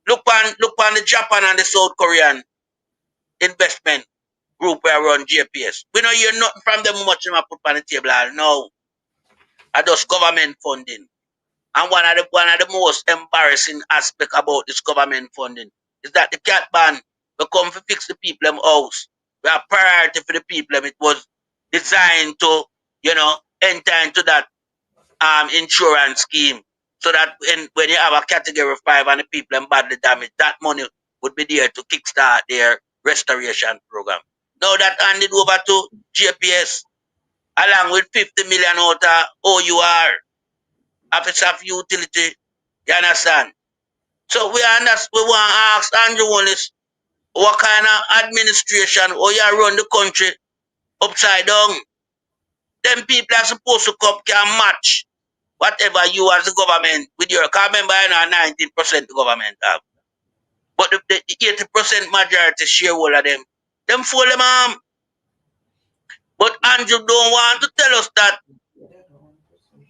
Look on the Japan and the South Korean investment group where run JPS. We don't hear nothing from them much them put on the table. No. I just government funding. And one of the most embarrassing aspect about this government funding is that the cat ban will come to fix the people them house. We have priority for the people them. It was designed to, enter into that insurance scheme. So that when you have a category 5 and the people them badly damaged, that money would be there to kickstart their restoration program. Now that handed over to JPS along with 50 million out of OUR, Office of Utility. You understand? So we want to ask Andrew Wallace what kind of administration or you run the country upside down. Them people are supposed to come can match whatever you as the government with your, because remember, 19% the government have. But the 80% majority shareholder them fool them arm. But Andrew don't want to tell us that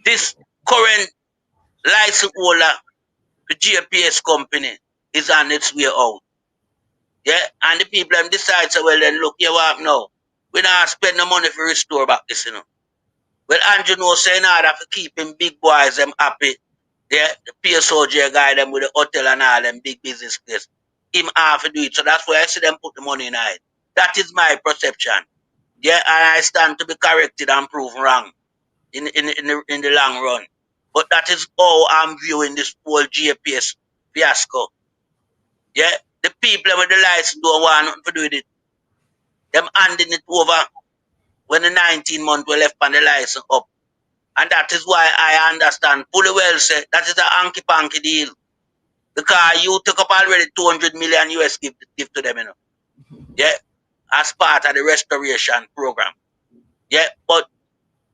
this current license holder, the GPS company, is on its way out. Yeah, and the people them decide, so well then look, you what now? We not spend the money for restore back this, Well, Andrew knows saying in order for keeping big boys them happy, yeah, the PSOJ guy them with the hotel and all them big business place. Him have to do it. So that's why I see them put the money in it. That is my perception. Yeah, and I stand to be corrected and proven wrong in the long run. But that is how I'm viewing this whole GPS fiasco. Yeah, the people with the license don't want nothing to do with it. Them handing it over when the 19 months were left on the license up. And that is why I understand fully well, say, that is a hanky-panky deal. Because you took up already 200 million US give to them, Yeah, as part of the restoration program. Yeah, but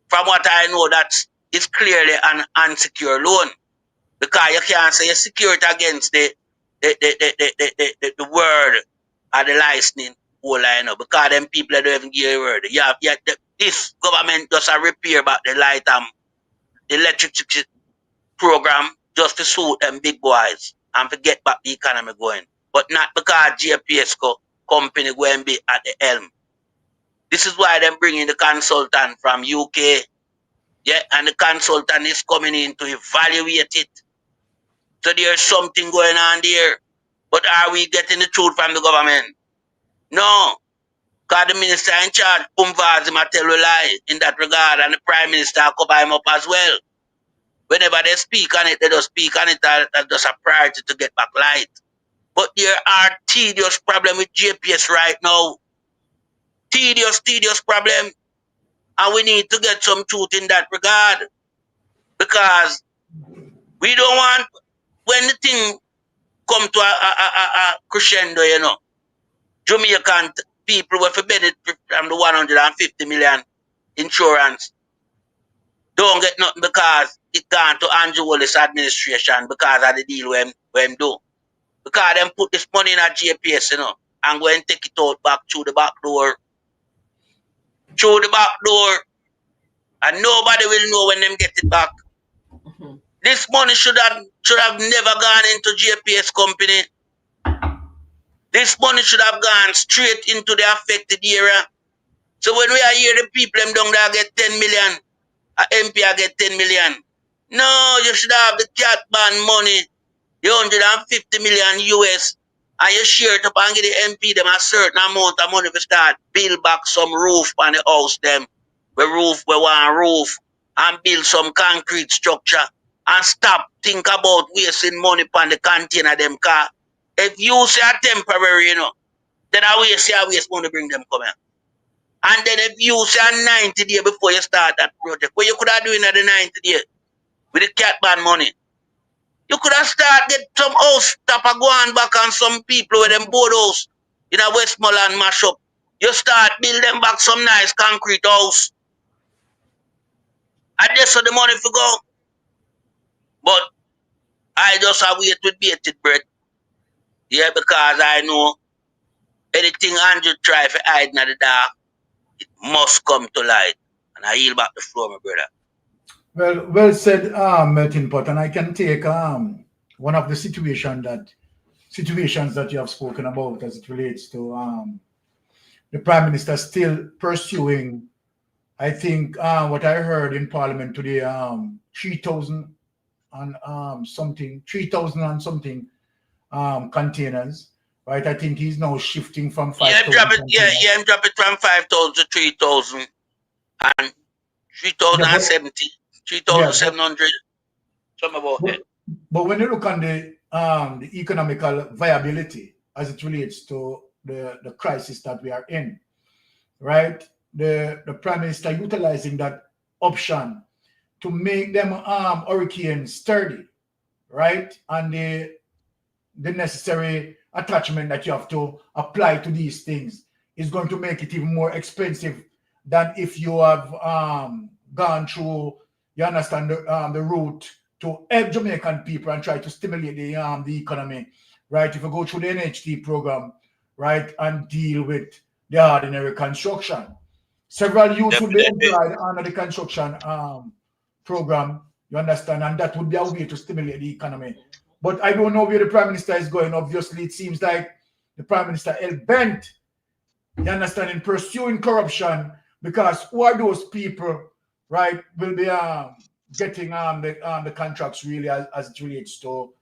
from what I know, that is clearly an unsecured loan. Because you can't say you secure it against the word of the licensing whole line up. Because them people don't even give a word. This government does a repair back the light the electricity program just to suit them big boys and to get back the economy going. But not because GPS company going to be at the helm. This is why they're bringing the consultant from UK. Yeah, and the consultant is coming in to evaluate it. So there's something going on there. But are we getting the truth from the government? No. Because the minister in charge, Pumvazi, tell a lie in that regard, and the prime minister cover him up as well. Whenever they speak on it, they just speak on it as just a priority to get back light. But there are tedious problems with JPS right now. Tedious problem. And we need to get some truth in that regard. Because we don't want, when the thing come to a crescendo, Jamaican people will benefit from the 150 million insurance don't get nothing because it gone to Andrew Wallace administration because of the deal when do. Because them put this money in a GPS, you know, and go and take it out back through the back door. Through the back door. And nobody will know when them get it back. This money should have never gone into GPS company. This money should have gone straight into the affected area. So when we are here, the people them down there get 10 million. A MP get 10 million. No, you should have the cat ban money, the 150 million US, and you share it up and give the MP them a certain amount of money to start build back some roof on the house them. We want roof, and build some concrete structure, and stop think about wasting money on the container them car. If you say a temporary, you know, then I waste money to bring them come here. And then if you say a 90 day before you start that project, what you could have doing at the 90 day with the cat ban money? You could have started get some house top of going back on some people with them board house in a Westmoreland mash up. You start build them back some nice concrete house. And that's how the money for go. But I just have wait with bated breath. Yeah, because I know anything Andrew try to hide in the dark, it must come to light. And I yield back the floor, my brother. Well said, Melting Pot. And I can take one of the situations that you have spoken about as it relates to the Prime Minister still pursuing, I think, what I heard in Parliament today, 3,000 and something containers, right? I think he's now shifting from 5,000. Yeah, drop it from 5,000 to 3,000 and 3,070, 3,700. Something about that. But when you look on the economical viability as it relates to the crisis that we are in, right? The Prime Minister utilizing that option to make them hurricane sturdy, right? And the necessary attachment that you have to apply to these things is going to make it even more expensive than if you have gone through, you understand, the route to help Jamaican people and try to stimulate the economy, right? If you go through the NHT program, right, and deal with the ordinary construction. Several youths will be employed under the construction program, you understand, and that would be a way to stimulate the economy. But I don't know where the Prime Minister is going. Obviously, it seems like the Prime Minister is bent, you understand, in pursuing corruption, because who are those people, right, will be getting the contracts really as it relates to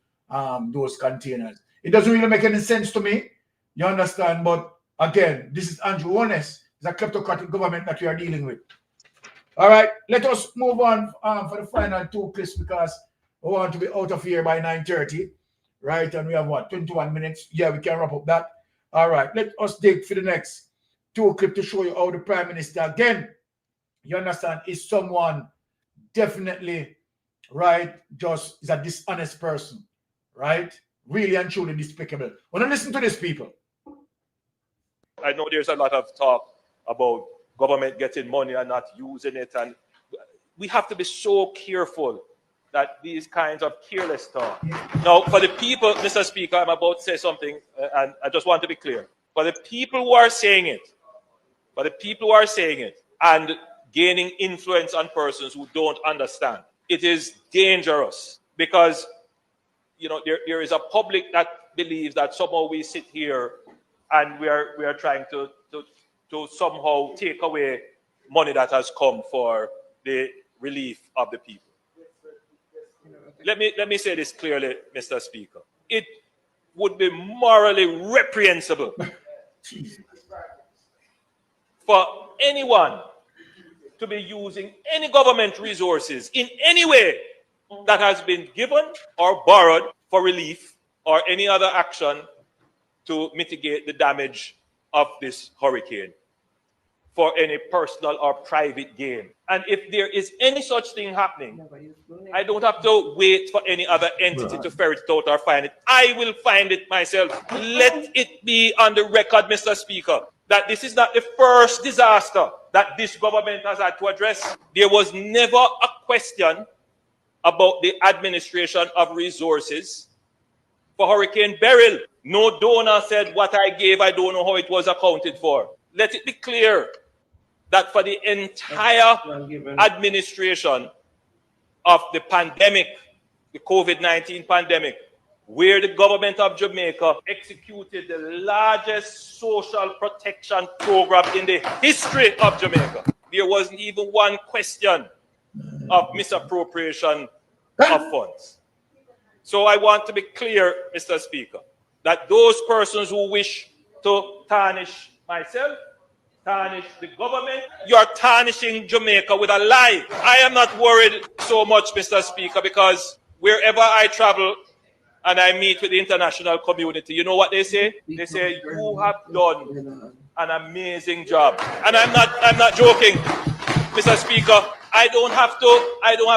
those containers. It doesn't really make any sense to me, you understand, but again, this is Andrew Honest. It's a kleptocratic government that we are dealing with. All right, let us move on for the final two clips because we want to be out of here by 9:30, right? And we have what, 21 minutes? Yeah, we can wrap up that. All right, let us dig for the next two clips to show you how the Prime Minister, again, you understand, is someone definitely, right, just is a dishonest person, right? Really and truly despicable. Want to listen to these people. I know there's a lot of talk about government getting money and not using it, and we have to be so careful that these kinds of careless talk. Now, for the people, Mr. Speaker, I'm about to say something, and I just want to be clear. For the people who are saying it, and gaining influence on persons who don't understand, it is dangerous because, you know, there is a public that believes that somehow we sit here and we are trying to somehow take away money that has come for the relief of the people. Let me say this clearly, Mr. Speaker. It would be morally reprehensible for anyone to be using any government resources in any way that has been given or borrowed for relief or any other action to mitigate the damage of this hurricane for any personal or private gain. And if there is any such thing happening, I don't have to wait for any other entity to ferret it out or find it. I will find it myself. Let it be on the record, Mr. Speaker, that this is not the first disaster that this government has had to address. There was never a question about the administration of resources for Hurricane Beryl. No donor said what I gave, I don't know how it was accounted for. Let it be clear that for the entire administration of the pandemic, the COVID-19 pandemic, where the government of Jamaica executed the largest social protection program in the history of Jamaica, there wasn't even one question of misappropriation of funds. So I want to be clear, Mr. Speaker, that those persons who wish to tarnish myself, tarnish the government, you are tarnishing Jamaica with a lie. I am not worried so much, Mr. Speaker, because wherever I travel and I meet with the international community, you know what they say? They say, you have done an amazing job. And I'm not joking, Mr. Speaker. I don't have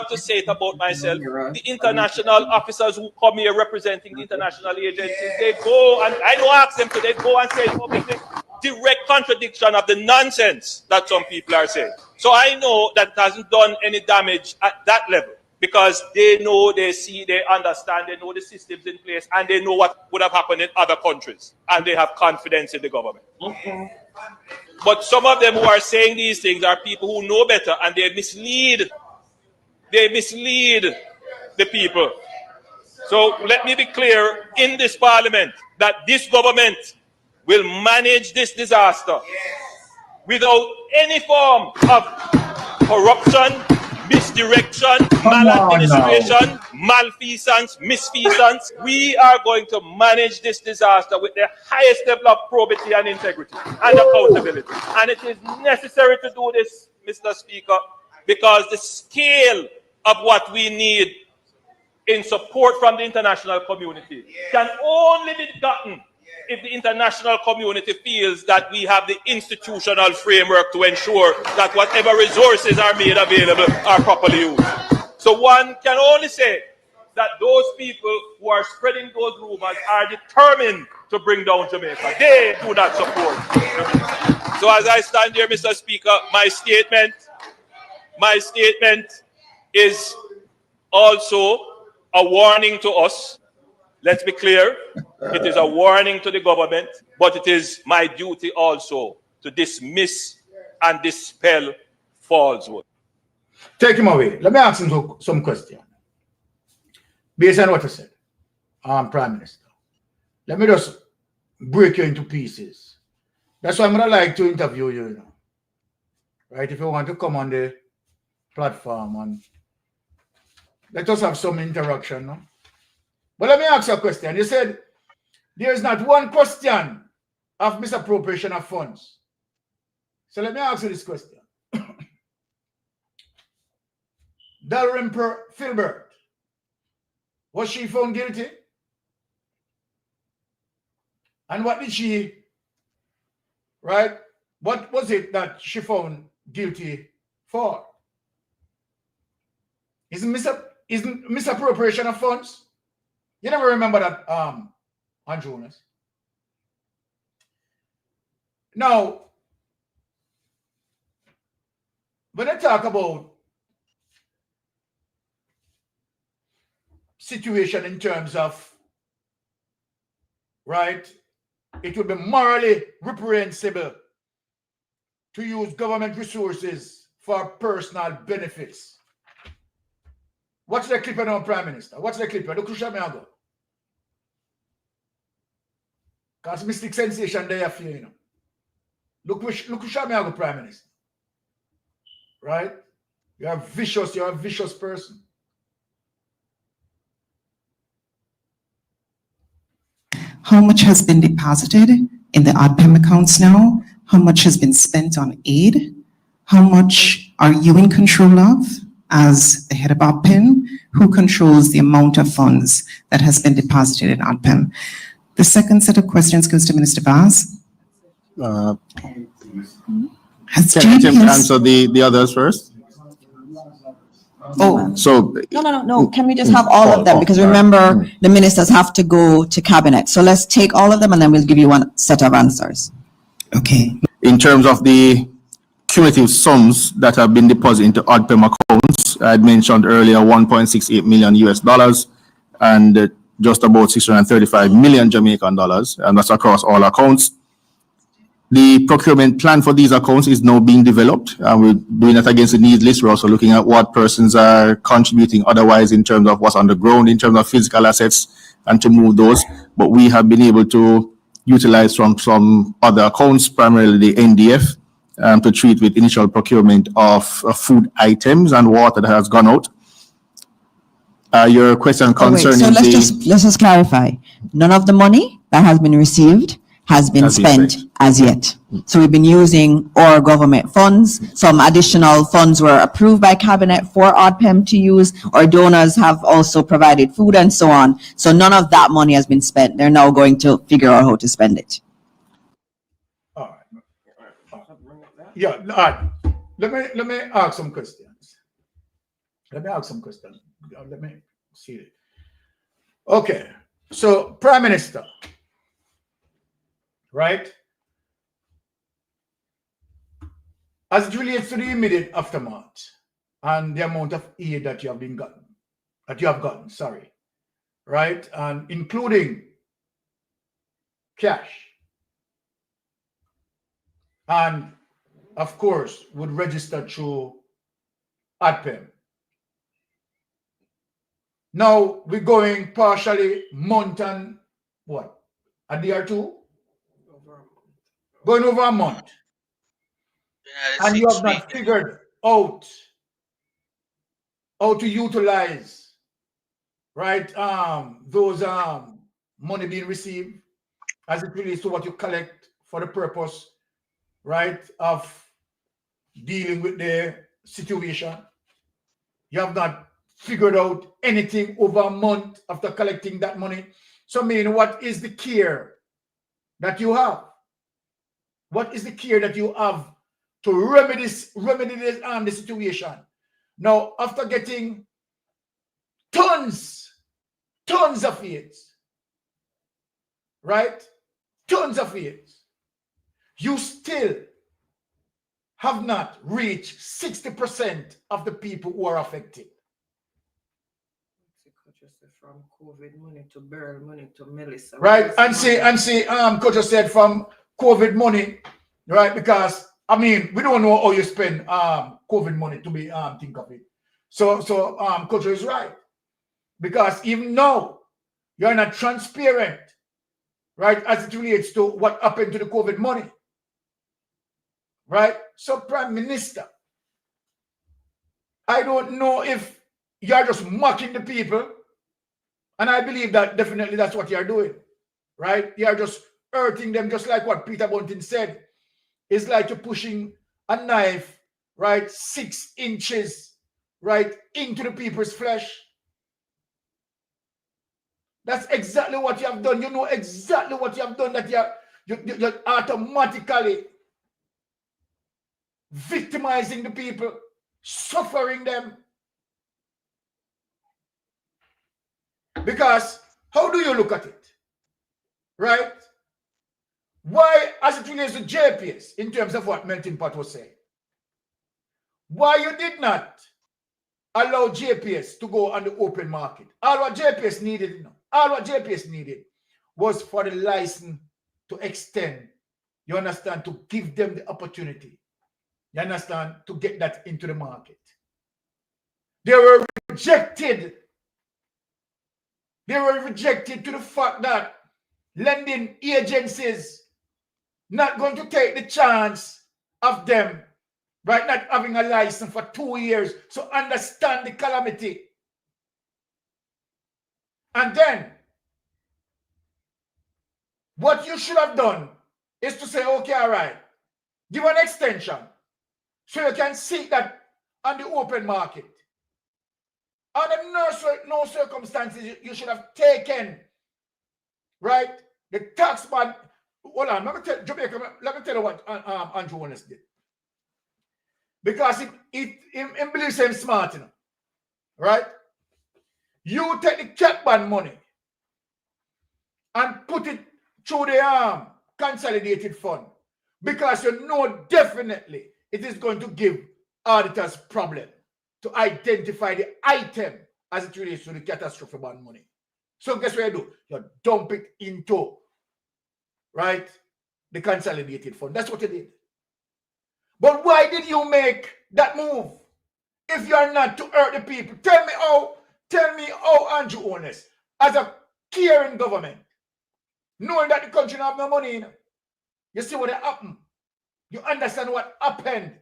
to say it about myself. The international officers who come here representing the international agencies, they go, and I don't ask them to, they go and say publicly, direct contradiction of the nonsense that some people are saying. So I know that it hasn't done any damage at that level, because they know, they see, they understand, they know the systems in place, and they know what would have happened in other countries, and they have confidence in the government. But some of them who are saying these things are people who know better, and they mislead the people. So let me be clear in this parliament that this government will manage this disaster without any form of corruption, misdirection, maladministration, malfeasance, misfeasance. We are going to manage this disaster with the highest level of probity and integrity and accountability. And it is necessary to do this, Mr. Speaker, because the scale of what we need in support from the international community can only be gotten if the international community feels that we have the institutional framework to ensure that whatever resources are made available are properly used. So one can only say that those people who are spreading those rumors are determined to bring down Jamaica. They do not support. So as I stand here, Mr. Speaker, my statement is also a warning to us. Let's be clear, it is a warning to the government, but it is my duty also to dismiss and dispel falsehood. Take him away. Let me ask him some question. Based on what you said, Prime Minister, let me just break you into pieces. That's why I'm going to like to interview you, you know. Right? If you want to come on the platform and let us have some interaction, no? But let me ask you a question. You said there is not one question of misappropriation of funds. So let me ask you this question. Dalrymple Filbert, was she found guilty? And what did she, right? What was it that she found guilty for? Isn't misappropriation of funds? You never remember that, Andronis. Now, when I talk about situation in terms of, right, it would be morally reprehensible to use government resources for personal benefits. Watch the clip now, Prime Minister. Watch the clip. Look who me go. Because mystic sensation there for you know. Look who me go, Prime Minister. Right? You're a vicious person. How much has been deposited in the ODPEM accounts now? How much has been spent on aid? How much are you in control of as the head of ODPEM? Who controls the amount of funds that has been deposited in ODPEM? The second set of questions goes to Minister Vaz. Can I answer the others first? Oh, so No. Can we just have all of them? Because remember, the ministers have to go to cabinet. So let's take all of them and then we'll give you one set of answers. Okay. In terms of the cumulative sums that have been deposited into ODPEM accounts. I had mentioned earlier 1.68 million US dollars and just about 635 million Jamaican dollars, and that's across all accounts. The procurement plan for these accounts is now being developed, and we're doing it against the needs list. We're also looking at what persons are contributing otherwise in terms of what's on the ground, in terms of physical assets, and to move those. But we have been able to utilize from some other accounts, primarily the NDF, to treat with initial procurement of food items and water that has gone out. Your question concerning so let's just clarify. None of the money that has been received has been spent as yet. So we've been using our government funds. Some additional funds were approved by cabinet for ODPEM to use. Our donors have also provided food and so on. So none of that money has been spent. They're now going to figure out how to spend it. All right. Yeah. All right. Let me ask some questions. Let me see it. Okay. So Prime Minister, right? As it relates to the immediate aftermath and the amount of aid that you have gotten, sorry, right? And including cash. And of course, would register through ODPEM. Now we're going partially month and what? A day or two? Going over a month. And you have not figured out how to utilize, right, those money being received as it relates to what you collect for the purpose, right, of dealing with the situation. You have not figured out anything over a month after collecting that money. So I mean, what is the care that you have? What is the care that you have to remedy the situation? Now, after getting tons of aids, right? Tons of aids, you still have not reached 60% of the people who are affected. From COVID money to barrel money to Melissa. Right, and see, Coach just said from COVID money, right? Because I mean, we don't know how you spend COVID money to be think of it. So Coach is right, because even now you're not transparent, right, as it relates to what happened to the COVID money, right? So Prime Minister, I don't know if you're just mocking the people. And I believe that definitely that's what you're doing, right? You're just hurting them, just like what Peter Bunting said. It's like you're pushing a knife, right, 6 inches, right, into the people's flesh. That's exactly what you have done. You know exactly what you have done, that you're automatically victimizing the people, suffering them. Because how do you look at it, right? Why, as it relates to JPS, in terms of what Melting Pot was saying, why you did not allow JPS to go on the open market? All what JPS needed was for the license to extend, you understand, to give them the opportunity, you understand, to get that into the market. They were rejected. They were rejected to the fact that lending agencies not going to take the chance of them, right, not having a license for 2 years. So understand the calamity. And then what you should have done is to say, okay, all right, give an extension so you can seek that on the open market. Under no circumstances you should have taken, right, the tax ban. Hold on, let me tell Jamaica. Let me tell you what Andrew Wallace did. Because he believes him smart, you know, right? You take the cap ban money and put it through the consolidated fund, because you know definitely it is going to give auditors problem to identify the item as it relates to the catastrophe bond money. So guess what you do? You dump it into, right, the consolidated fund. That's what you did. But why did you make that move? If you are not to hurt the people, tell me how Andrew Honest, as a caring government, knowing that the country don't have no money in it, you see what happened. You understand what happened.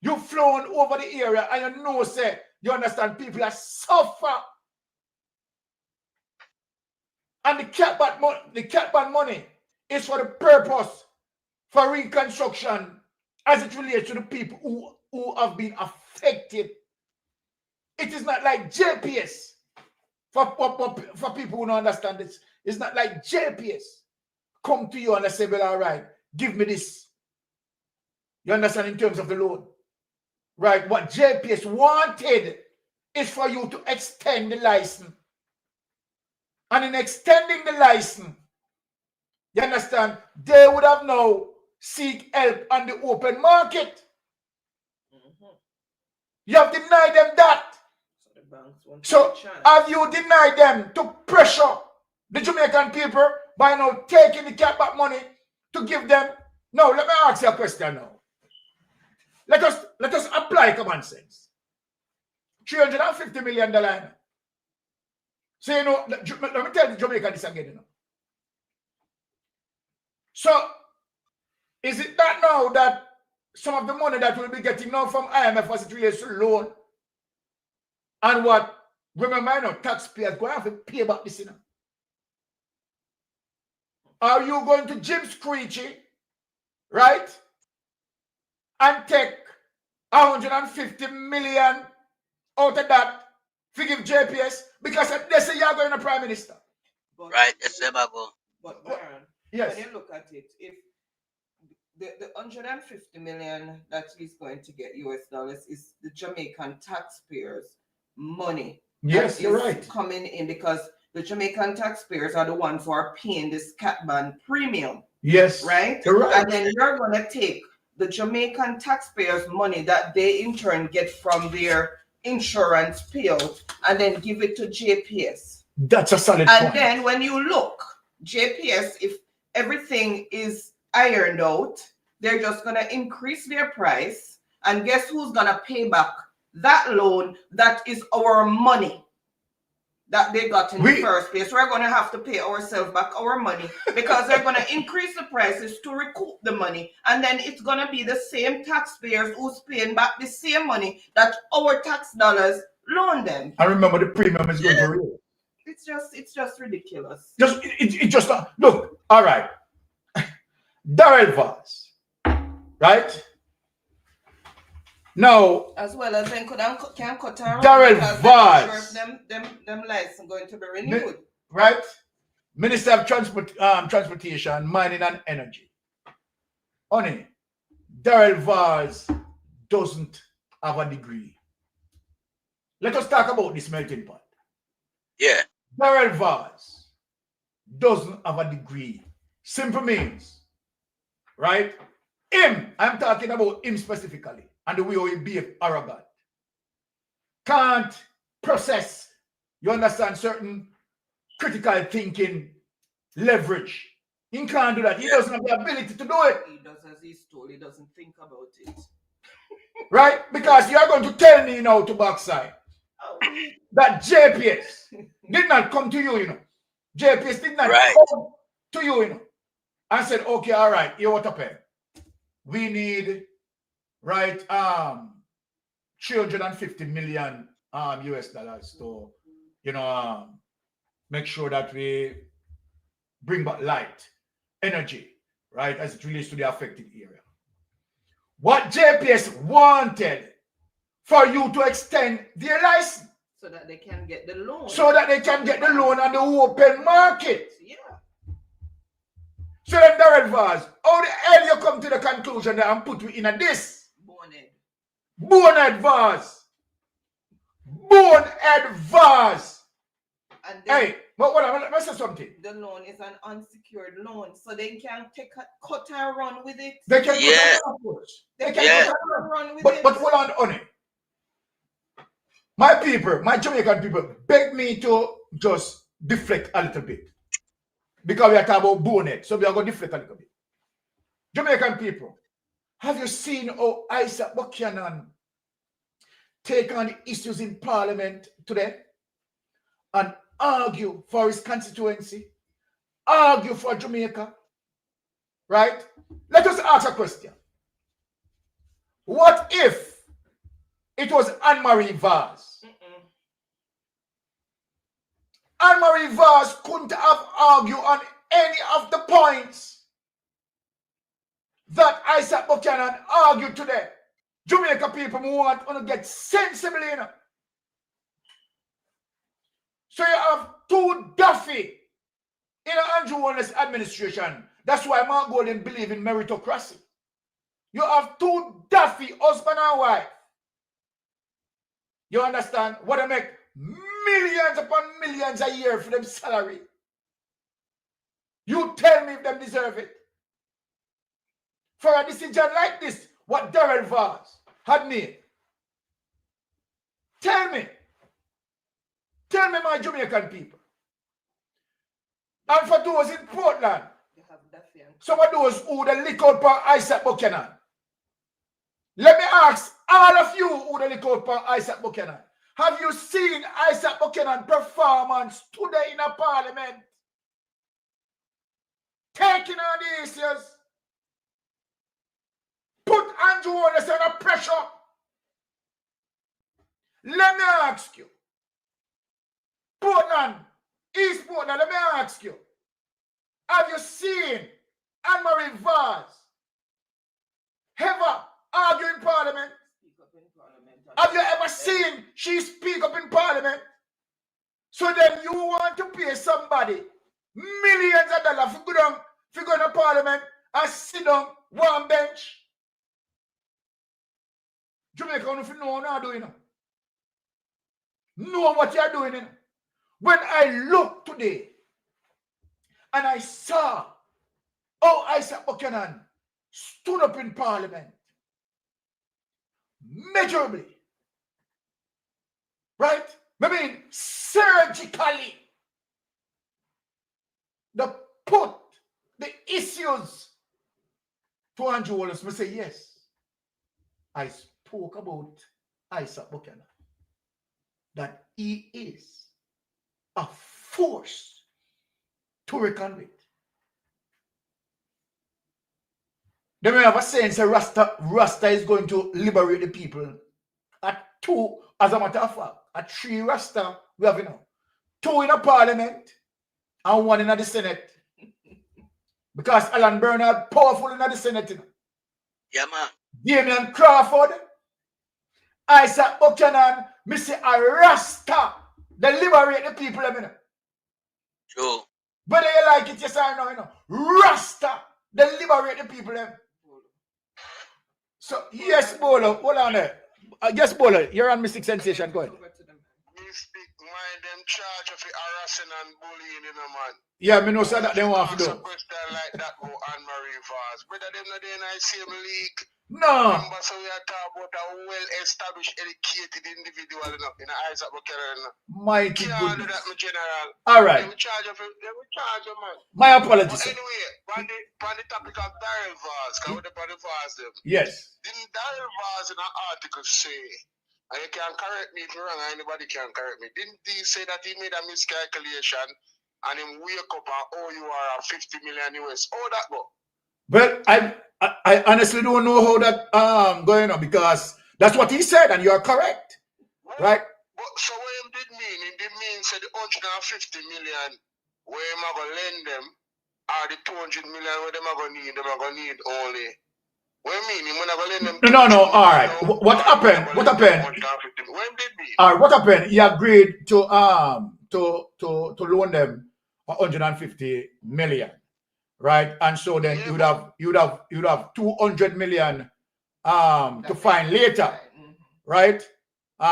You've flown over the area and you know, say, you understand people are suffer. And the cat band money is for the purpose for reconstruction as it relates to the people who have been affected. It is not like JPS. For people who don't understand this, it's not like JPS come to you and they say, well, all right, give me this. You understand, in terms of the loan? Right? What JPS wanted is for you to extend the license. And in extending the license, you understand, they would have now seek help on the open market. You have denied them that. So have you denied them to pressure the Jamaican people by now taking the cat-back money to give them? No, let me ask you a question now. Let us apply common sense. $350 million. So, you know, let me tell the Jamaican this again, you know. So, is it that now that some of the money that we'll be getting now from IMF as it relates to loan, and what, remember, you know, taxpayers going to have to pay back this, you know? Are you going to Jim Screechy, right, and take 150 million out of that to give JPS because they say you're going to Prime Minister? But, right, yes, go. But Baron, yes, when you look at it, if the 150 million that he's going to get US dollars is the Jamaican taxpayers' money. Yes, you're right. Coming in because the Jamaican taxpayers are the ones who are paying this cat band premium. Yes, right? You're right. And then you're going to take the Jamaican taxpayers' money that they in turn get from their insurance payout and then give it to JPS. That's a solid point. point. Then when you look, JPS, if everything is ironed out, they're just going to increase their price. And guess who's going to pay back that loan that is our money that they got in the first place? We're going to have to pay ourselves back our money because they're going to increase the prices to recoup the money. And then it's going to be the same taxpayers who's paying back the same money that our tax dollars loan them. I remember the premium is going to raise. It's just ridiculous. It just look, all right. Darrell Vaz, right? No. As well as then can cut around Darrell Vaz. Them lights are going to be renewed. Right? Minister of Transportation, Mining and Energy. Honey, Darrell Vaz doesn't have a degree. Let us talk about this melting pot. Yeah. Darrell Vaz doesn't have a degree. Simple means, right? I'm talking about him specifically. And the way he be arrogant. Can't process, you understand, certain critical thinking, leverage. He can't do that. He doesn't have the ability to do it. He does as he's told. He doesn't think about it. Right? Because you're going to tell me now to backside that JPS did not come to you, you know. JPS did not come to you, you know. And said, okay, all right, here what happened. We need, right, $350 million US dollars to, you know, make sure that we bring back light, energy, right, as it relates to the affected area. What JPS wanted for you to extend their license. So that they can get the loan. So that they can get the loan on the open market. Yeah. So then, Darrell Vaz, how the hell you come to the conclusion that I'm put you in a this? Bonehead Vaz. Bonehead Vaz. And then Hey, but what let me say something. the loan is an unsecured loan, so they can take a cut and run with it. They can Yeah. They can can Yeah. cut and run with but it. but hold on it. My people, my Jamaican people, beg me to just deflect a little bit. Because we are talking about bonnet, so we are going to deflect a little bit. Jamaican people, have you seen how Isaac Buchanan take on the issues in Parliament today and argue for his constituency, argue for Jamaica, right? Let us ask a question. What if it was Anne-Marie Vaz? Anne-Marie Vaz couldn't have argued on any of the points that Isaac Buchanan argued today. Jamaica people want to get sensible, you know. So you have two Duffy in Andrew Warner's administration. That's why Mark Golden believe in meritocracy. You have two Duffy, husband and wife. You understand? What they make millions upon millions a year for them salary. You tell me if them deserve it. For a decision like this, what Darrell Vaz had made. Tell me, my Jamaican people. And for those in Portland, some of those who the lick out for Isaac Buchanan. Let me ask all of you who the lick out for Isaac Buchanan. Have you seen Isaac Buchanan performance today in a parliament? Taking on the issues. Put Andrew Warner under pressure. Let me ask you. Portland, East Portland, let me ask you. Have you seen Anne-Marie Vaz ever argue in Parliament? Have you ever seen she speak up in Parliament? So then you want to pay somebody millions of dollars for go to Parliament and sit down one bench? Jamaica, if you know what you're doing. Know what you're doing. When I look today and I saw how Isaac Buchanan stood up in Parliament measurably, right? I mean, surgically, the put the issues to Andrew Wallace. I say, yes, I spoke about Isaac Buchanan, that he is a force to reckon with. They may have a saying, say Rasta is going to liberate the people. At two, as a matter of fact, at three Rasta, we have, two in a parliament and one in the Senate. Because Alan Bernard powerful in the Senate. Yeah, man. Damian Crawford, Isaac Buchanan, Mr. Rasta, they liberate the people. True. Whether you like it, yes or no, Rasta, they liberate the people. So, yes, Bolo, hold on there. Yes, Bolo, you're on Mystic Sensation. Go ahead. Me speak mind them charge of harassing and bullying, man. Yeah, me know so that they want to do. A question like that go Anne-Marie Vaz. Whether them not in the same league. No. Remember, so we are talking about a well-established, educated individual in Isaac Buchanan. Mighty Can't do goodness. that, my general. All right. They will charge you, man. My apologies. But anyway, on the topic of Darrell Vaz, because we're the Vaz them. Yes. Didn't Darrell Vaz in an article say, and you can correct me if you're wrong, anybody can correct me, didn't he say that he made a miscalculation and him wake up and oh, you are a 50 million US? Oh, that go. But I honestly don't know how that going on, because that's what he said and you are correct. Right? But so what him did mean? He did mean say the 150 million where him are gonna lend them are the 200 million where them are gonna need only. What do you mean? Him gonna lend them No, all right. What happened? What happened? When did he? All right, what happened? He agreed to loan them 150 million. Right, and so then you would have 200 million to find later, right?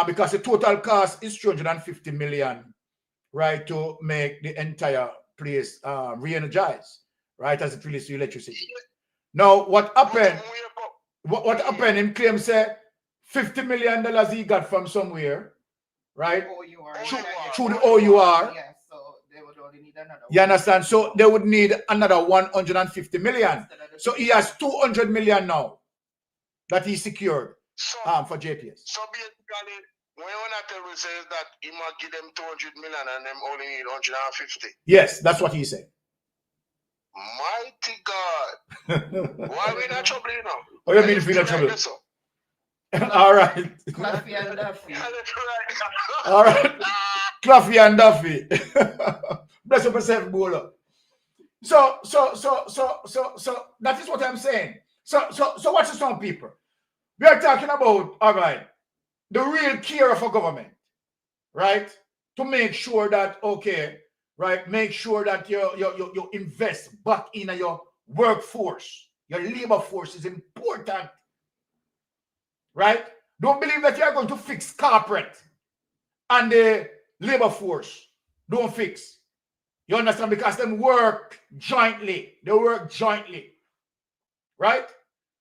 Because the total cost is 250 million, right, to make the entire place re-energize, right, as it relates to electricity. Now, what happened? What happened? Him claim say $50 million he got from somewhere, right? Through the OUR. Yeah, so they would only need another. You understand? So they would need another 150 million. So he has 200 million now that he secured for JPS. So basically, when you says that he might give them 200 million and them only need 150. Yes, that's what he said. Mighty God. Why are we not trouble, you know? What do you mean if we're not trouble? All right. Cluffy and Duffy. All right. Cluffy and Duffy. Bless up yourself, Bolo. So that is what I'm saying. So watch this on, people. We are talking about, all right, the real care of a government, right? To make sure that, okay, right, make sure that you invest back in your workforce. Your labor force is important, right? Don't believe that you're going to fix corporate and the labor force. Don't fix. You understand? Because them work jointly. They work jointly, right?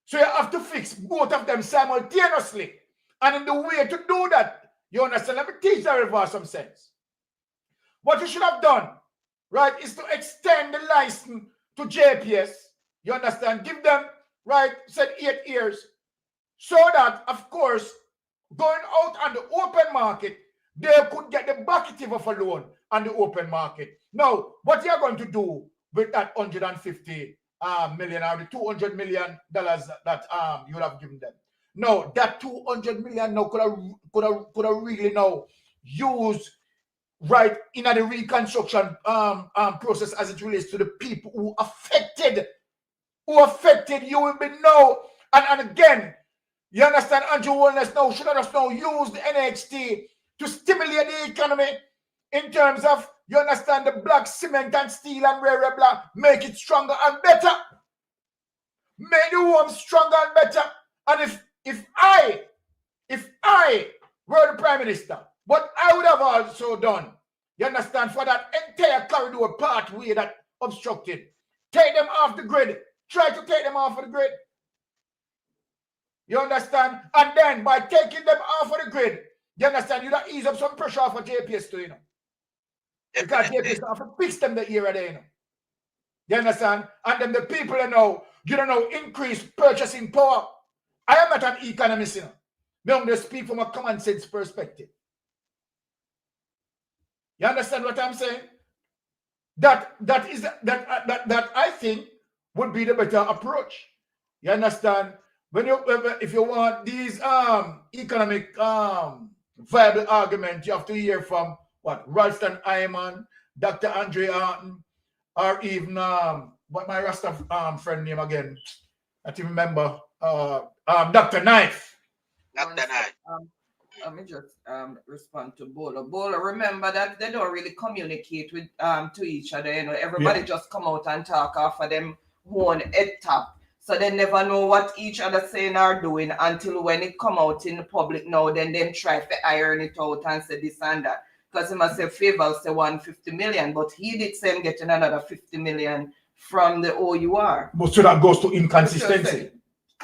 So you have to fix both of them simultaneously. And in the way to do that, you understand? Let me teach that some sense. What you should have done, right, is to extend the license to JPS. You understand? Give them, right, said 8 years. So that, of course, going out on the open market, they could get the bucket of a loan on the open market. Now, what you're going to do with that 150 million or the $200 million that you would have given them? No, that 200 million now could have really now used right in the reconstruction process as it relates to the people who affected you will be now and again. You understand? Andrew Wellness now should have now used the NXT to stimulate the economy in terms of, you understand, the black cement and steel and rare blah, make it stronger and better. Make the home stronger and better. And if I were the Prime Minister, what I would have also done, you understand, for that entire corridor pathway that obstructed, take them off the grid. Try to take them off of the grid. You understand? And then by taking them off of the grid, you understand, you don't ease up some pressure off of JPS too, you know. Because JPS have to fix them the era there, you know. You understand? And then the people, you don't know, increase purchasing power. I am not an economist, you know. I only speak from a common sense perspective. You understand what I'm saying? That I think would be the better approach. You understand? If you want these economic viable argument, you have to hear from what Ralston Iman, Dr. Andre Arton, or even what my Rasta friend name again? I don't remember. Dr. Knife. Dr. Knife. Let me just respond to Bola. Bola, remember that they don't really communicate with to each other. You know, everybody just come out and talk off of them own head top. So they never know what each other saying or doing until when it come out in the public now, then them try to iron it out and say this and that. Because he must say favor say 150 million, but he did say him getting another 50 million from the OUR. But so that goes to inconsistency.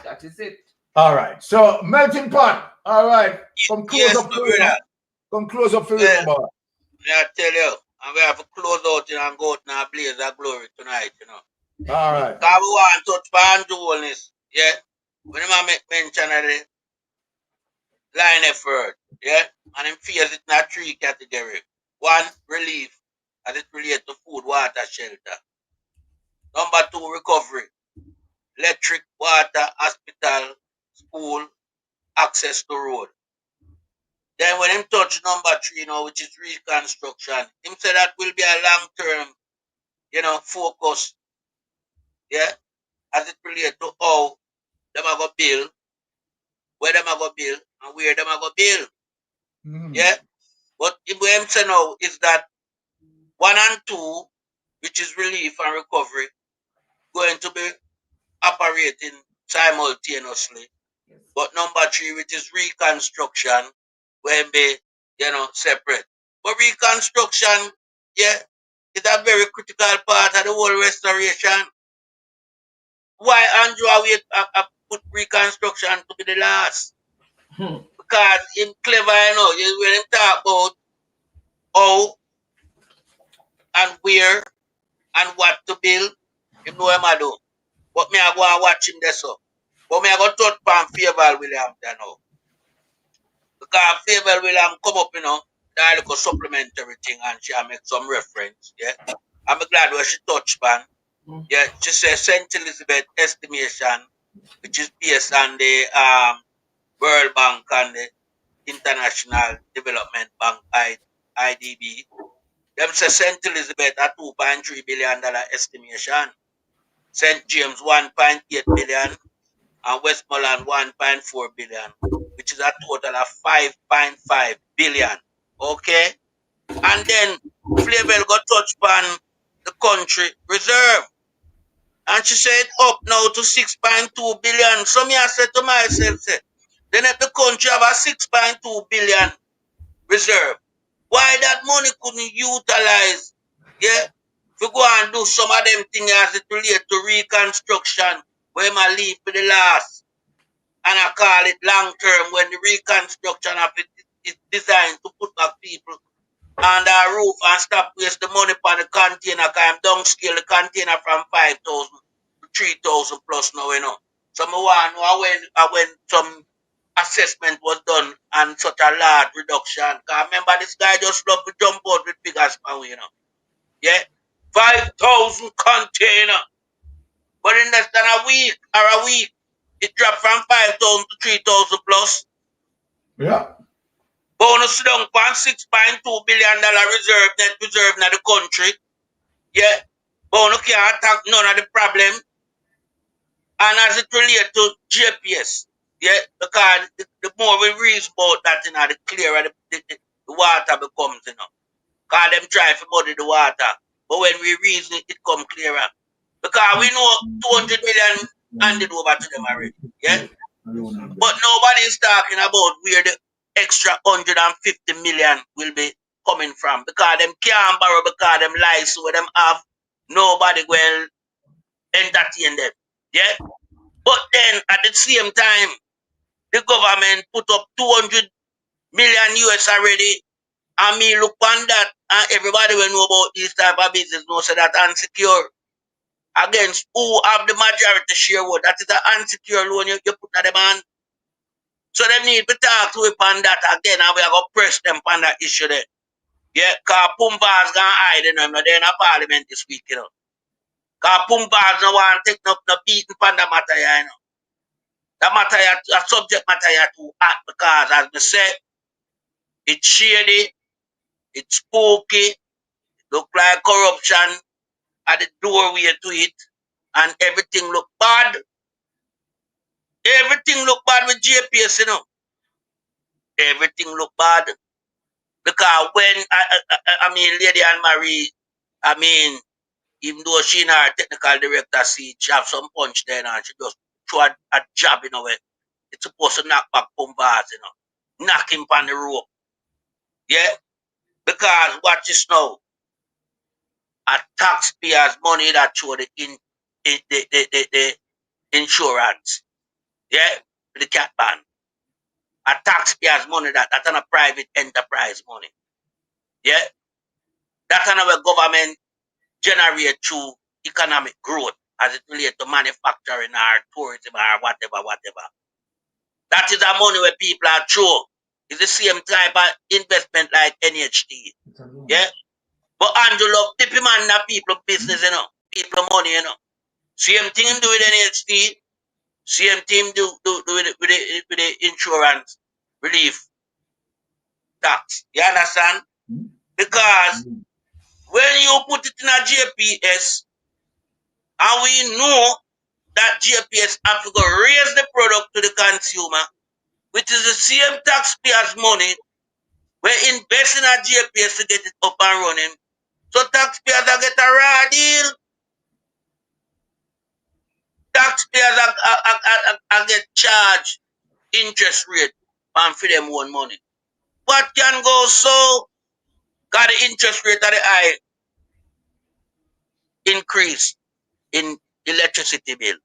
That is it. All right. So melting pot. All right. Come close up for you. Come close up for you, boy. I tell you, and we have to close out and go out in a blaze of glory tonight, you know. All right. Because we want to touch upon dualness, yeah. When I make mention of the line effort, yeah, and in phase it in a 3 category. 1, relief, as it relates to food, water, shelter. Number 2, recovery. Electric, water, hospital, school, access to road. Then when him touch number 3 now, which is reconstruction, him say that will be a long-term, focus. Yeah, as it relates to how them are going to build, where them are going to build, and where them are going to build. Yeah, but what I'm saying now is that 1 and 2, which is relief and recovery, going to be operating simultaneously. Yes. But number 3, which is reconstruction, will be, separate. But reconstruction Yeah, it's a very critical part of the whole restoration. Why Andrew put reconstruction to be the last? Because him clever, when him talk about how and where and what to build, him know him a do. But me I go and watch him there so. But me I go touch pan Favour William there now. Because Favour William come up, that little supplementary thing and she make some reference, yeah. I'm glad where she touched pan. Yeah, she said St. Elizabeth estimation, which is based on the World Bank and the International Development Bank IDB. Them say St. Elizabeth a $2.3 billion estimation. St. James 1.8 billion and Westmoreland 1.4 billion, which is a total of 5.5 billion. Okay? And then Flavel got touch upon the country reserve. And she said up now to 6.2 billion. So me I said to myself, then if the country have a 6.2 billion reserve, why that money couldn't utilize? Yeah? If we go and do some of them things as it relates to reconstruction, where I leave for the last. And I call it long term when the reconstruction of it is designed to put back people on the roof and stop waste the money for the container, because I'm downscale the container from 5,000 to 3,000 plus now, So I want to know when some assessment was done and such a large reduction. Because remember, this guy just love to jump out with figures, Yeah? 5,000 container. But in less than a week, it dropped from 5,000 to 3,000 plus. Yeah. Bonus down for $6.2 billion net reserve in the country. Yeah. Bonus can't attack none of the problem. And as it relates to GPS, yeah, because the more we read about that, the clearer the water becomes, Because them try to muddy the water. But when we reason it, it come clearer. Because we know 200 million handed over to them already. Yeah? But nobody is talking about where the extra 150 million will be coming from. Because them can't borrow, because them lies where them have. Nobody will entertain them. Yeah? But then at the same time, the government put up 200 million US already. And me look on that, and everybody will know about this type of business, know so that unsecure. Against who have the majority share what? That is an unsecured loan you put on them on. So they need to talk to it on that again, and we are going to press them on that issue there. Yeah, because Pumbaa's going to hide in them. They're in a parliament this week, Because Pumbaa's no one take no beating on the matter, The matter, the subject matter too hot because, as I said, it's shady, it's spooky, look like corruption at the doorway to it, and everything look bad. Everything look bad with JPS, Everything look bad. Because when, Lady Anne Marie, even though she in her technical director seat, she have some punch there and she just throw a jab, where it's supposed to knock back Pumbaz, Knock him on the rope. Yeah? Because watch this now. A taxpayer's money that show the insurance. Yeah? The cat ban. A taxpayer's money that's on a private enterprise money. Yeah? That's another government generate through economic growth as it relates to manufacturing or tourism or whatever. That is the money where people are through. It's the same type of investment like NHT. Yeah? But Andrew love tipping man na people business, People money, Same thing him do with NHT. Same thing do with the insurance relief tax. You understand? Because when you put it in a JPS, and we know that JPS have to go raise the product to the consumer, which is the same taxpayers' money, we invest in a JPS to get it up and running. So taxpayers are get a raw deal. Taxpayers are get charged interest rate and for them own money. What can go so? Got the interest rate of the high increase in electricity bill.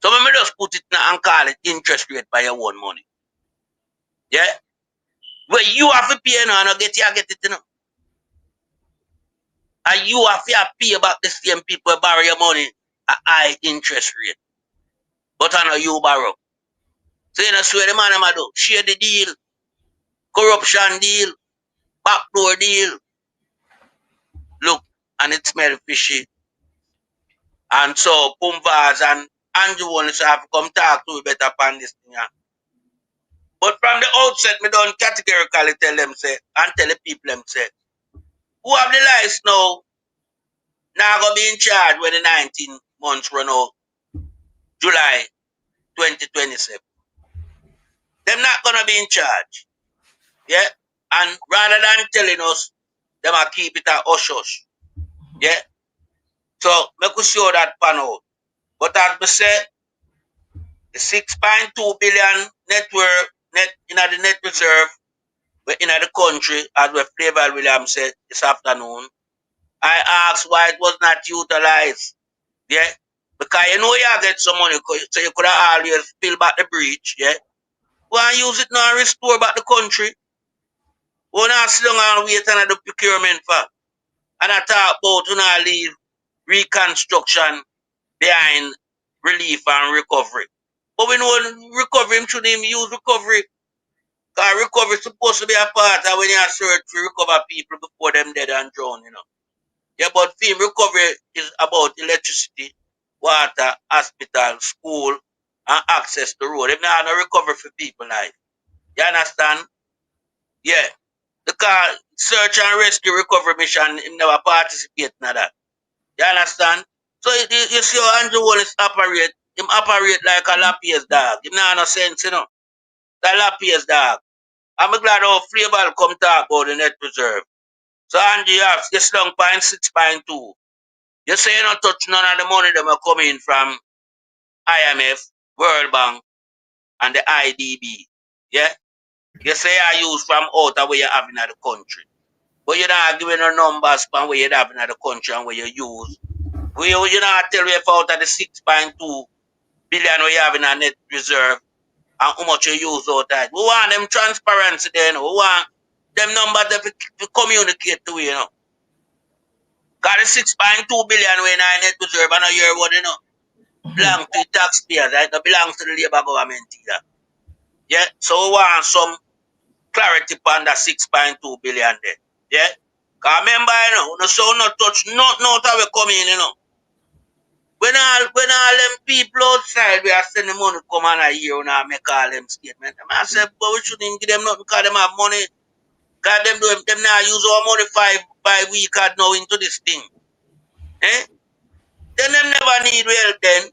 So when me just put it now and call it interest rate by your own money. Yeah? Where you have to pay now and get it, you know. And you have to pay back the same people who borrow your money at high interest rate. But I know you borrow. So you know swear the man am do. Share the deal, corruption deal, backdoor deal. Look, and it smell fishy. And so Pumvas and Andrew wants to have to come talk to me better upon this thing. But from the outset, me don't categorically tell them say and tell the people them say, who have the lights now gonna be in charge when the 19 months run out, July 2027. Them not gonna be in charge. Yeah? And rather than telling us, them a keep it a hush hush. Yeah? So make us show that pan out. But as me say, the 6.2 billion net in the net reserve in the country, as we Flavor Williams said this afternoon, I asked why it was not utilized. Yeah? Because you know you get some money, so you could have always fill back the breach, yeah? Go and use it now and restore back the country. We're not sit down and wait on the procurement for. And I talk about not leave reconstruction behind relief and recovery. But we know recovery shouldn't even use recovery. Because recovery is supposed to be a part of when you search to recover people before them dead and drown, you know. Yeah, but film recovery is about electricity, water, hospital, school, and access to road. If not, no recovery for people life. You understand? Yeah. Because search and rescue recovery mission, him never participate in that. You understand? So you see how Andrew Wallace operate, him operate like a Lapier's dog. Him not no sense, you know. The Lapier's dog. I'm glad how Flavor come talk about the net reserve. So Andrew, you have this long point 6.2. You say you don't touch none of the money that are coming from IMF, World Bank, and the IDB. Yeah? You say you use from out of where you have in the country. But you're not giving no numbers from where you have in the country and where you use. You not tell me if out of the 6.2 billion we have in a net reserve and how much you use out of it. We want them transparency then. We want them numbers to communicate to you know. Because the 6.2 billion we in a net reserve and a year what you know. Belongs to the taxpayers, right? It belongs to the Labour government either. Yeah? So we want some clarity on that 6.2 billion there. Yeah? Because remember, you know, no so not touch nothing out of we come in, you know. When all them people outside we are sending money come on a year and I make all them statements. I said, but we shouldn't give them nothing because them have money. Because them now use our money five weeks now into this thing. Eh? Then them never need help then.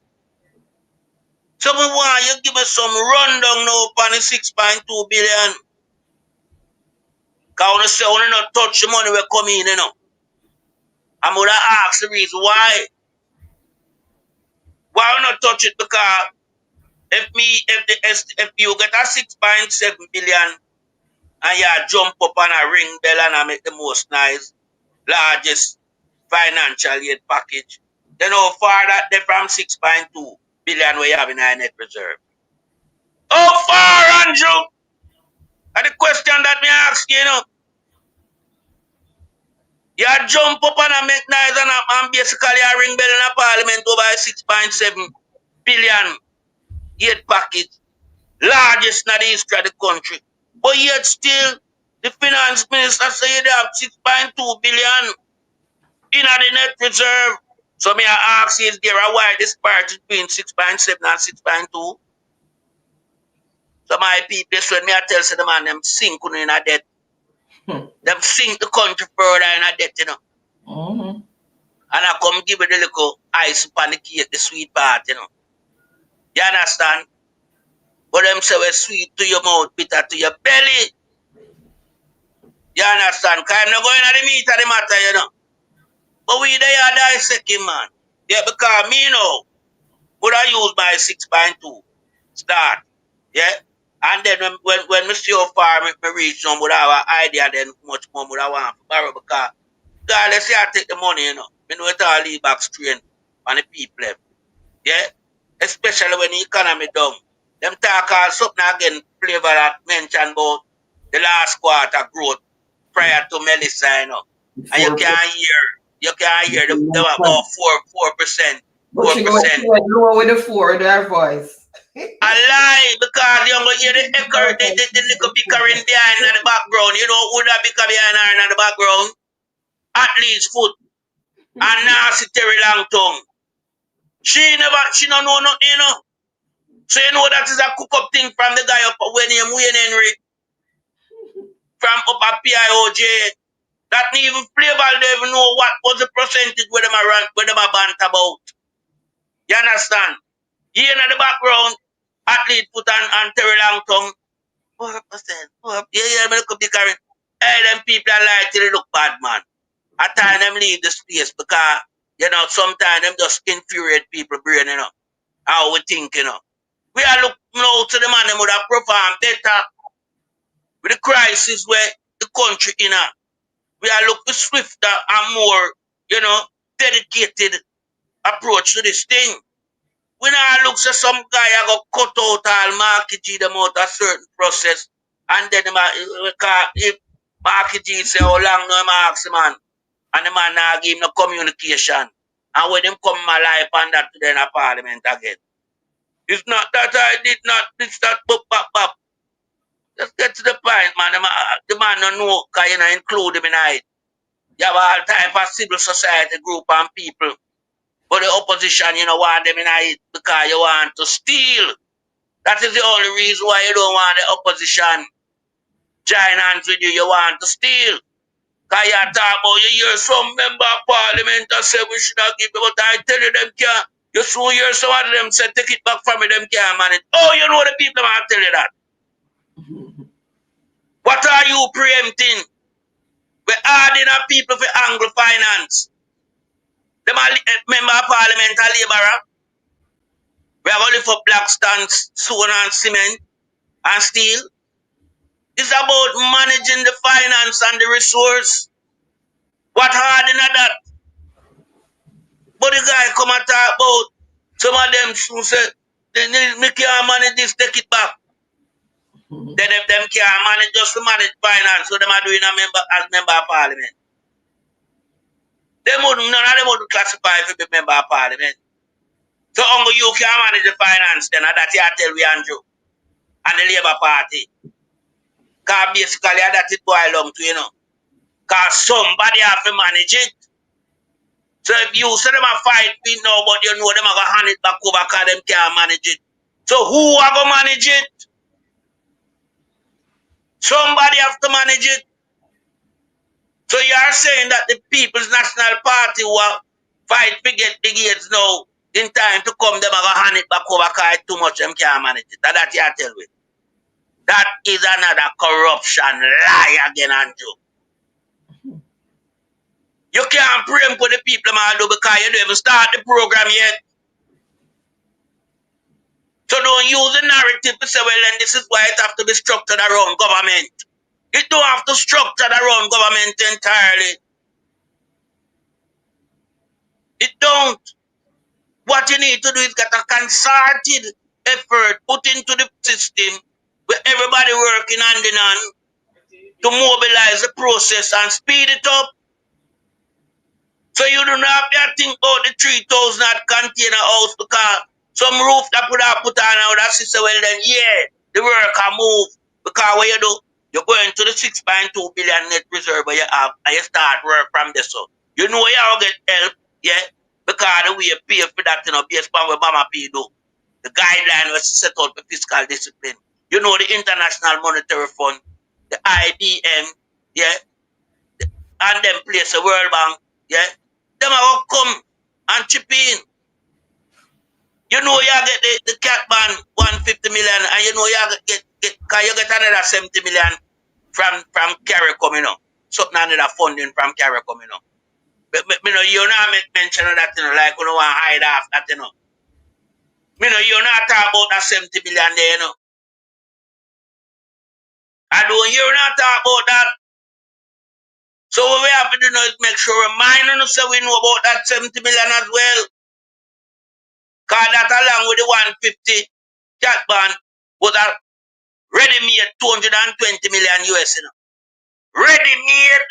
So we want you give us some rundown now upon the 6.2 billion. Because we say we not touch the money we come in, you know. I'm going to ask the reason why. Why we not touch it? Because if you get a 6.7 billion and you jump up on a ring bell and I make the most nice, largest financial aid package, then how far that they from 6.2 billion we have in our net reserve? How far, Andrew? That's the question that me ask you, you know. You jump up and make noise and basically a ring bell in a parliament over 6.7 billion aid package, largest in the history of the country. But yet still, the finance minister say they have 6.2 billion in the net reserve. So me I ask, is there a wide disparity between 6.7 and 6.2? So my people, when me I tell them man, them sink in a debt. Them sink the country further in a debt, you know. Mm-hmm. And I come give it a little ice upon the cake, the sweet part, you know. You understand? But them say we're sweet to your mouth, bitter to your belly. You understand? Because I'm not going to the meat of the matter, you know. But we they are dissecting, man. Yeah, because me, you know, would I use my 6.2 start? Yeah? And then when me see how far me reach, some would have an idea then much more would I want to borrow because God, let's say I take the money, you know. Me know it all leave back straight on the people. Yeah? Especially when the economy down. Them talk all something again, flavor that mentioned about the last quarter growth prior to Melissa, you know. And you can't hear them about 4%, But she went 4%. lower with the 4 their voice. A lie, because you're going to hear the echo, the little bickering behind in the background. You know who that bicker behind her in the background? At least foot. And nasty Terry Long tongue. She don't know nothing, you know. So you know that is a cook up thing from the guy up when him Wayne Henry from up at PIOJ. That even flavor they even know what was the percentage where them a run, where them a bant about. You understand? Here in the background, athlete foot and Terry Long tongue. 4%. Yeah, me could be carrying. Hey, them people are like they look bad, man. At times them leave the space because, you know, sometimes them just infuriate people brain, you know. How we think, you know. We are looking now to the man them would have performed better with the crisis where the country in a. We are looking swifter and more, you know, dedicated approach to this thing. We now look for some guy I got cut out all Marky G them out a certain process and then if Marky G say how long no him ask the man and the man now give him no communication and when him come my life and that to then a parliament again. It's not that I did not, it's that bop. Just get to the point, man. The man don't know because you know include him in it. You have all type of civil society group and people. But the opposition, you know, want them in it because you want to steal. That is the only reason why you don't want the opposition join hands with you. You want to steal. Because you talk about, you hear some member of parliament that say we should have given, but I tell you them can't. You soon hear some of them say take it back from me, them can't manage. Oh, you know the people want to tell you that. What are you preempting? We're adding up people for Anglo finance. Them are member of parliament are laborer. We are only for black stands, stone and cement and steel. It's about managing the finance and the resource. What hard in that? But the guy come and talk about some of them who say, they can't manage this, take it back. Then if them can't manage just to manage finance, so them are doing as member of parliament. None of them would classify for be member of parliament. So only you can manage the finance then, and that you tell we Andrew and the Labour Party. Because basically that it boil down to, you know. Because somebody have to manage it. So if you say them a fight me now, but you know them are going to hand it back over because them can't manage it. So who are going to manage it? Somebody have to manage it. So you are saying that the People's National Party who are fight to get the gates now, in time to come, them are going to hand it back over because too much them can't manage it. That you tell me. That is another corruption lie again, Andrew. You can't pray for the people man do because you don't even start the program yet. So don't use the narrative to say, well, then this is why it have to be structured around government. It don't have to structure around government entirely. It don't. What you need to do is get a concerted effort put into the system where everybody working hand in hand to mobilize the process and speed it up. So you do not have to think about the 3,000 container house because some roof that would have put on out that system, well then yeah, the work can move. Because what you do, you're going to the 6.2 billion net reserve where you have and you start work from this. So you know you will get help, yeah? Because the way you pay for that, you know, based on what Bama P do. The guideline was set out for fiscal discipline. You know the International Monetary Fund, the IBM, yeah, and them place the World Bank, yeah. Them are come and chip in. You know you get the cat ban 150 million and you know you get cause you get another 70 million from CARICOM, you know. Something another funding from CARICOM, you know. But you know, you not make mention of that, you know, like you know want to hide off that, you know. You know, you're not talking about that 70 million there, you know. I don't hear not talk about that. So what we have to do now is make sure we mind and so we know about that 70 million as well. Because that along with the 150 cat band was a ready-made 220 million US. Ready-made.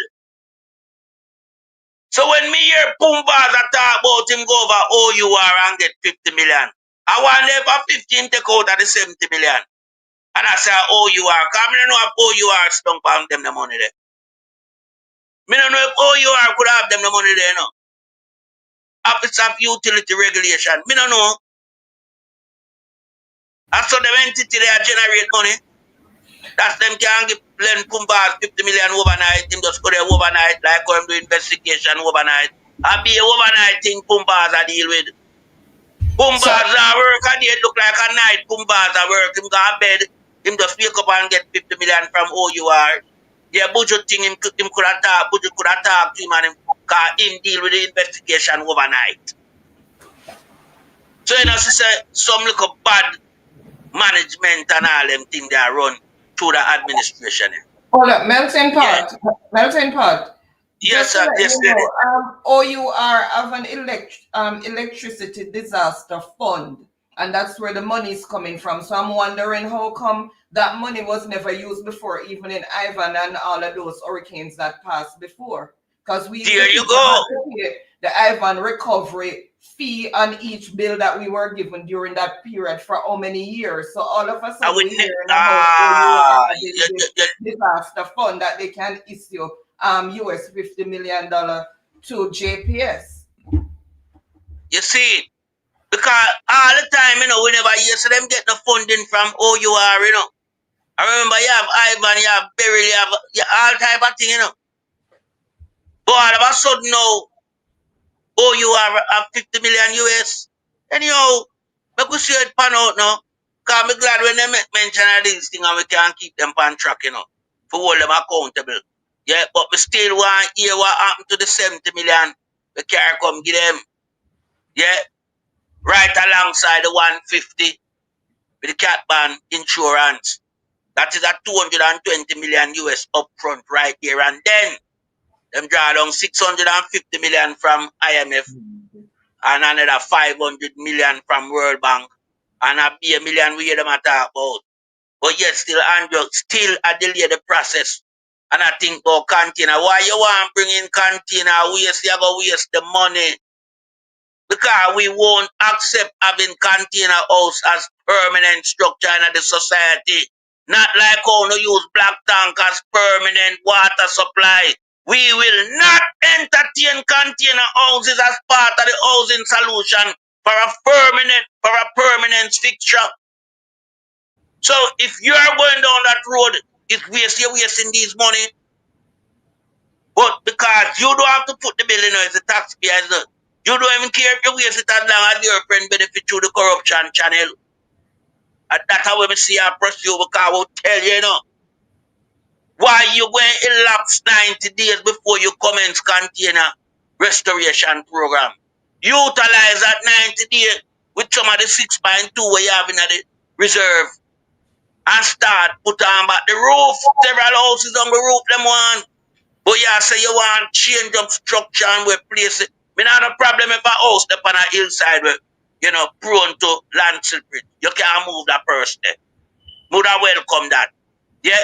So when me hear Pumbaza talk about him go over OUR and get 50 million, I want never 15 take out of the 70 million. And I say OUR, because I don't know if OUR stunk on them the money there. I don't know if OUR could have them the money there, no. Office of Utility Regulation. I don't know. And so the entity they generate money. That's them can give Len Pumbaz 50 million overnight. Him just go there overnight, like how him do investigation overnight. I be a overnight thing Pumbaz I deal with. Pumbaz work and it look like a night. Pumbaz work. Him go to bed. Him just wake up and get 50 million from OUR. Yeah, budget thing him could have talk. Budget could have talk to him and him deal with the investigation overnight. So you know, say some little bad management and all them things they are run through the administration. Hold up, melting pot. Yeah. Melting pot. Yes, sir. Yes, sir. OUR have an electricity disaster fund, and that's where the money is coming from. So I'm wondering how come that money was never used before, even in Ivan and all of those hurricanes that passed before. Because we there you go. The Ivan recovery fee on each bill that we were given during that period for how many years. So all of a sudden we're hearing about disaster fund that they can issue US $50 million to JPS. You see, because all the time, you know, we never hear so them get the funding from OUR, you know. I remember you have Ivan, you have Beryl, you have all type of thing, you know. But all of a sudden now, OUR have 50 million US. Anyhow, make we see it pan out now. Because I'm glad when they make mention of these things and we can keep them on track, you know, for hold them accountable. Yeah, but we still want to hear what happened to the 70 million. We can't come give them. Yeah, right alongside the 150 with the cat ban insurance. That is a 220 million US upfront right here. And then them draw down 650 million from IMF and another 500 million from World Bank. And a be a million we hear them talk about. But yet still Andrew still a delay the process. And I think about container. Why you want to bring in container waste? You go waste the money. Because we won't accept having container house as permanent structure in the society. Not like how we use black tank as permanent water supply. We will not entertain container houses as part of the housing solution for a permanent fixture. So if you are going down that road, you're wasting these money. But because you don't have to put the bill in as the taxpayers, you don't even care if you waste it as long as your friend benefit through the corruption channel. And that's how we see our pursue, because I will tell you, you know, why you going to elapse 90 days before you commence container restoration program. Utilize that 90 days with some of the 6.2 we have in the reserve and start put on back the roof. Several houses on the roof, them one. But yeah, say you want change up structure and we place it. Me not a problem if a house up on a hillside where, you know, prone to landslip. You can't move that person there. Would I welcome that? Yeah.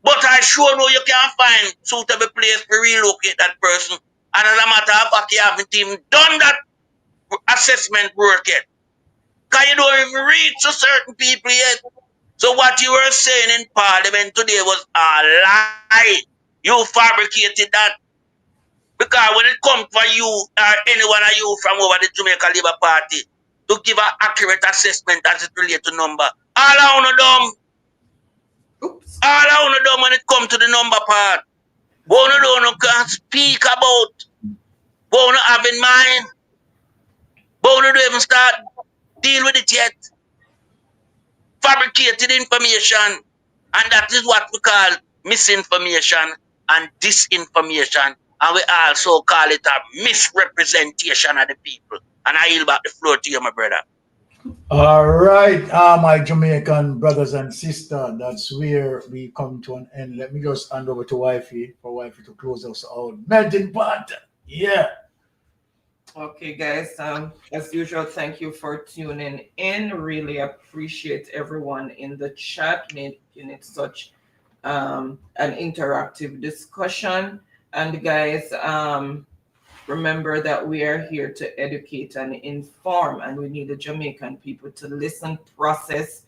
But I sure know you can't find suitable place to relocate that person. And as a matter of fact, you haven't even done that assessment work yet. Because you don't even reach to certain people yet. So what you were saying in Parliament today was a lie. You fabricated that. Because when it comes for you or anyone of you from over the Jamaica Labour Party to give an accurate assessment as it relates to number, all I want to dumb. Oops. All I want to dumb when it comes to the number part. What you don't can speak about. What you have in mind. What you don't even start deal with it yet. Fabricated information. And that is what we call misinformation and disinformation. And we also call it a misrepresentation of the people. And I yield back the floor to you, my brother. All right, my Jamaican brothers and sisters, that's where we come to an end. Let me just hand over to Wifey for Wifey to close us out. Melting pot, yeah. Okay, guys. As usual, thank you for tuning in. Really appreciate everyone in the chat making it such an interactive discussion. And guys, remember that we are here to educate and inform, and we need the Jamaican people to listen, process,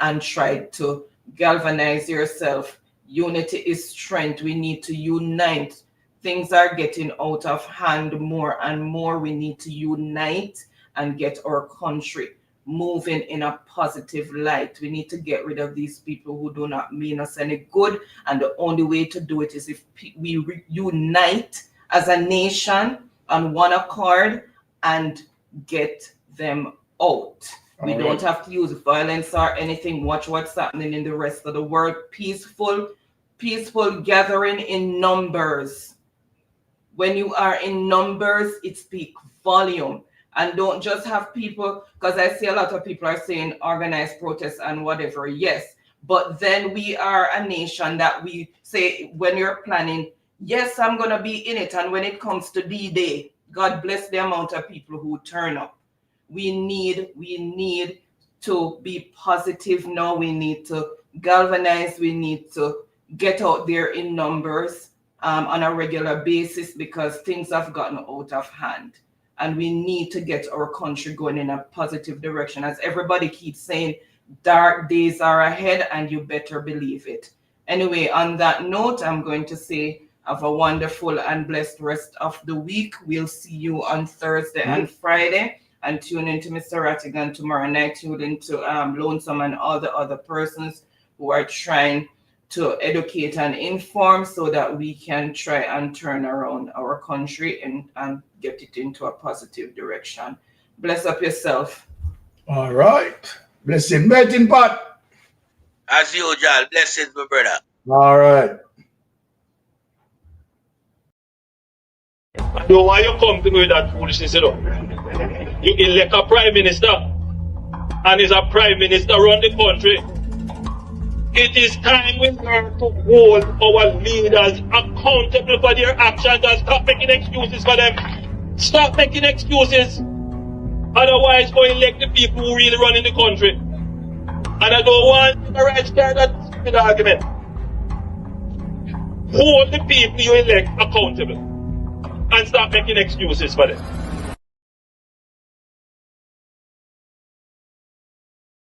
and try to galvanize yourself. Unity is strength. We need to unite. Things are getting out of hand more and more. We need to unite and get our country moving in a positive light. We need to get rid of these people who do not mean us any good. And the only way to do it is if we unite as a nation on one accord and get them out. We don't have to use violence or anything. Watch what's happening in the rest of the world. Peaceful gathering in numbers. When you are in numbers, it speaks volume. And don't just have people, because I see a lot of people are saying organized protests and whatever. Yes, but then we are a nation that we say when you're planning, yes, I'm going to be in it. And when it comes to D-Day, God bless the amount of people who turn up. We need to be positive now. We need to galvanize. We need to get out there in numbers on a regular basis because things have gotten out of hand. And we need to get our country going in a positive direction. As everybody keeps saying, dark days are ahead, and you better believe it. Anyway, on that note, I'm going to say have a wonderful and blessed rest of the week. We'll see you on Thursday and Friday. And tune into Mr. Rattigan tomorrow night. Tune into Lonesome and all the other persons who are trying to educate and inform so that we can try and turn around our country and get it into a positive direction. Bless up yourself. All right. Blessing, melting pot. As usual, blessings, my brother. All right. So why you come to me with that foolishness, you know? You elect a prime minister, and is a prime minister run the country. It is time we learn to hold our leaders accountable for their actions and stop making excuses for them. Stop making excuses. Otherwise, go elect the people who really run in the country. And I don't want the right start that stupid argument. Hold the people you elect accountable and stop making excuses for them.